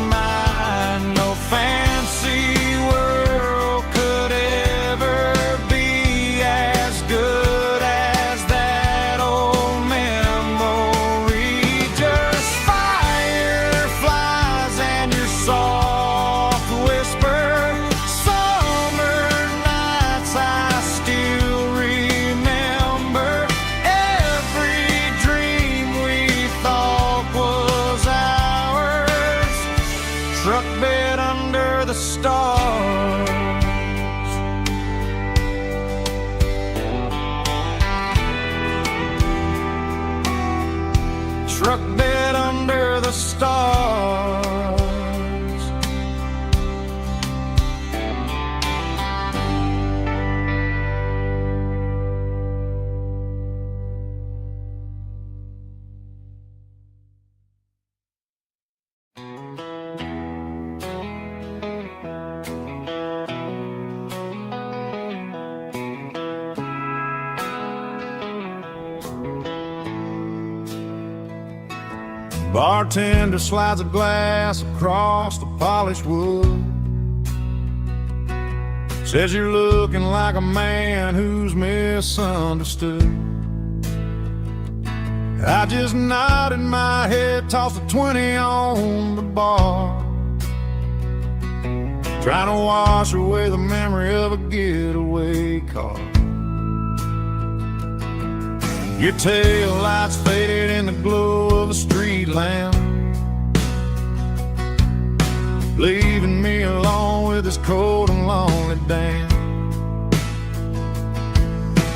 mine. No fancy world could ever be as good as that old memory. Just fireflies and your soft whisper. Summer nights I still remember. Every dream we thought was ours. Truck bed under the stars. Truck bed under the stars. Bartender slides a glass across the polished wood. Says you're looking like a man who's misunderstood. I just nodded my head, tossed a 20 on the bar, trying to wash away the memory of a getaway car. Your tail lights faded in the glow of a street lamp, leaving me alone with this cold and lonely dance.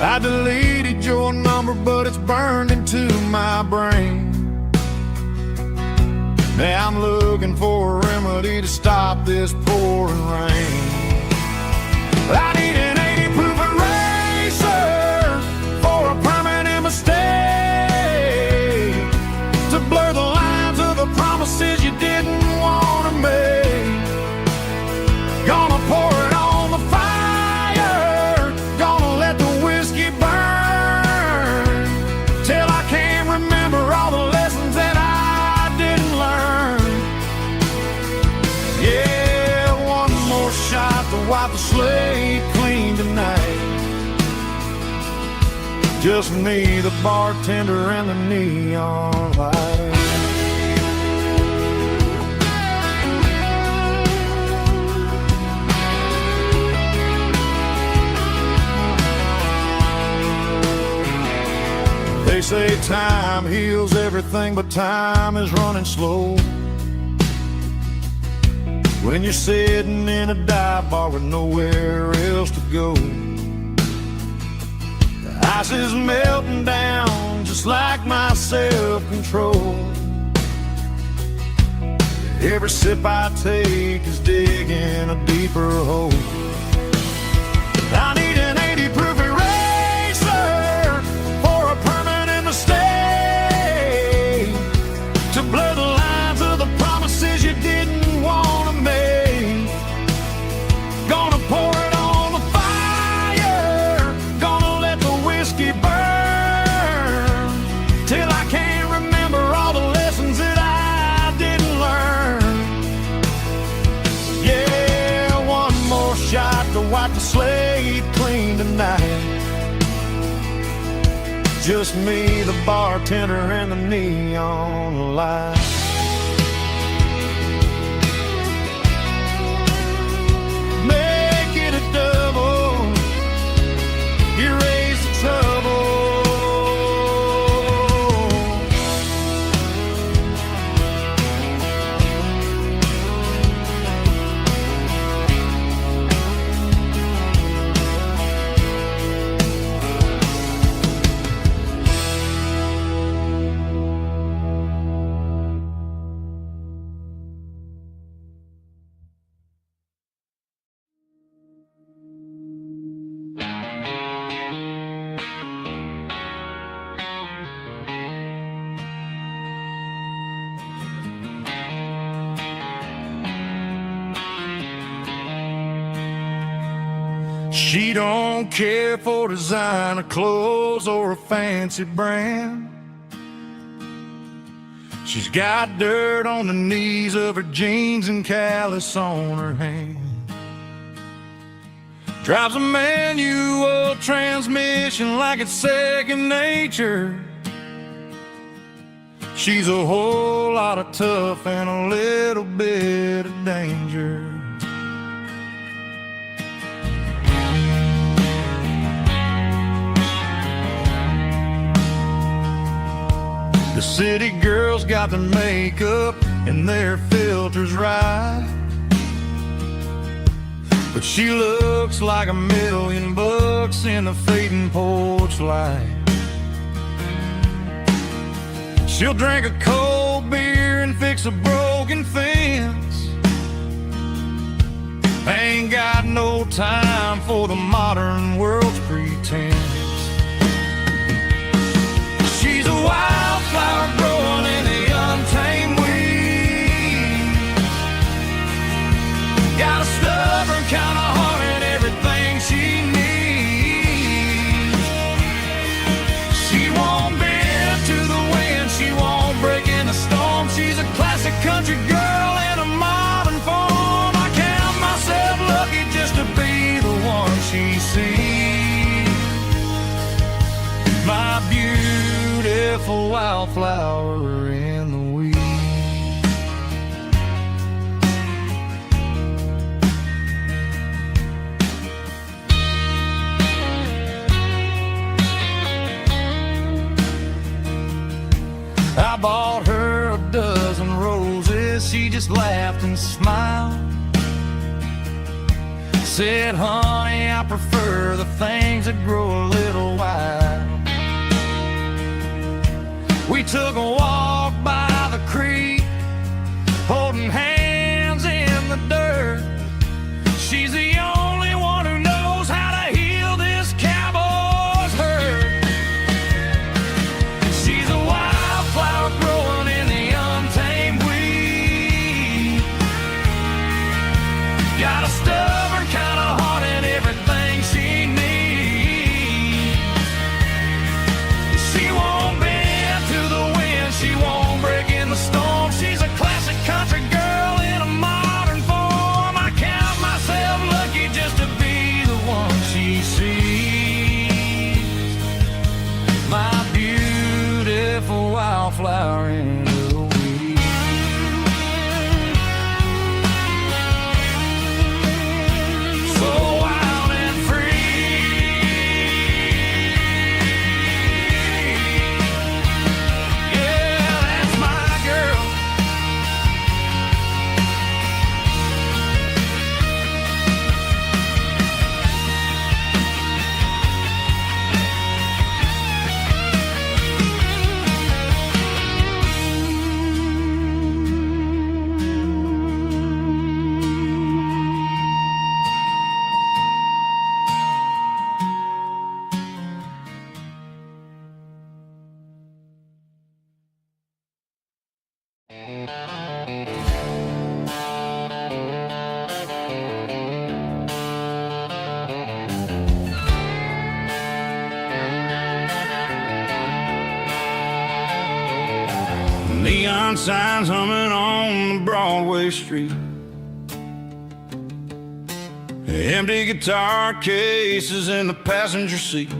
I deleted your number, but it's burned into my brain. Now I'm looking for a remedy to stop this pouring rain. I need an 80 proof eraser for a permanent mistake, to blur the lines of the promises you didn't want to make. Gonna pour it on the fire, gonna let the whiskey burn, till I can't remember all the lessons that I didn't learn. Yeah, one more shot to wipe the slate clean tonight. Just me, the bartender, and the neon light. They say time heals everything, but time is running slow when you're sitting in a dive bar with nowhere else to go. The ice is melting down just like my self-control. Every sip I take is digging a deeper hole. I need an 80 proof eraser for a permanent mistake, to blur the lines of the promises you didn't want to make. Gonna pour it on the fire, gonna let the whiskey burn, till I can't remember all the lessons that I didn't learn. Yeah, one more shot to wipe the slate clean tonight. Just me, the bartender, and the neon light. Make it a double, erase the trouble. She don't care for designer clothes or a fancy brand. She's got dirt on the knees of her jeans and callus on her hand. Drives a manual transmission like it's second nature. She's a whole lot of tough and a little bit of danger. The city girls got their makeup and their filters right, but she looks like $1,000,000 in the fading porch light. She'll drink a cold beer and fix a broken fence. Ain't got no time for the modern world's pretense. She's a wildflower growing in the untamed weed. Got a stubborn kind of heart and everything she needs. She won't bend to the wind, she won't break in a storm. She's a classic country girl in a modern form. I count myself lucky just to be the one. beautiful wildflower in the weeds. I bought her a dozen roses, she just laughed and smiled. Said, honey, I prefer the things that grow a little wild. We took a walk by the creek, holding hands in the dirt. She's the only one who knows how to heal this cowboy's hurt. She's a wildflower growing in the untamed weed. Got a stubborn kind of heart and everything she needs. She won't bend to the wind, she won't break in the storm. She's a classic country girl in a modern form. I count myself lucky just to be the one she sees. My beautiful wildflower in the weeds. So wild and free. Yeah, that's my girl. Neon signs humming on the Broadway street. Empty guitar cases in the passenger seat.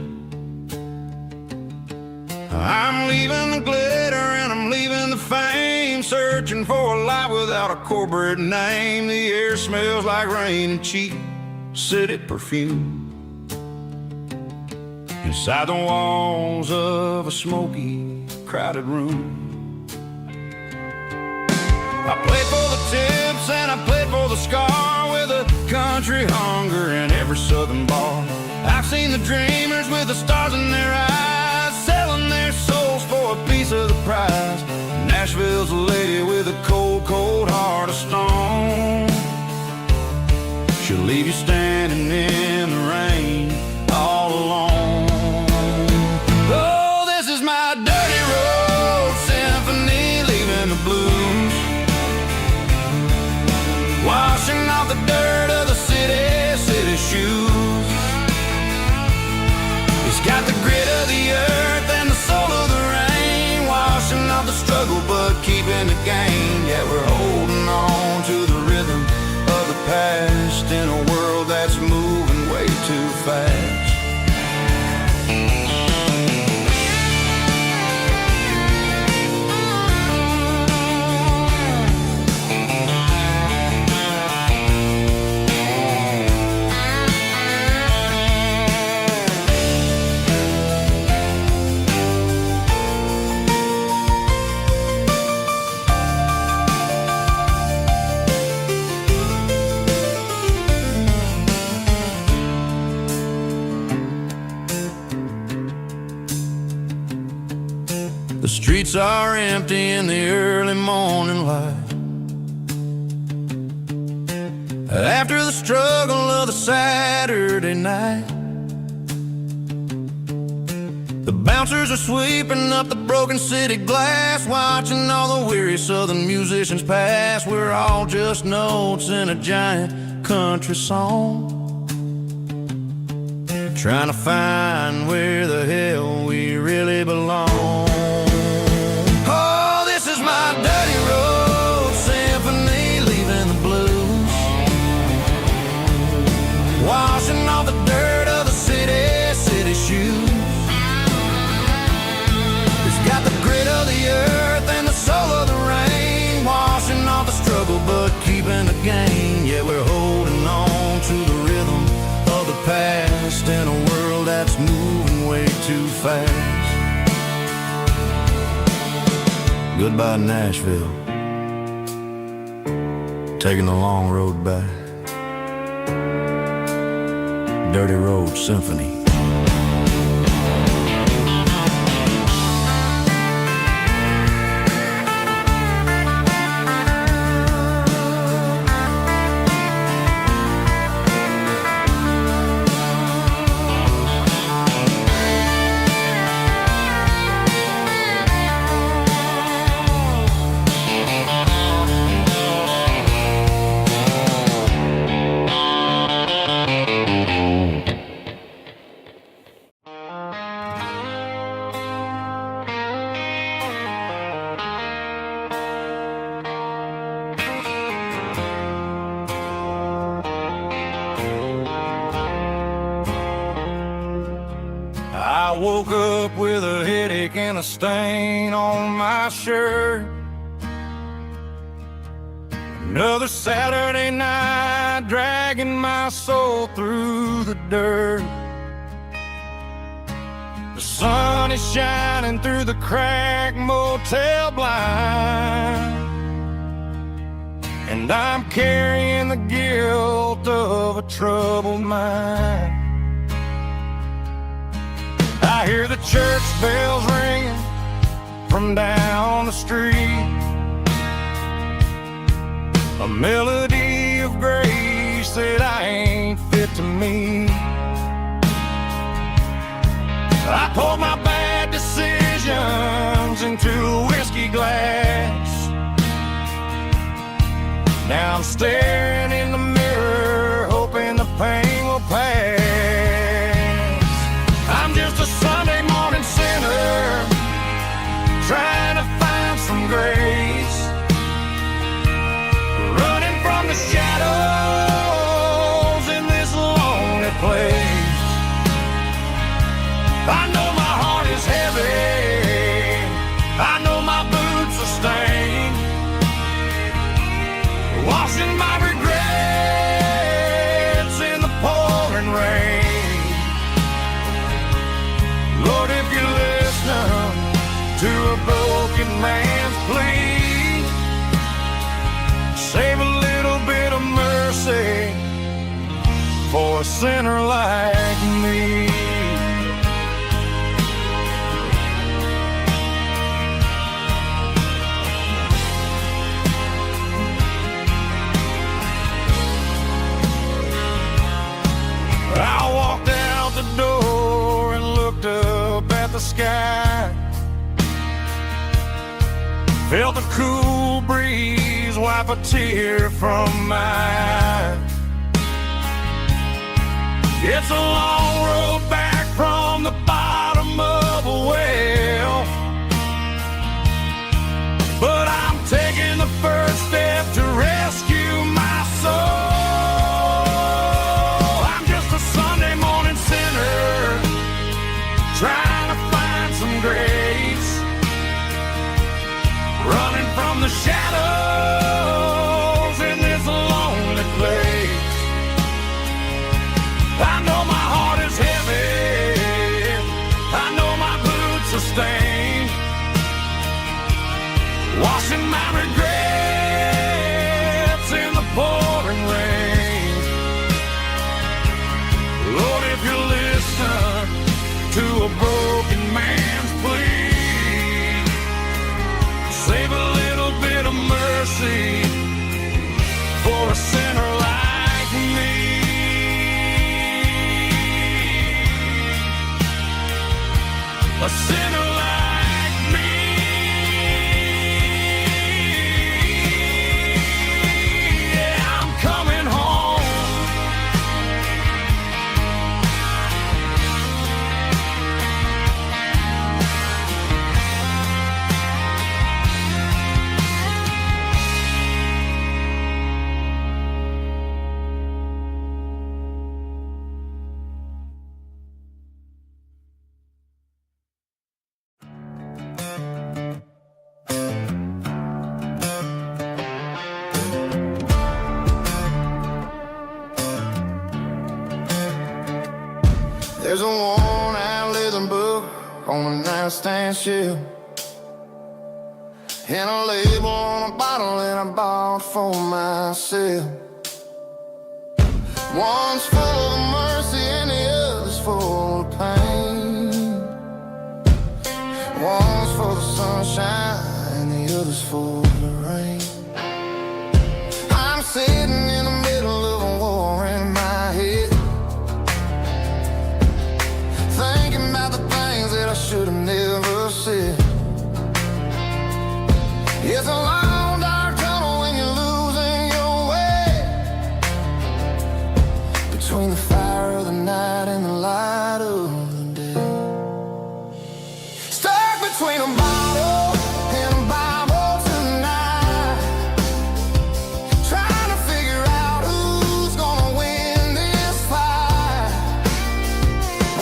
I'm leaving the glitter and I'm leaving the fame, searching for a life without a corporate name. The air smells like rain and cheap city perfume. Inside the walls of a smoky, crowded room. I played for the tips and I played for the scar, with a country hunger in every southern bar. I've seen the dreamers with the stars in their eyes, selling their souls for a piece of the prize. Nashville's a lady with a cold, cold heart of stone. She'll leave you standing in the rain all alone. Oh, this is my dirty road symphony, leaving the blues, washing off the dirt of the city shoes. It's got the grit of the earth and the soul of the rain, washing off the struggle but keeping the gain. Yeah, we're holding on to the rhythm of the past in a world that's moving way too fast. The streets are empty in the early morning light, after the struggle of the Saturday night. The bouncers are sweeping up the broken city glass, watching all the weary southern musicians pass. We're all just notes in a giant country song, trying to find where the hell we really belong. Oh, this is my dirty road symphony, leaving the blues, washing off the dirt of the city shoes. It's got the too fast. Goodbye Nashville, taking the long road back. Dirty Road Symphony. I woke up with a headache and a stain on my shirt. Another Saturday night dragging my soul through the dirt. The sun is shining through the cracked motel blind, and I'm carrying the guilt of a troubled mind. I hear the church bells ringing from down the street, a melody of grace that I ain't fit to meet. I poured my bad decisions into a whiskey glass. Now I'm staring in the mirror, hoping the pain will pass. I'm just a Sunday morning sinner, trying to find some grace, running from the shadows in this lonely place. I know my heart is heavy, I know my boots are stained, washing my regrets in the pouring rain. Lord, if you listen to a broken man's plea, save a little bit of mercy for a sinner like me. I walked out the door and looked up at the sky, felt the cool breeze wipe a tear from my eye. It's a long road back from the bottom of a well, but I'm taking the first step to rescue my soul. Trying to find some grace, running from the shadows in this lonely place. I know my heart is heavy, I know my boots are stained, washing my regrets in the pouring rain. Lord, if you listen to a broken man's plea, save a little bit of mercy for a sinner like me. A sinner like me. Yeah, I'm coming home. There's a worn-out living book on a nightstand shelf, and a label on a bottle that I bought for myself. One's full of mercy and the other's full of pain. One's full of sunshine and the other's full of rain. I'm sitting in the middle of a war in my head, thinking about the things that I should have never said. It's a long dark tunnel when you're losing your way, between the fire of the night and the light of the day. Stuck between a bottle and a Bible tonight, trying to figure out who's gonna win this fight.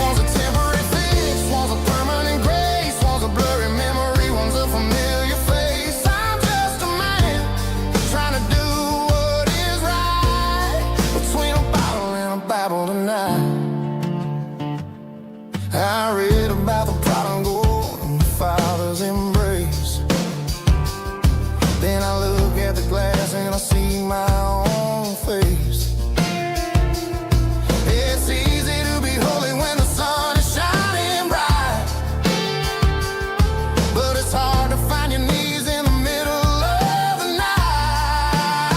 One's a temporary fix, one's a permanent grace, one's a blurry memory, one's a familiar face. I'm just a man trying to do what is right, between a bottle and a Bible tonight. I read about the prodigal and the Father's embrace. Then I look at the glass and I see my own face. It's easy to be holy when the sun is shining bright, but it's hard to find your knees in the middle of the night.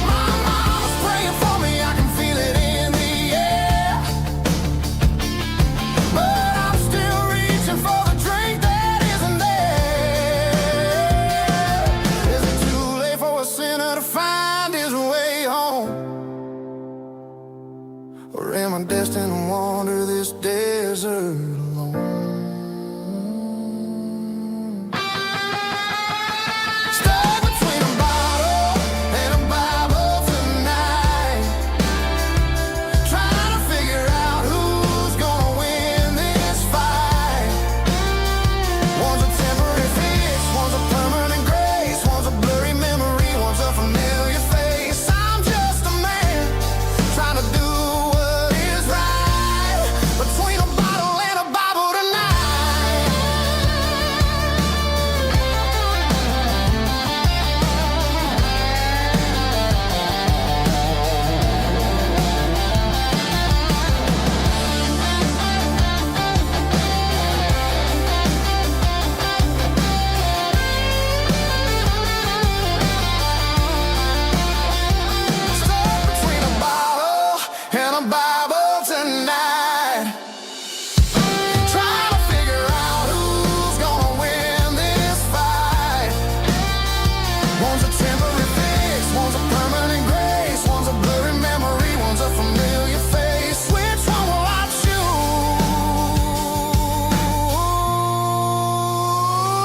My mama's praying for me, I can feel it in the air, but I'm still reaching for the drink that isn't there. Is it too late for a sinner to find his way home? Or am I destined to wander this desert alone? Stuck between a bottle and a Bible tonight, trying to figure out who's gonna win this fight. One's a temporary fix, one's a permanent grace, one's a blurry memory, one's a familiar face. I'm just a man trying to do what is right, between a bottle and a Bible tonight. Stuck between a bottle and a Bible tonight, trying to figure out who's gonna win this fight. One's a temporary fix, one's a permanent grace, one's a blurry memory, one's a familiar face. Which one will I choose?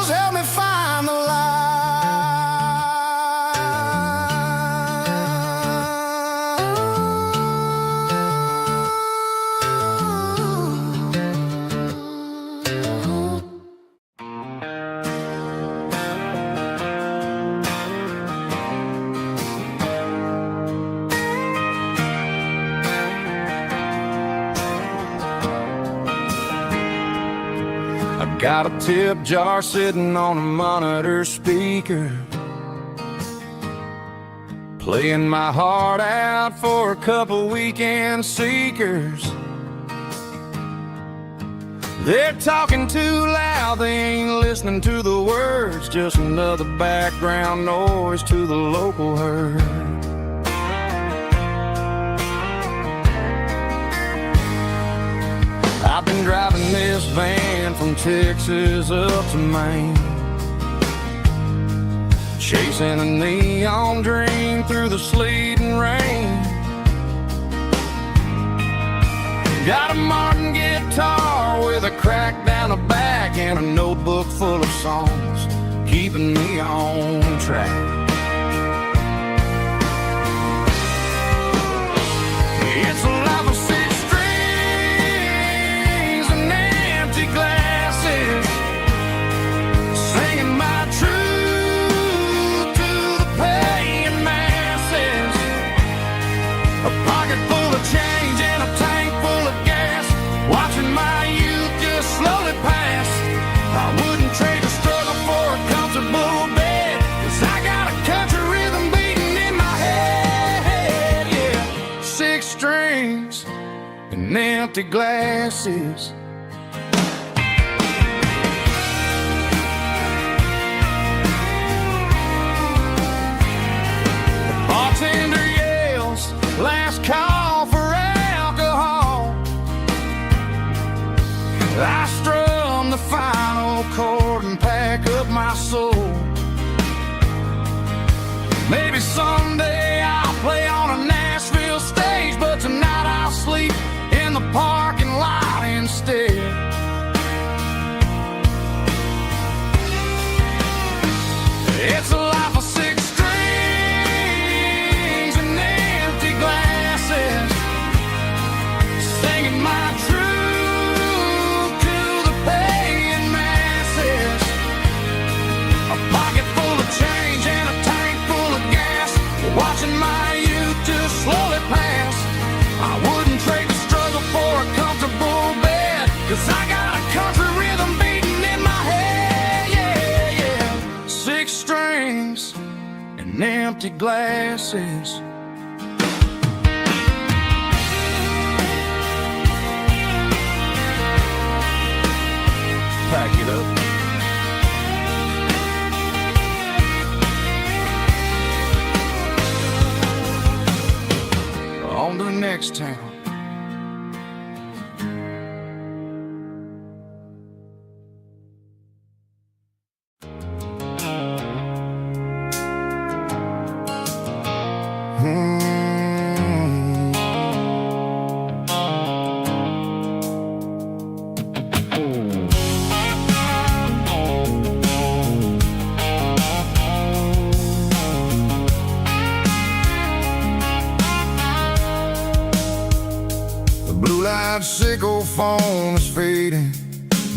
Help me find the light. I've got a tip jar sitting on a monitor speaker, playing my heart out for a couple weekend seekers. They're talking too loud, they ain't listening to the words, just another background noise to the local herd. I've been driving this van from Texas up to Maine, chasing a neon dream through the sleet and rain. Got a Martin guitar with a crack down the back and a notebook full of songs, keeping me on track. It's a life of six strings and empty glasses, singing my truth to the paying masses. A pocket full of change and a tank full of gas, watching my youth just slowly pass. empty glasses. The bartender yells, last call for alcohol. I strum the final chord and pack up my soul. Maybe someday I'll play on a Nashville stage, but tonight I'll sleep in the parking lot instead. It's a life of six strings and empty glasses, singing my truth to the paying masses. A pocket full of change and a tank full of gas, watching my youth just slowly pass. I wouldn't trade the struggle for a comfortable bed, 'cause I got a country rhythm beating in my head, yeah, yeah. Six strings and empty glasses. Pack it up. On to the next town. Blue-light sickle phone is fading,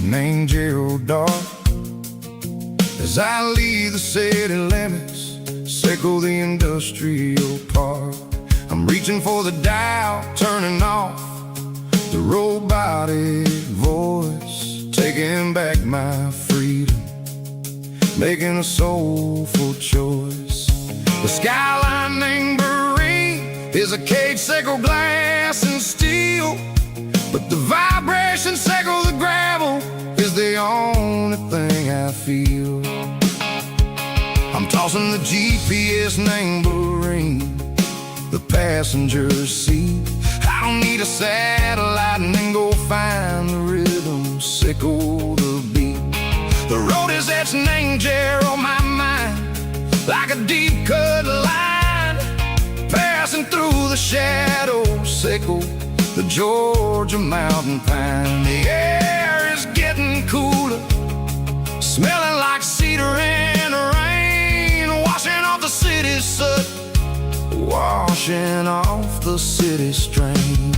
name Gerald dark. As I leave the city limits, sickle the industrial park. I'm reaching for the dial, turning off the robotic voice, taking back my freedom, making a soulful choice. The skyline named is a cage, sickle glass and steel, but the vibration sickle the gravel is the only thing I feel. I'm tossing the GPS named Marine, the passenger seat. I don't need a satellite and then go find the rhythm, sickle the beat. The road is etched named Jer on my mind, like a deep cut line, passing through the shadows, sickle the Georgia mountain pine. The air is getting cooler, smelling like cedar in the rain, washing off the city's soot, washing off the city strain.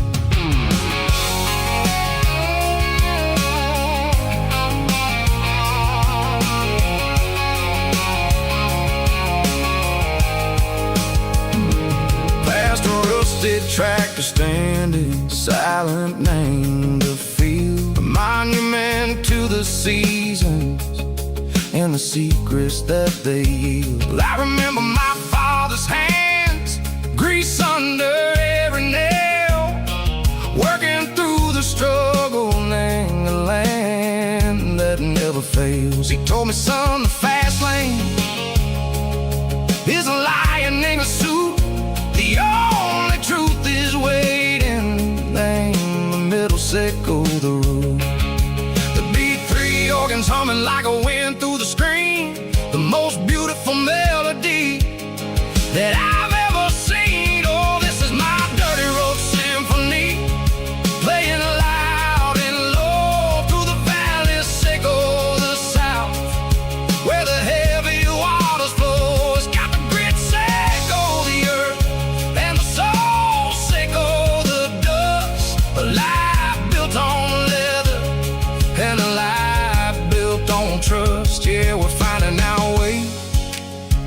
Tractor standing silent, named the field, a monument to the seasons and the secrets that they yield. I remember my father's hands, grease under every nail, working through the struggle, named the land that never fails. He told me, son, the fast lane is a lion in a suit. The only truth is waiting, name the middle, sickle the root. The B3 organs humming like a wind through the screen, the most beautiful melody that I've ever seen. Oh, this is my dirty road symphony, playing loud and low through the valleys, sickle the south, where the heavy waters flow. It's got the grit, sickle the earth, and the soul, sickle the dust. A life built on leather and a life built on trust. Yeah, we're finding our way,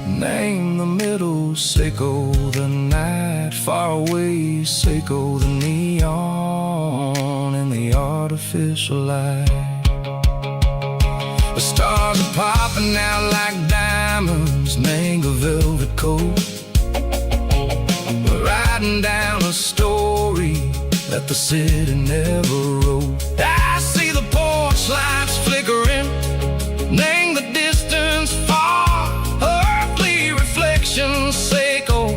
name the middle, sickle the night, far away, sickle the neon and the artificial light. The stars are popping out like diamonds, mango velvet coat. We're riding down a story that the the city never rode. I see the porch lights flickering, name the distance far. Earthly reflections echo,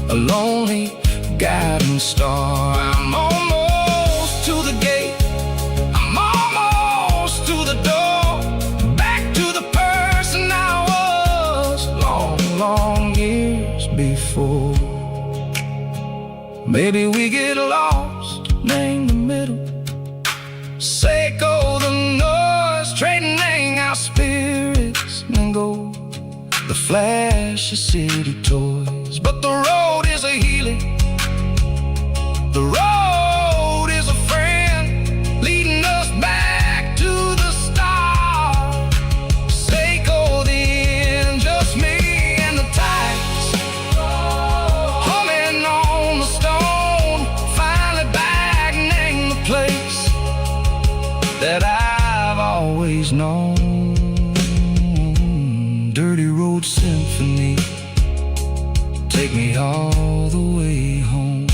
a lonely guiding star. I'm almost to the gate, I'm almost to the door, back to the person I was long years before. Maybe we get lost, name the middle, Seiko the noise, trading our spirits and go. The flash of city toys, but the road is a healing. The road is a friend, leading us back to the start. Seiko the end, just me and the tides, humming on the stone. Finally back, name the place that I've always known. Dirty Road Symphony, take me all the way home.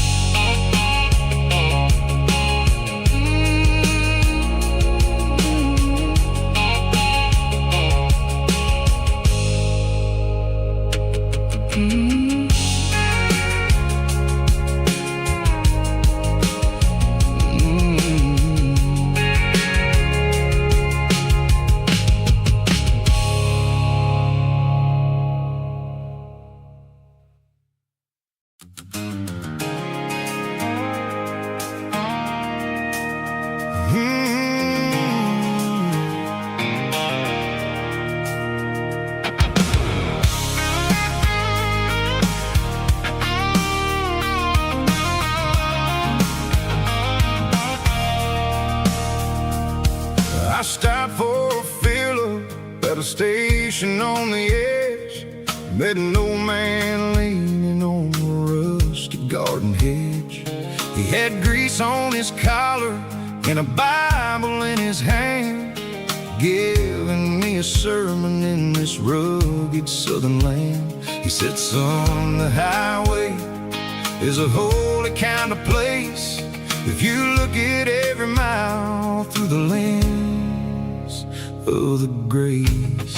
I stopped for a fill-up at a station on the edge. Met an old man leaning on a rusty garden hedge. He had grease on his collar and a Bible in his hand, giving me a sermon in this rugged southern land. He said, son, the highway is a holy kind of place if you look at every mile through the lens of the grace.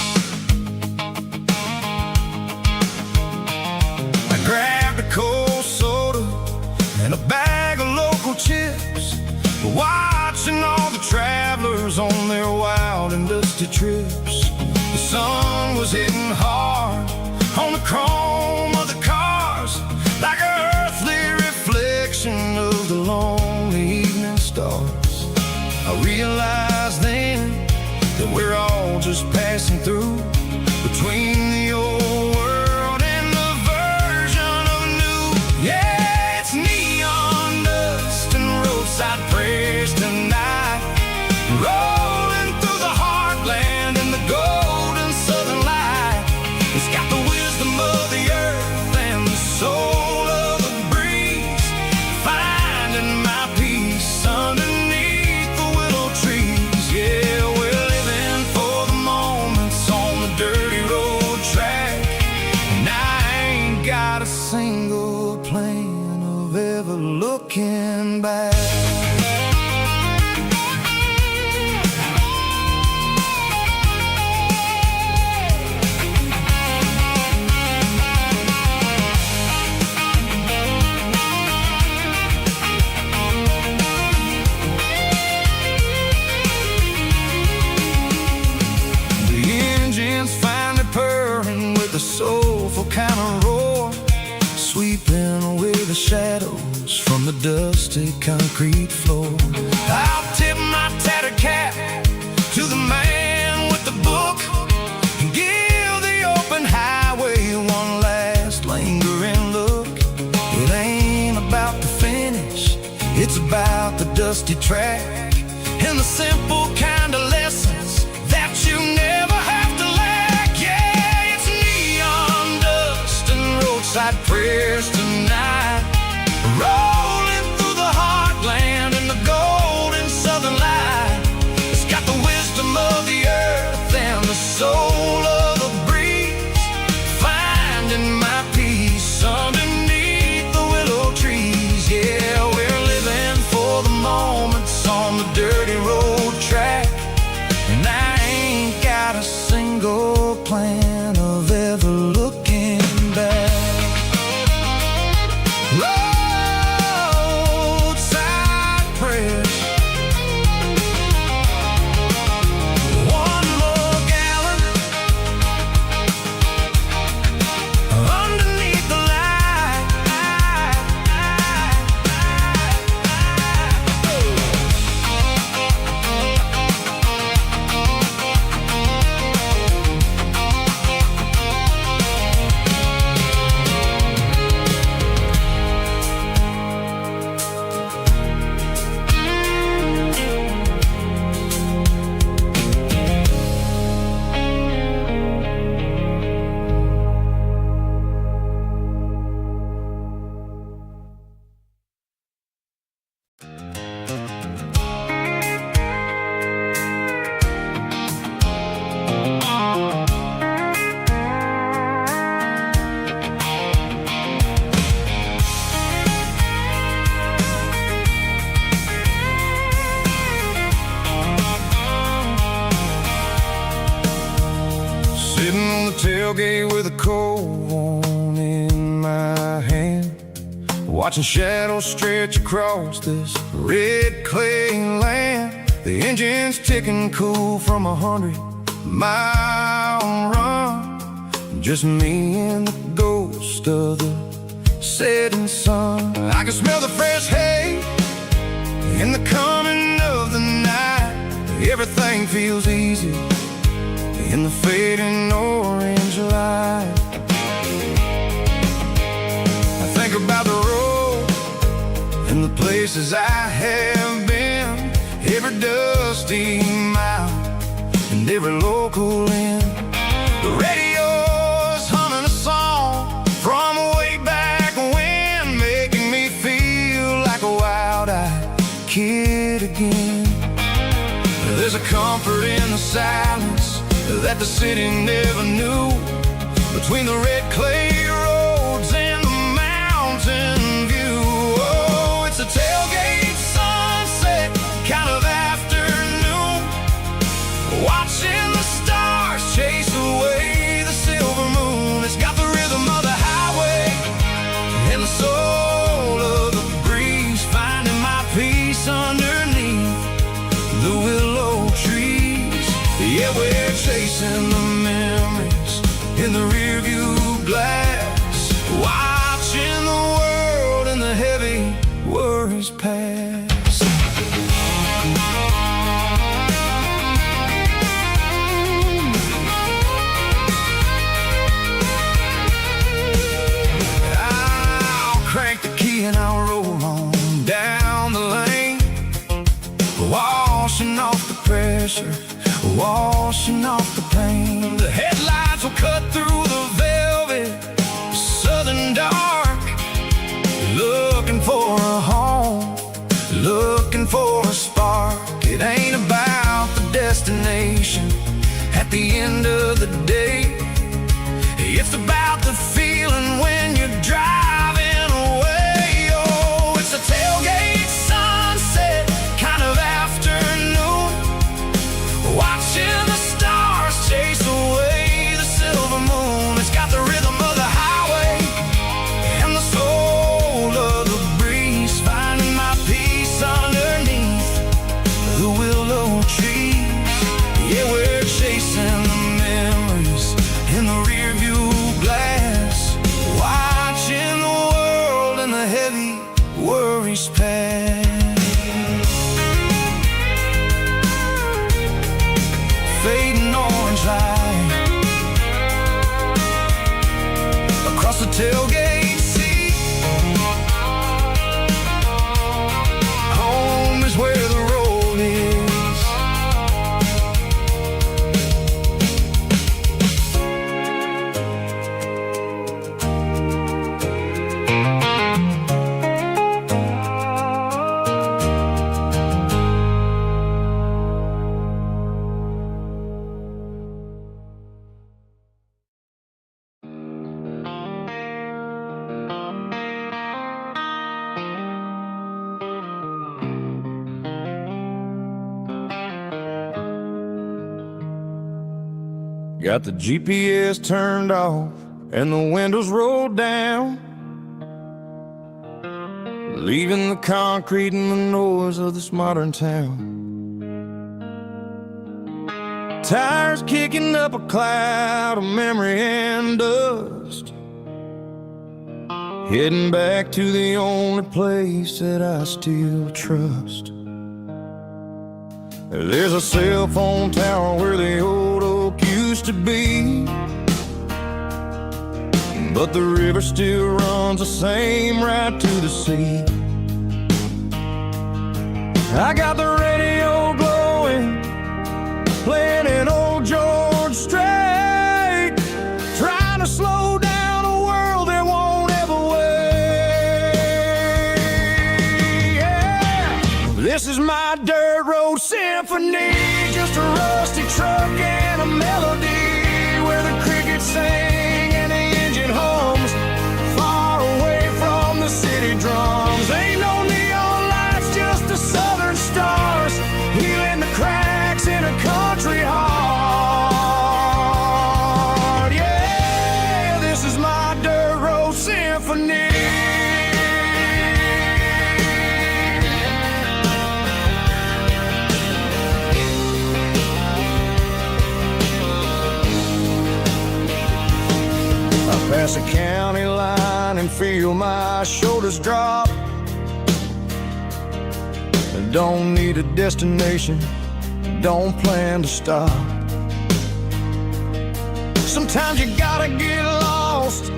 I grabbed a cold soda and a bag of local chips, watching all the travelers on their wild and dusty trips. The sun was hitting hard on the chrome of the cars, like an earthly reflection of the lonely evening stars. I realized then that we're all just passing through between the old world and the version of new. Yeah, it's neon dust and roadside prayers tonight, rolling through the heartland in the golden southern light. It's got the wisdom of the earth and the soul of the breeze, finding my peace underneath the willow trees. Yeah, we're living for the moments on the dirty road track, and I ain't got a single plan of ever looking back. Finally purring with a soulful kind of roar, sweeping away the shadows from the dusty concrete floor. I'll tip my tattered cap to the man with the book and give the open highway one last lingering look. It ain't about the finish, it's about the dusty track and the simple kind of lessons that you never have to lack. Yeah, it's neon dust and roadside prayers tonight, rolling through the heartland in the golden southern light. It's got the wisdom of the earth and the soul of the breeze, finding my peace underneath the willow trees. Yeah, we're living for cold one in my hand, watching shadows stretch across this red clay land. The engine's ticking cool from 100-mile run. Just me and the ghost of the setting sun. I can smell the fresh hay in the coming of the night. Everything feels easy in the fading orange light. I think about the road and the places I have been, every dusty mile and every local inn. The radio's humming a song from way back when, making me feel like a wild-eyed kid again. There's a comfort in the silence that the city never knew, between the red clay roads and the mountain view. Oh, it's a tailgate sunset kind of afternoon, watching the stars chase away the silver moon. It's got the rhythm of the highway and the soul of the breeze, finding my peace underneath the willow trees. Yeah, we're chasing the memories in the rearview glass, watching the world and the heavy worries pass. I'll crank the key and I'll roll on down the lane, washing off the pressure, washing off the pain. The headlights will cut through the velvet southern dark, looking for a home, looking for a spark. It ain't about the destination at the end of the day, it's about the feeling when you're driving away. Oh, it's a tailgate sunset kind of afternoon, watching the stars chase away the silver moon. It's got the rhythm of the highway and the soul of the breeze, finding my peace underneath the willow trees. Yeah, we're chasing the memories in the rearview glass, watching the world and the heavy worries pass. Fading orange light across the tailgate seat. Home is where the road is. Got the GPS turned off and the windows rolled down, leaving the concrete and the noise of this modern town. Tires kicking up a cloud of memory and dust, heading back to the only place that I still trust. There's a cell phone tower where the old oak used to be, but the river still runs the same right to the sea. I got the radio glowing, playing an old George Strait, trying to slow down a world that won't ever wait. Yeah. This is my dirt road symphony, just a rusty truck and a melody, where the crickets sing and the engine hums, far away from the city drums. Ain't no neon lights, just the southern stars, healing the cracks in a country heart. Yeah, Pass a county line and feel my shoulders drop. Don't need a destination, don't plan to stop. Sometimes you gotta get lost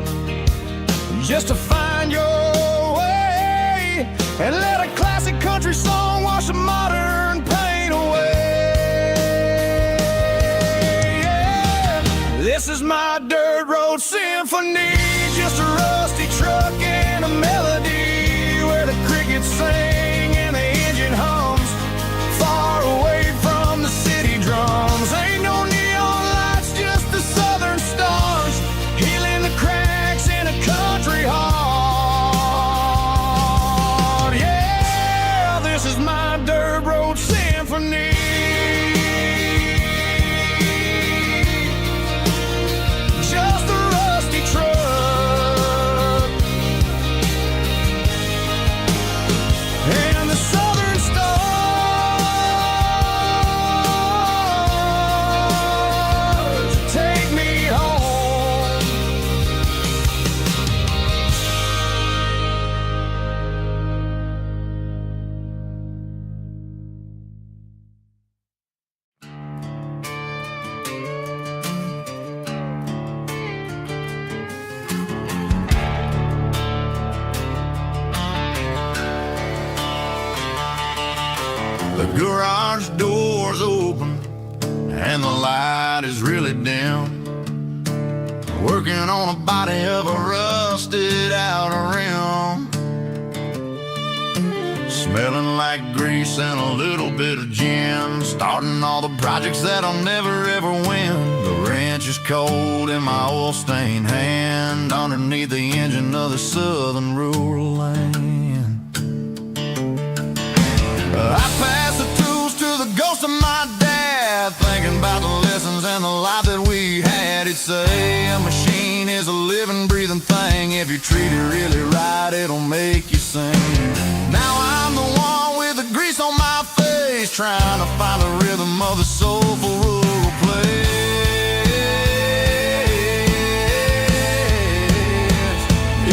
just to find your way, and let a classic country song wash the modern pain away. Yeah. This is my dirt road symphony, just a rusty truck and a melody where the crickets sing and the engine hums, far away from the city drums. Ain't no neon lights, just the southern stars, healing the cracks in a country heart. Yeah, this is my dirt road symphony. Just a rusty truck and the southern stars take me home. The garage door's open and the light is really dim. Working on a body of a rusted out rim, smelling like grease and a little bit of gin. Starting all the projects that I'll never ever win. The wrench is cold in my oil-stained hand, underneath the engine of the southern rural land. I pass the tools to the ghost of my dad, thinking about the lessons and the life that we had. He'd say a machine is a living, breathing thing. If you treat it really right, it'll make you sing. Now I'm the one with the grease on my face, trying to find the rhythm of the soulful rural place.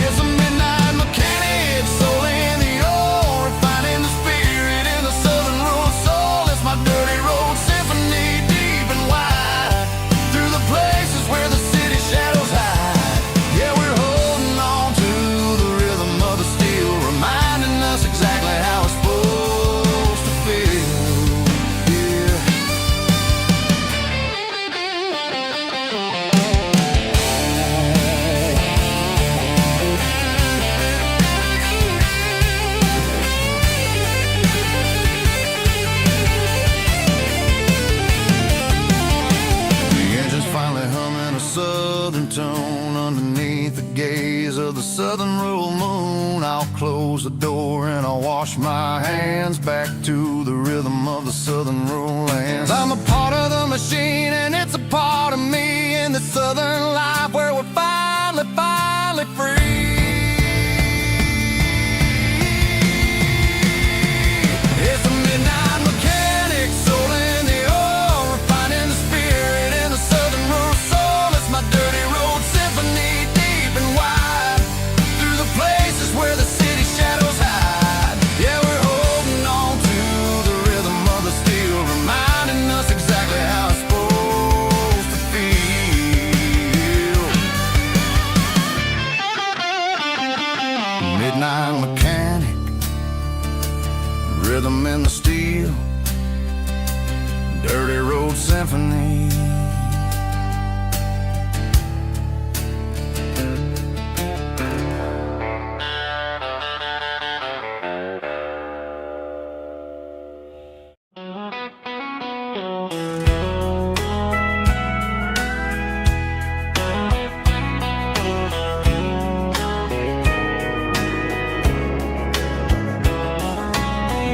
It's a midnight mechanic, soul in the ore, refining the spirit in the southern rural soul. It's my dirty road symphony, deep and wide, through the places where the city shadows hide. Yeah, we're holding on to the rhythm of the steel, reminding us exactly how it's supposed to feel. Yeah. The engine's finally humming a southern tone underneath the gaze of the southern rural moon. I'll close the door and I'll wash my hands, back to the rhythm of the southern rural lands. I'm a part of the machine and it's a part of me, in the southern life where we're finally free. It's a midnight mechanic, soul in the ore, refining the spirit in the southern rural soul. It's my dirty road symphony, deep and wide, through the places where the city shadows hide. Yeah, we're holding on to the rhythm of the steel, reminding us exactly how it's supposed to feel. Midnight mechanic, rhythm in the steel, dirty road symphony.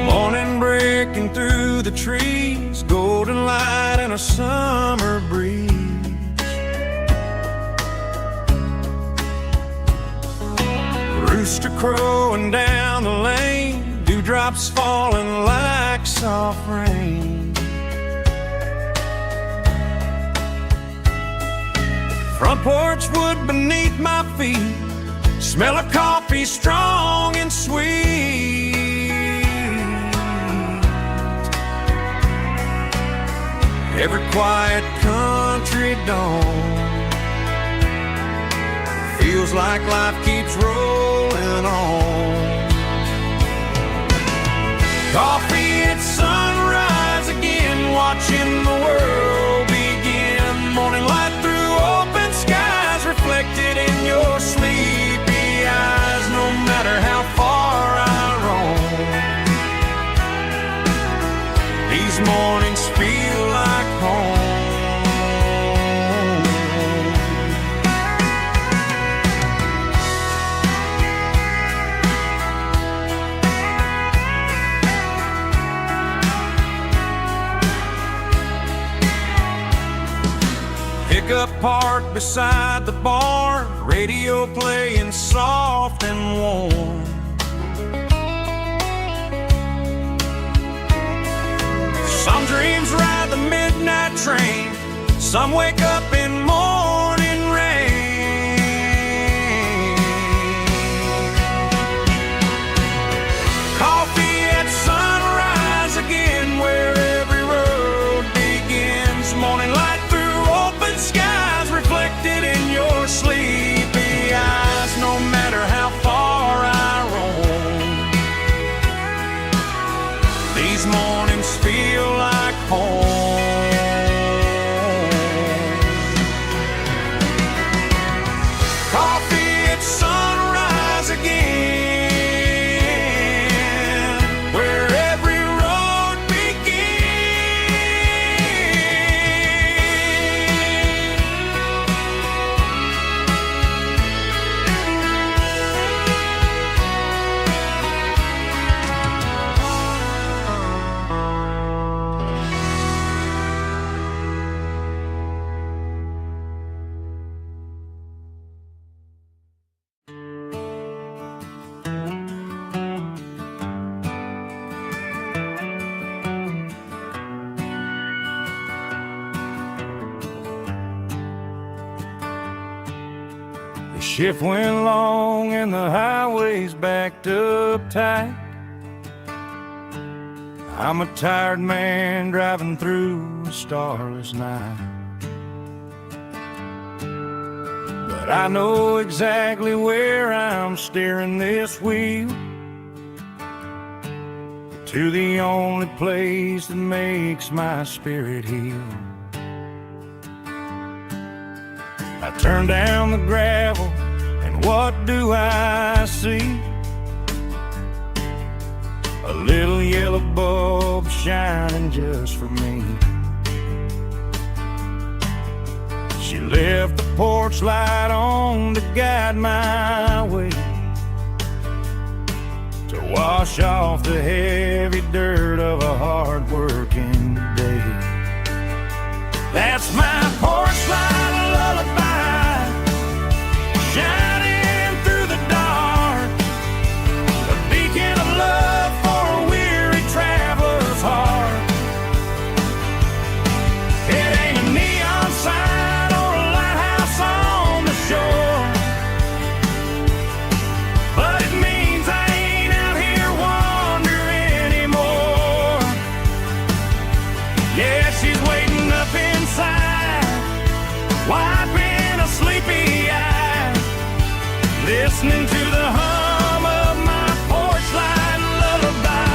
Morning breaking through the trees, golden light and a summer breeze. Rooster crowing down the lane, dewdrops falling like soft rain. Front porch basswood beneath my feet, smell of coffee strong and sweet. Every quiet country dawn feels like life keeps rolling on. Coffee at sunrise again, watching the world begin. Morning light through open skies, reflected in your sleepy eyes. No matter how far I roam, these mornings feel like home. Pickup parked beside the barn, radio playing soft and warm. Some dreams ride the midnight train, some wake up in morning rain. Coffee at sunrise again, where every road begins. Morning light through open skies, reflected in your sleepy eyes. No matter how far I roam, these mornings feel like home. Coffee at sunrise again, where every road The shift went long and the highway's backed up tight. I'm a tired man driving through a starless night. But I know exactly where I'm steering this wheel, to the only place that makes my spirit heal. I turn down the gravel, and what do I see? A little yellow bulb shining just for me. She left the porch light on to guide my way, to wash off the heavy dirt of a hard-working day. That's my porch light lullaby, shining through the dark, a beacon of love for a weary traveler's heart. It ain't a neon sign or a lighthouse on the shore, but it means I ain't out here wandering anymore. Yeah, she's waiting up inside, wiping a sleepy eye, listening to the hum of my porch light lullaby.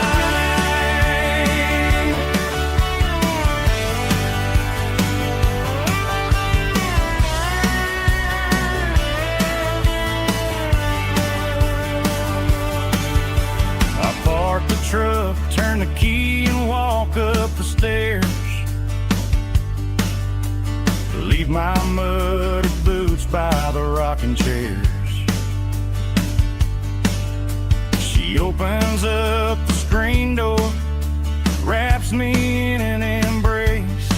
I park the truck, turn the key and walk up the stairs, leave my muddy boots by the rocking chairs. She opens up the screen door, wraps me in an embrace,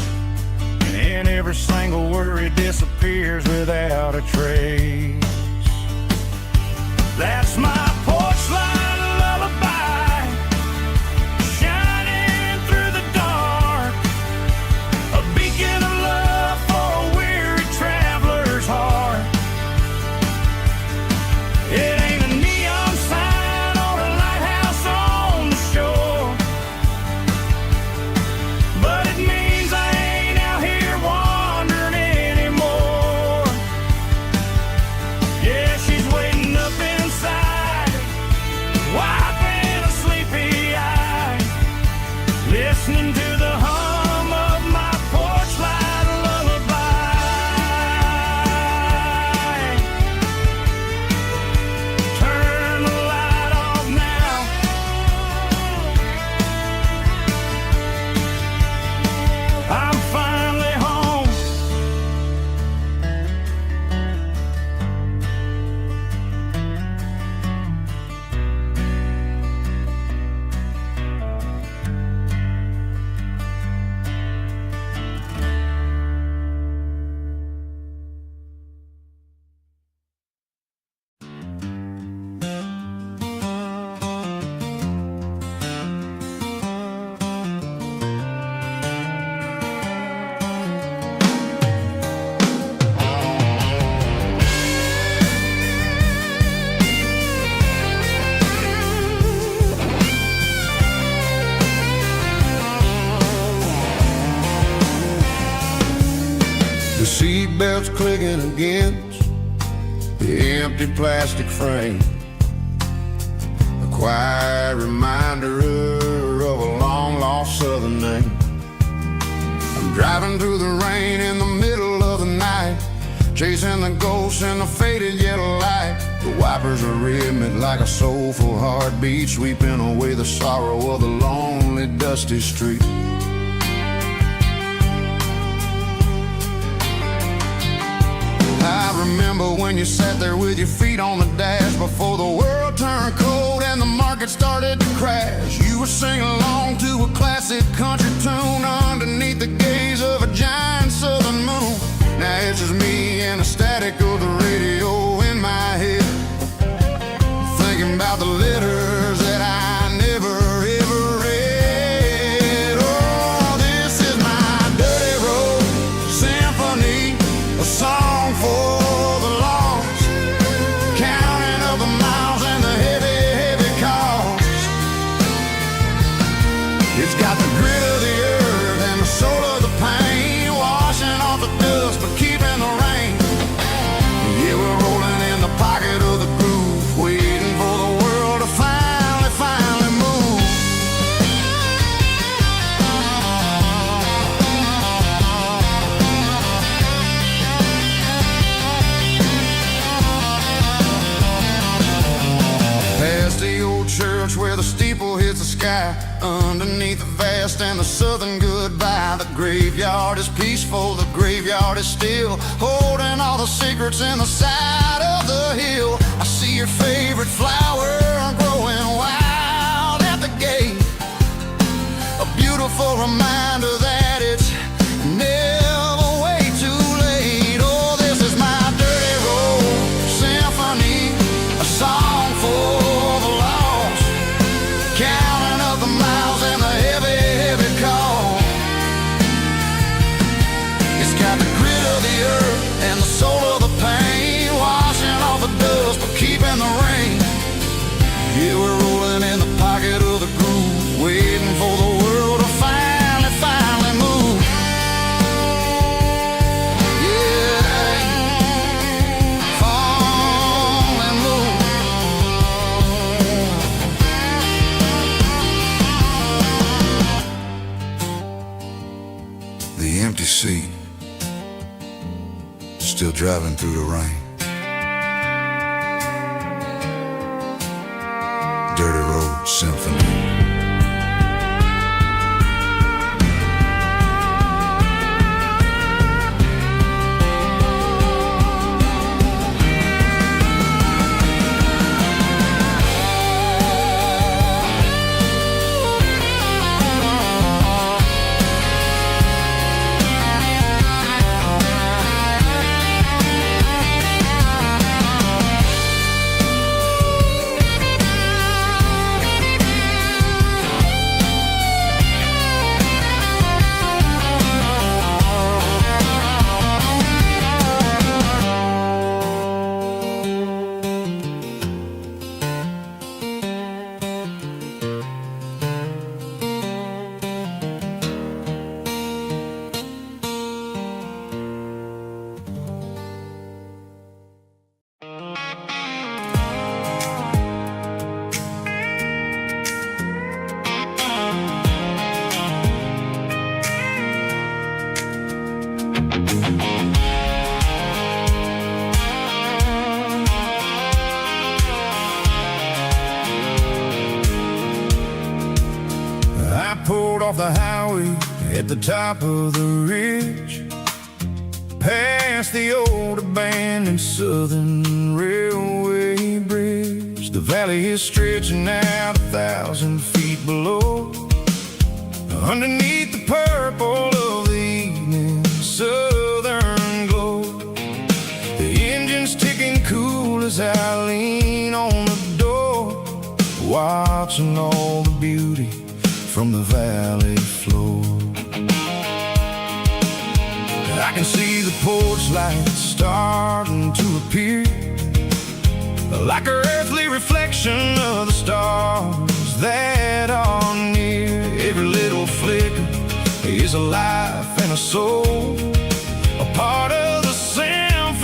and every single worry disappears without a trace. That's my porch light lullaby, shining through the dark, a beacon of love for a weary traveler's heart. begging against the empty plastic frame. A quiet reminder of a long-lost southern name. I'm driving through the rain in the middle of the night, chasing the ghosts in the faded yellow light. The wipers are rhythmic like a soulful heartbeat, sweeping away the sorrow of the lonely, dusty street. I remember when you sat there with your feet on the dash, before the world turned cold and the market started to crash. You were singing along to a classic country tune underneath the gaze of a giant southern moon. Now it's just me and the static of the radio in my head, thinking about the letters that I never ever read. Oh, this is my dirty road symphony, a song for the lost, counting up the miles and the heavy, heavy cost. It's got the grit of the earth and the soul of the pain, washing off the dust but keeping the rain. Yeah, we're rolling in the pocket of the groove, waiting for the world to finally move. Past the old church where the steeple hits the sky, underneath the vast and the southern goodbye. The graveyard is peaceful, the graveyard is still, holding all the secrets in the side of the hill. I see your favorite flower growing wild at the gate, a beautiful reminder that it's never way too late. Oh, this is my dirty road symphony, a song for the lost, counting up the miles and the heavy, heavy call. It's got the grit of the earth and the soul of the pain, washing off the dust but keeping the rain. Yeah, we're rolling in the pocket of the groove, waiting for the world to finally move. Yeah, finally move. The empty seat, still driving through the rain. Dirty road symphony. I pulled off the highway at the top of the ridge, past the old abandoned southern railway bridge. The valley is stretching out 1,000 feet below, underneath the purple of the evening southern glow. The engine's ticking cool as I lean on the door, watching all the beauty from the valley floor. I can see the porch lights starting to appear, like an earthly reflection of the stars that are near. Every little flicker is a life and a soul, a part of the symphony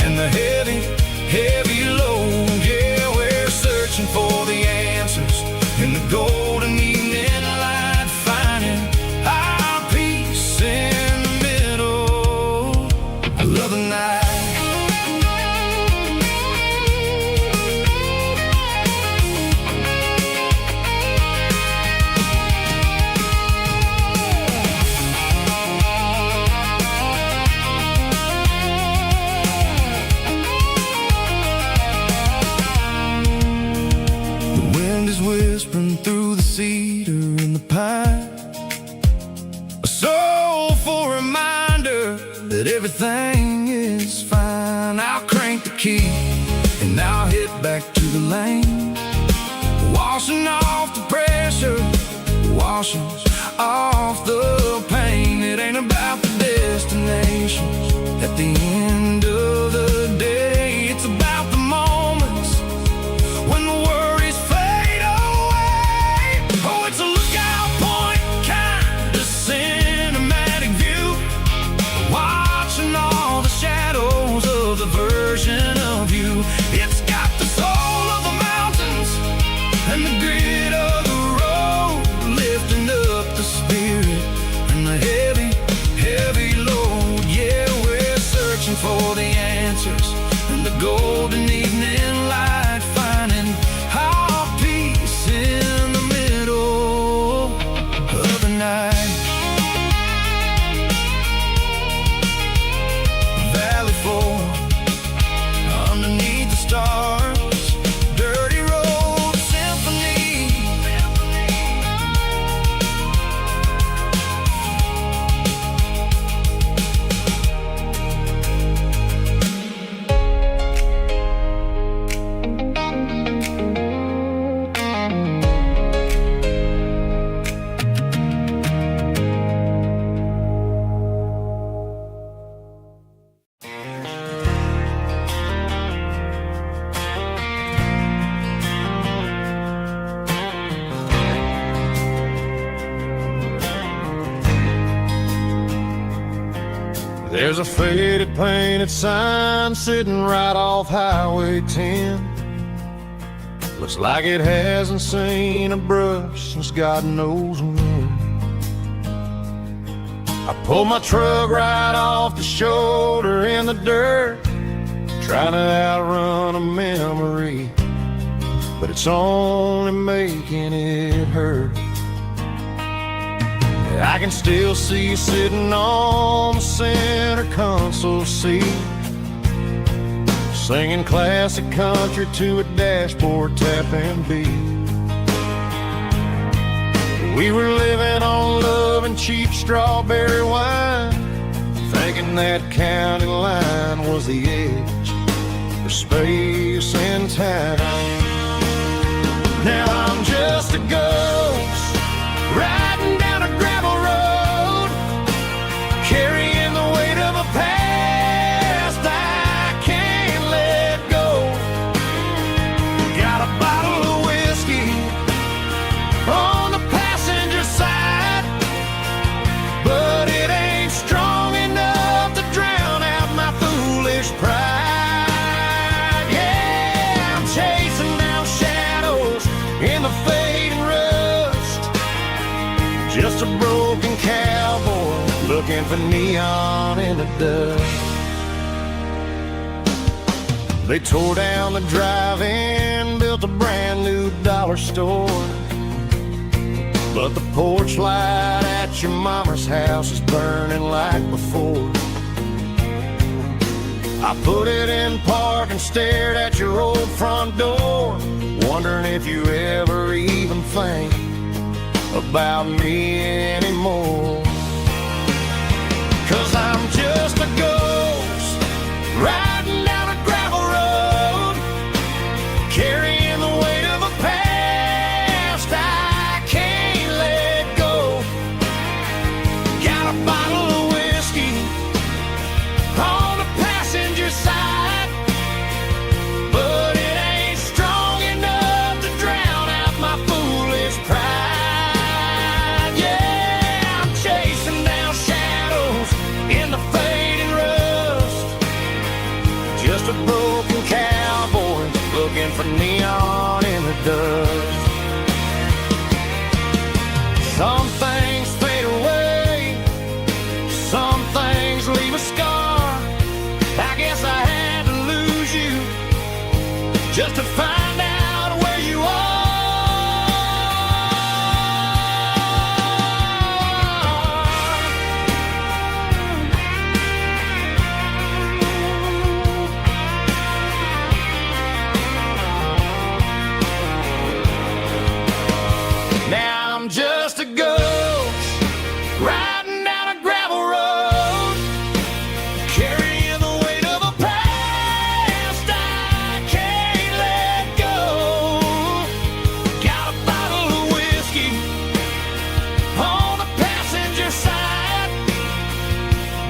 and the heavy, heavy load. Yeah, we're searching for the answers in the golden evening light, finding our peace in the middle of the night. Whispering through the cedar and the pine, a soulful reminder that everything is fine. I'll crank the key and I'll hit back to the lane, washing off the pressure, washing off the pain. It ain't about the destinations at the end of the day. It's about the moments when the worries fade away. Oh, it's a lookout point, kind of cinematic view, watching all the shadows of the version of you. It's got the soul of the mountains and the grit of the road, lifting up the spirit and the heavy, heavy load. Yeah, we're searching for the answers in the golden evening light, finding our peace in the middle of the night. Valley floor, underneath the stars, dirty road symphony. There's a faded painted sign sitting right off Highway 10. Looks like it hasn't seen a brush since God knows when. I pulled my truck right off the shoulder in the dirt, trying to outrun a memory, but it's only making it hurt. I can still see you sitting on the center console seat, singing classic country to a dashboard tapping beat. We were living on love and cheap strawberry wine, thinking that county line was the edge for space and time. Now I'm just a ghost riding down a gravel road, carrying the weight of a past I can't let go. Got a bottle of whiskey on the passenger side, but it ain't strong enough to drown out my foolish pride. Yeah, I'm chasing down shadows in the fading rust, just a broken cowboy looking for neon in the dust. They tore down the drive-in, built a brand new dollar store, but the porch light at your mama's house is burning like before. I put it in park and stared at your old front door, wondering if you ever even think about me anymore. 'Cause I'm just a ghost riding down a gravel road, carrying the weight of a past I can't let go. Got a bottle of whiskey on the passenger side, but it ain't strong enough to drown out my foolish pride. Yeah, I'm chasing down shadows in the just a broken cowboy looking for neon in the dust. Some things fade away, some things leave a scar. I guess I had to lose you just to find out where you are. Now I'm just a ghost riding down a gravel road, carrying the weight of a past I can't let go. Got a bottle of whiskey on the passenger side,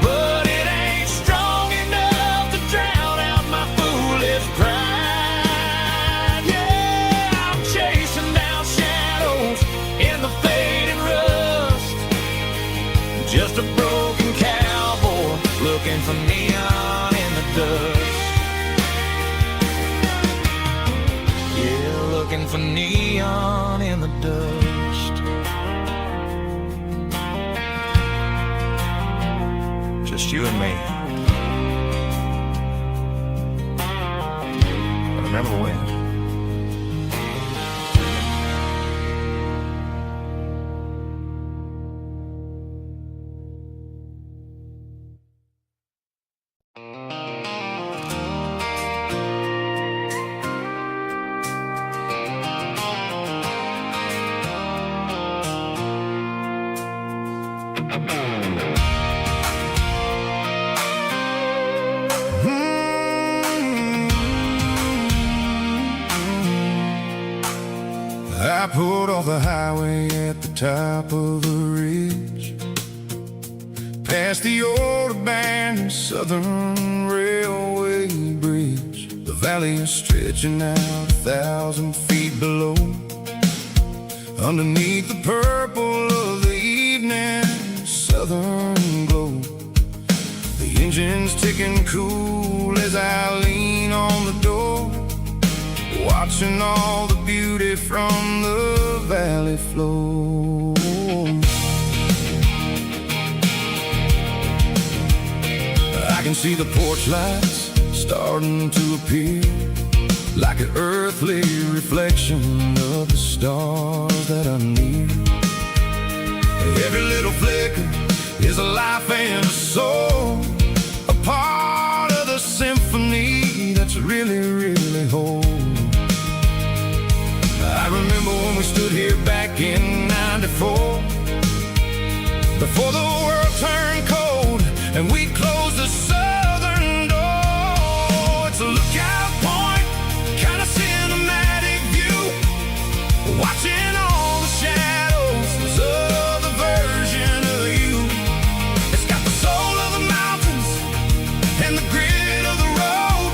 but it ain't strong enough to drown out my foolish pride. Yeah, I'm chasing down shadows in the fading rust, just a broken cowboy looking for neon in the dust. Yeah, looking for neon in the dust. Just you and me. But remember when? I pulled off the highway at the top of a ridge, past the old abandoned Southern Railway bridge. The valley is stretching out 1,000 feet below, underneath the purple of the evening southern glow. The engine's ticking cool as I lean on the door, watching all the beauty from the valley flow. I can see the porch lights starting to appear, like an earthly reflection of the stars that are near. Every little flicker is a life and a soul, a part of the symphony that's really, really whole. I remember when we stood here back in '94, before the world turned cold and we closed the southern door. It's a lookout point, kind of cinematic view, watching all the shadows of the version of you. It's got the soul of the mountains and the grit of the road,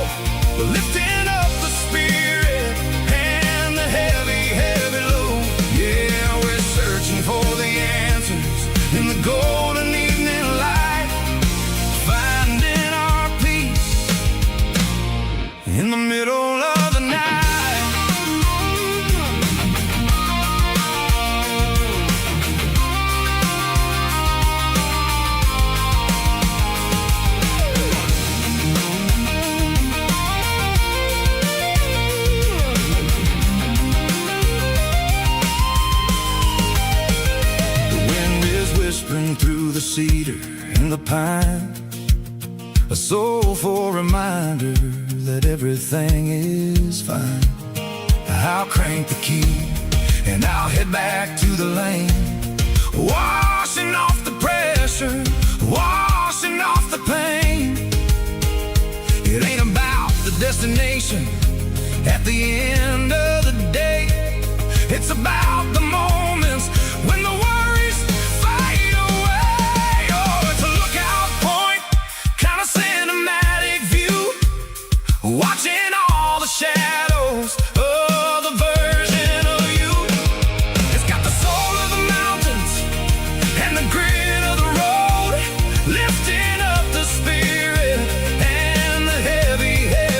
lifting up the spirit and the heavy, heavy load. Yeah, we're searching for the answers in the golden evening light, finding our peace in the middle of the night. Whispering through the cedar and the pine, a soulful reminder that everything is fine. I'll crank the key and I'll head back to the lane, washing off the pressure, washing off the pain. It ain't about the destination at the end of the day, it's about the moments when the worries fade away. Oh, it's a lookout point, kind of cinematic view, watching all the shadows of the version of you. It's got the soul of the mountains and the grit of the road, lifting up the spirit and the heavy head.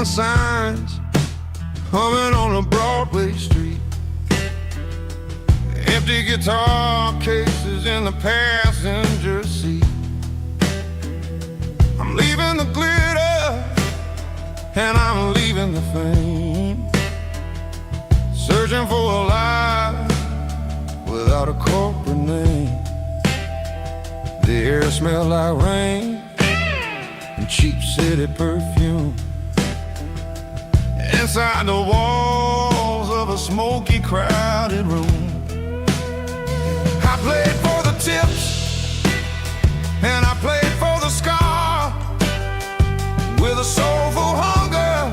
neon signs humming on a Broadway street. Empty guitar cases in the passenger seat. I'm leaving the glitter and I'm leaving the fame, searching for a life without a corporate name. The air smelled like rain and cheap city perfume. Inside the walls of a smoky, crowded room, I played for the tips and I played for the scar, with a soulful hunger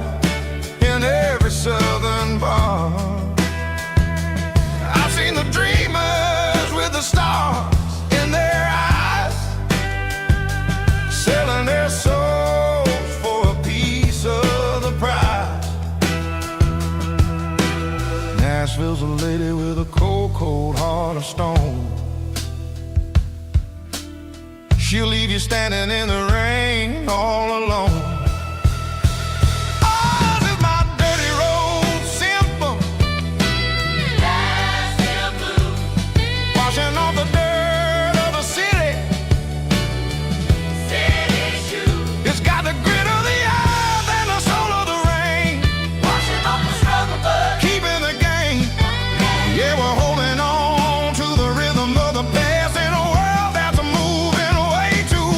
in every southern bar. I've seen the dreamers with the stars in their eyes, selling their souls for a piece of the prize. Nashville's a lady with a cold, cold heart of stone. She'll leave you standing in the rain all alone. Ours is my dirty road symphony, Nashville blues, washing off the dirt of the city, city shoes. It's got the grit of the earth and the soul of the rain, washing off the struggle but keeping the game. Yeah, we're holding on to the rhythm of the past in a world that's moving way too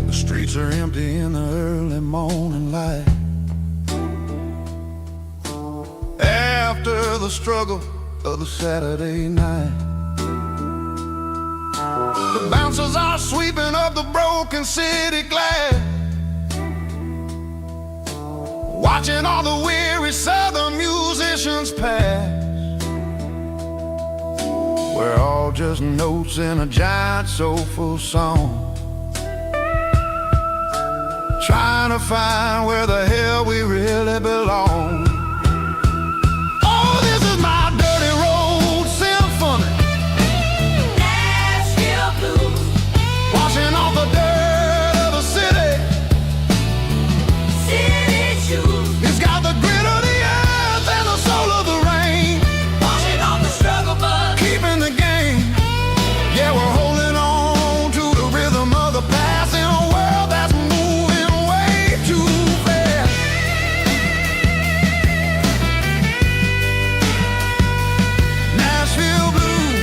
The streets are empty in the early morning light, after the struggle of the Saturday night. The bouncers are sweeping up the broken city glass, watching all the weary southern musicians pass. We're all just notes in a giant soulful song, trying to find where the hell we really belong. Oh, this is my dirty road symphony, Nashville blues, washing off the dirt of the city, city shoes. It's got the grit of the earth and the soul of the rain, washing off the struggle but keeping the game. Yeah, we're holding on to the rhythm of the past in a world that's moving way too fast. Nashville blues,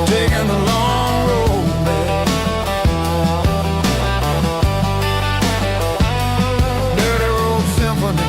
taking the long road back. Dirty road symphony.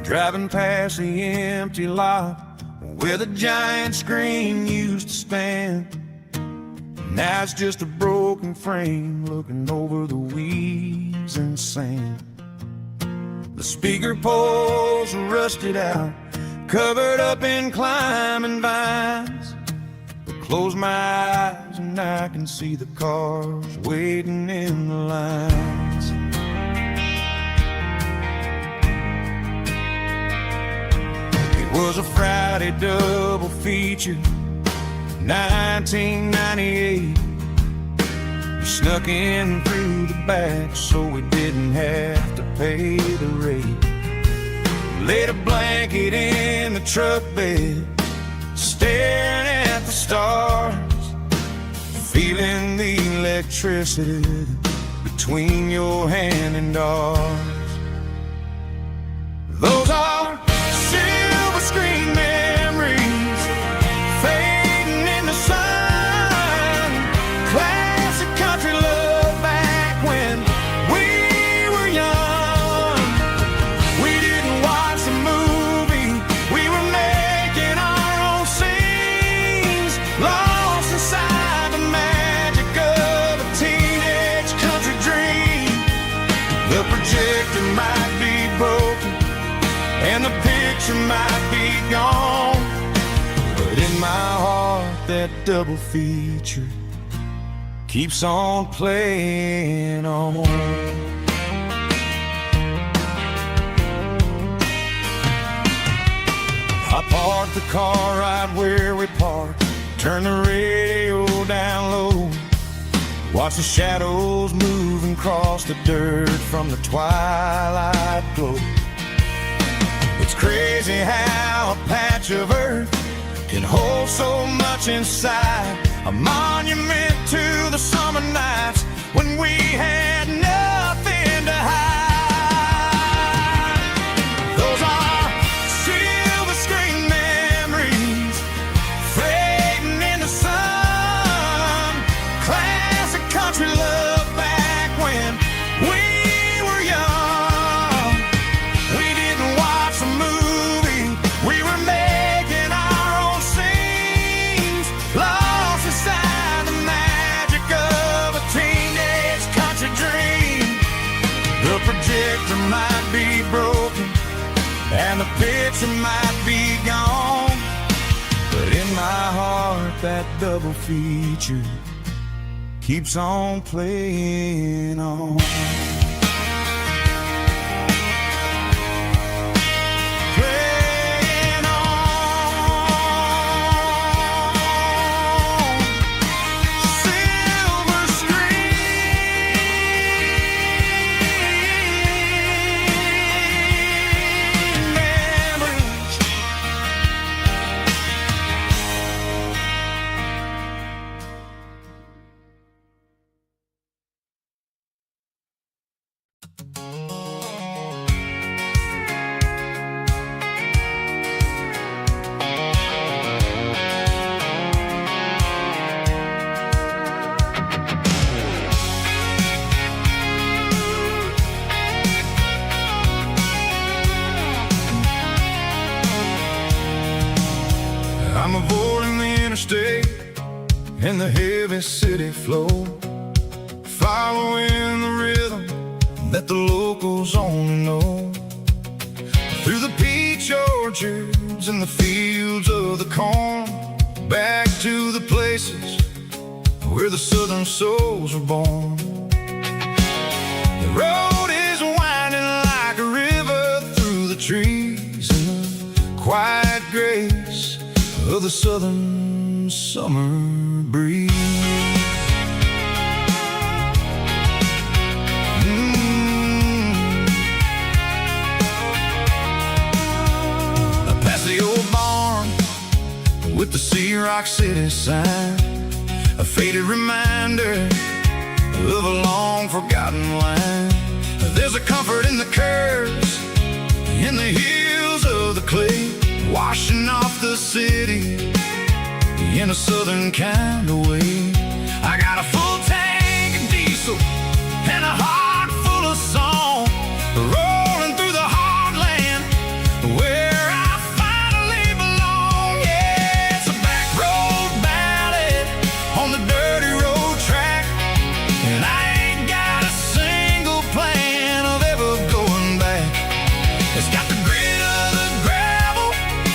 Driving past the empty lot where the giant screen used to stand. Now it's just a broken frame looking over the weeds and sand. The speaker poles are rusted out, covered up in climbing vines. I close my eyes and I can see the cars waiting in the lines. It was a Friday double feature, 1998. We snuck in through the back so we didn't have to pay the rate. Laid a blanket in the truck bed, staring at the stars, feeling the electricity between your hand and ours. Those are silver screen memories fading in the sun. Classic country love back when we were young. We didn't watch a movie, we were making our own scenes, lost inside the magic of a teenage country dream. The projector might be broken and the picture might be gone, but in my heart that double feature keeps on playing on. I parked the car right where we parked, turn the radio down low, watch the shadows move and cross the dirt from the twilight glow. It's crazy how a patch of earth can hold so much inside, a monument to the summer nights when we had nothing to hide. Those are silver screen memories fading in the sun. Classic country love back when we were young. We didn't watch a movie, we were making our own scenes, lost inside the magic of a teenage country dream. The projector might be broken and the picture might be gone, but in my heart that double feature keeps on playing on. Playing on. Silver screen memories. I'm avoiding the interstate and the heavy city flow, following the rhythm that the locals only know. Through the peach orchards and the fields of the corn, back to the places where the southern souls were born. The road is winding like a river through the trees in the quiet grace of the southern summer breeze. Past the old barn with the Sea Rock City sign, a faded reminder of a long forgotten line. There's a comfort in the curves, in the hills of the clay, washing off the city in a southern kind of way. I got a full tank of diesel and a heart full of song, rolling through the heartland where I finally belong. Yeah, it's a back road ballad on the dirty road track, and I ain't got a single plan of ever going back. It's got the grit of the gravel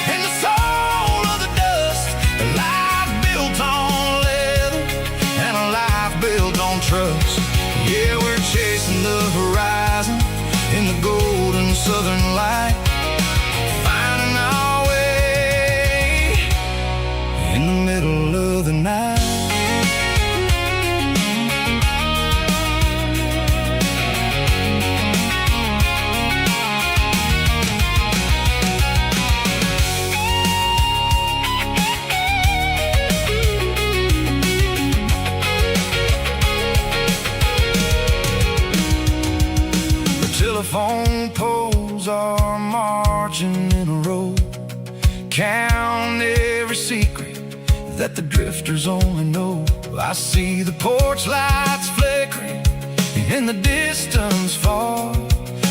and the soul of the dust, a life built on leather and a life built on trust. drifters only know. I see the porch lights flickering in the distance far,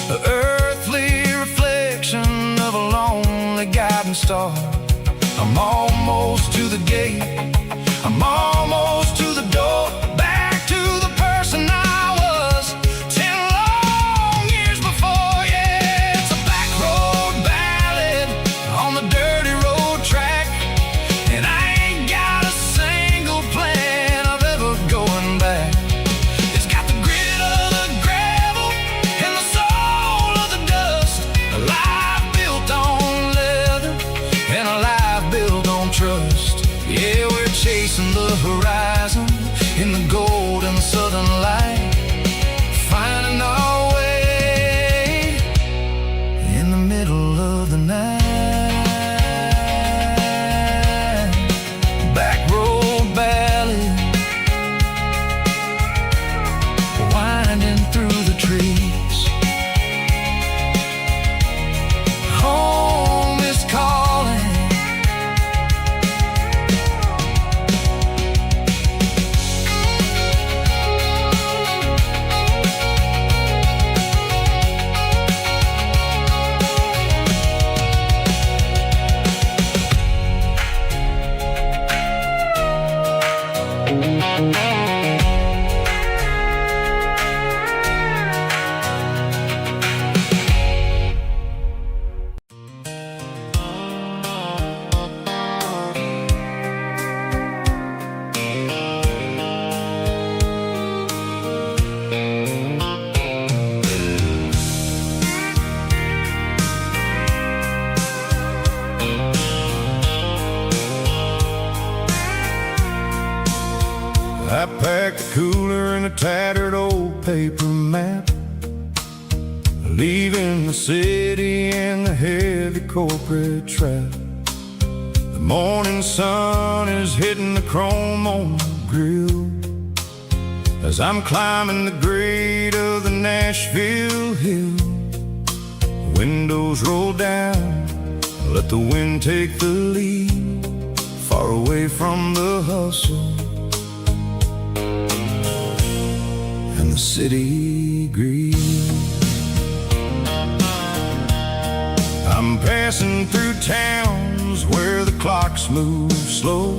the earthly reflection of a lonely guiding star. I'm almost to the gate, I'm almost to the door, back to the person I was 10 long years before. Yeah, it's a back road ballad on the dirty road track, and I ain't got a single plan of ever going back. It's got the grit of the gravel and the soul of the dust, a life built on leather and a life built on trust. Yeah, we're chasing the horizon in the golden southern light, finding our way in the middle of the night. Back road ballad, winding through the trees. Home is calling. I packed a cooler and a tattered old paper map, leaving the city and the heavy corporate trap. The morning sun is hitting the chrome on the grill as I'm climbing the grade of the Nashville hill. The windows roll down, let the wind take the lead, far away from the hustle and the city greed. I'm passing through towns where the clocks move slow,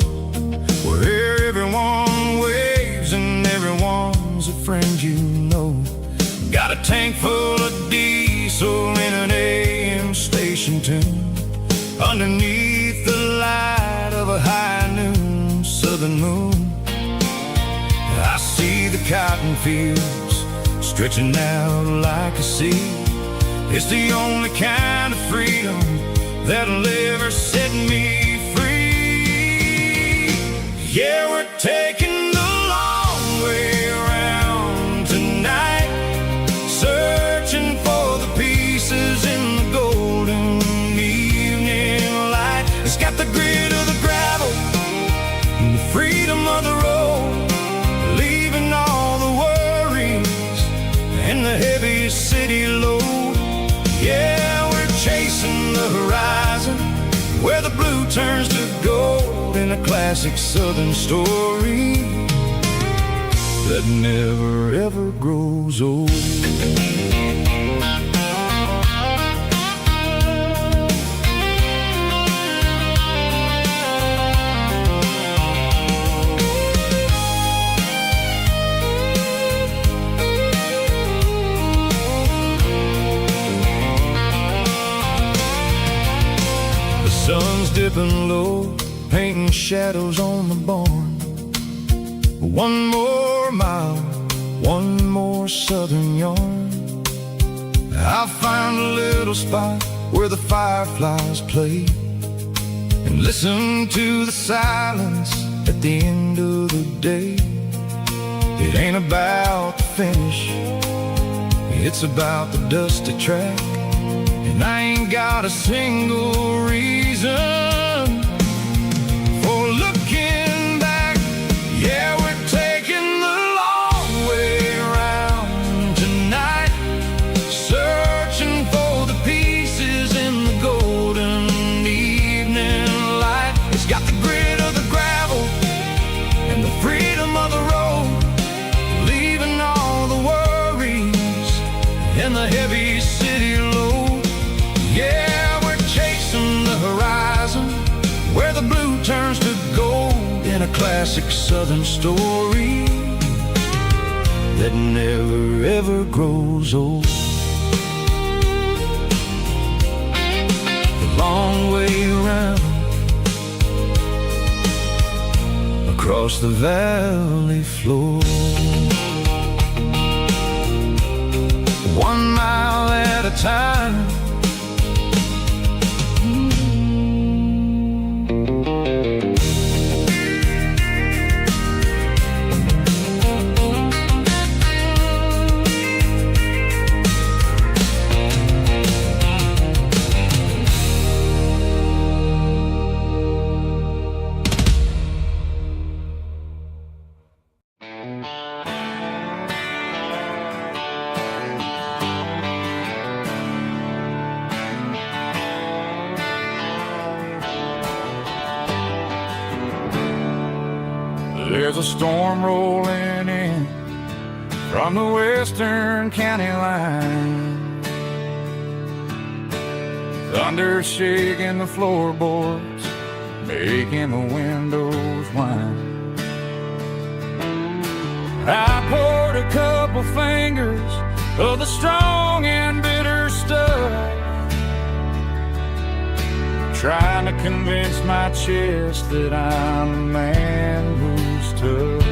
where everyone waves and everyone's a friend you know. Got a tank full of diesel in an AM station tune, underneath the light of a high noon southern moon. I see the cotton fields stretching out like a sea. It's the only kind of freedom that'll ever set me free. Yeah, we're taking the long way around tonight, searching for the pieces in the golden evening light. It's got the grit of the gravel and the freedom of the road, leaving all the worries and the heavy city load. Yeah, we're chasing the horizon where the blue turns to gold, in a classic southern story that never ever grows old. Sun's dipping low, painting shadows on the barn. One more mile, one more southern yarn. I'll find a little spot where the fireflies play and listen to the silence at the end of the day. It ain't about the finish, it's about the dusty track, and I ain't got a single reason for looking back. Yeah, we're taking the long way around tonight, searching for the pieces in the golden evening light. It's got the grit of the gravel classic southern story that never ever grows old. The long way around across the valley floor, 1 mile at a time. There's a storm rolling in from the western county line, thunder shaking the floorboards, making the windows whine. I poured a couple fingers of the strong and bitter stuff, trying to convince my chest that I'm a man who's tough.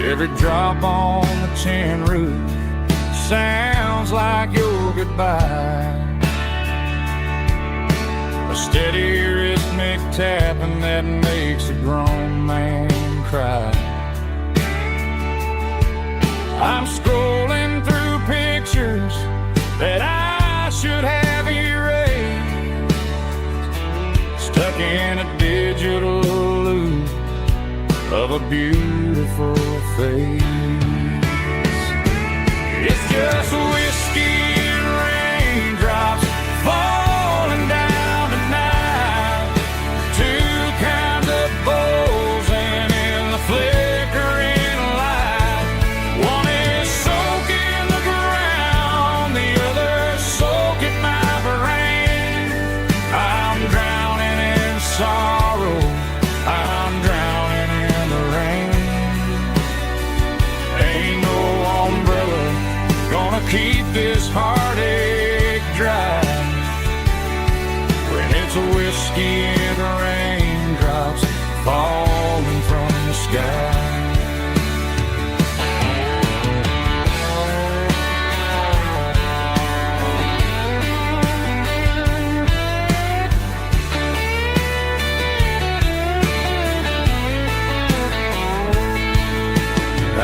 Every drop on the tin roof sounds like your goodbye, a steady rhythmic tapping that makes a grown man cry. I'm scrolling through pictures that I should have erased, stuck in a digital loop of a beautiful face. It's just whiskey and raindrops falling down tonight, two kinds of bowls and in the flickering light. One is soaking the ground, the other soaking my brain. I'm drowning in sorrow, I'm drowning in the rain. Ain't no umbrella gonna keep this heartache dry when it's a whiskey and raindrops falling from the sky.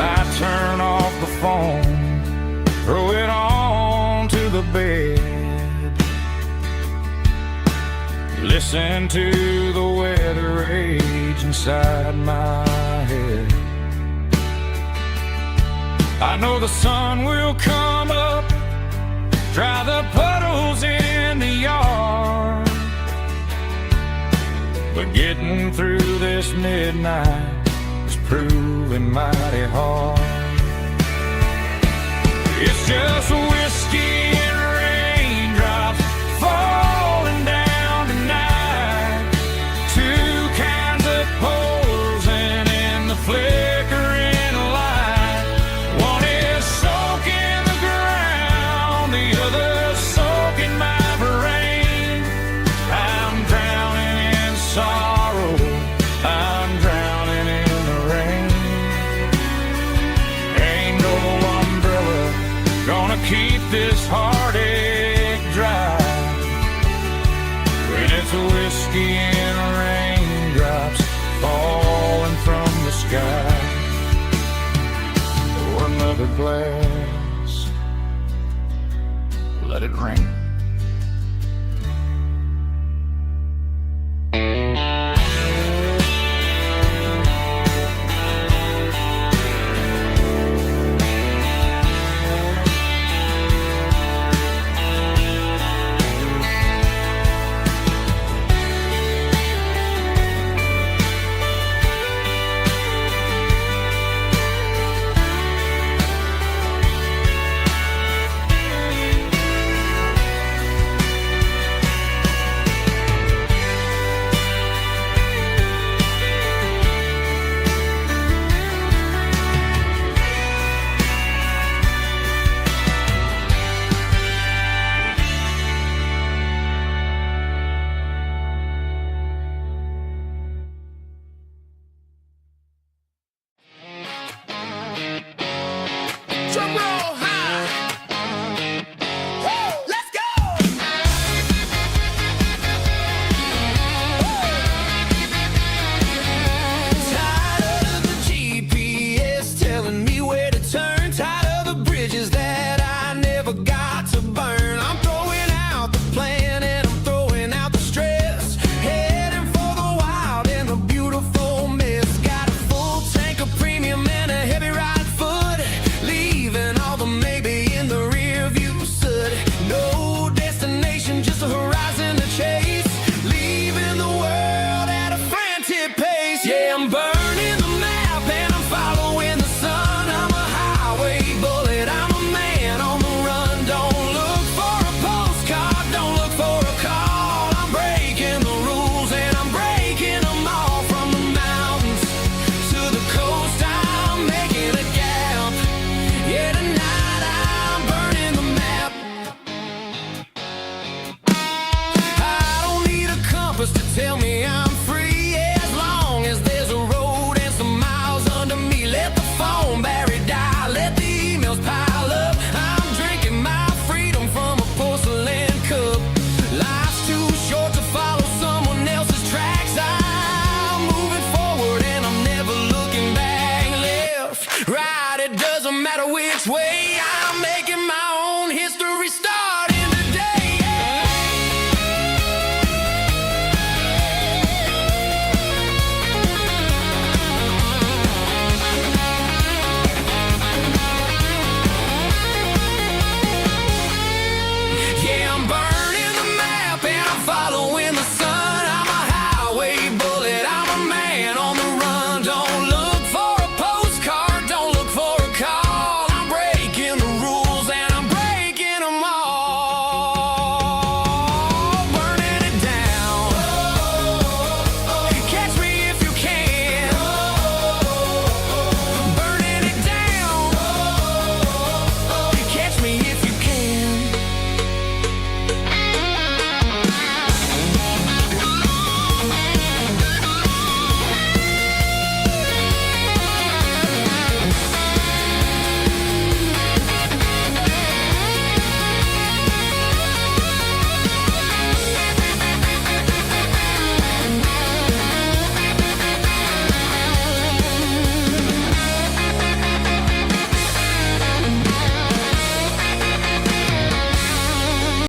I turn off the phone, throw it on to the bed, listen to the weather rage inside my head. I know the sun will come up, dry the puddles in the yard, but getting through this midnight is proving mighty hard. It's just whiskey and raindrops falling down tonight, two kinds of poles and in the flickering light. One is soaking the ground, the other soaking my brain. I'm drowning in sorrow, I'm drowning in the rain. Ain't no umbrella gonna keep this heartache dry when it's a whiskey and raindrops falling from the sky. Pour another glass, let it rain. Drum roll high. Woo, let's go. Tired of the GPS telling me where to turn. Tired of the bridges that I never got to burn. I'm throwing out the plan and I'm throwing out the stress. Heading for the wild and the beautiful mist. Got a full tank of premium and a heavy right foot. Leaving all the maybe in the rear view soot. No destination, just a horizon to chase. Leaving the world at a frantic pace. Yeah, I'm burning the map and I'm following the sun. I'm a highway bullet, I'm a man on the run. Don't look for a postcard, don't look for a call. I'm breaking the rules and I'm breaking them all. From the mountains to the coast, I'm making a gap. Yeah, tonight I'm burning the map. I don't need a compass to tell me I'm free. As long as there's a road and some miles under me. Let the phone battery die, let the emails pile up. I'm drinking my freedom from a porcelain cup. Life's too short to follow someone else's tracks. I'm moving forward and I'm never looking back. Left, right, it doesn't matter which way.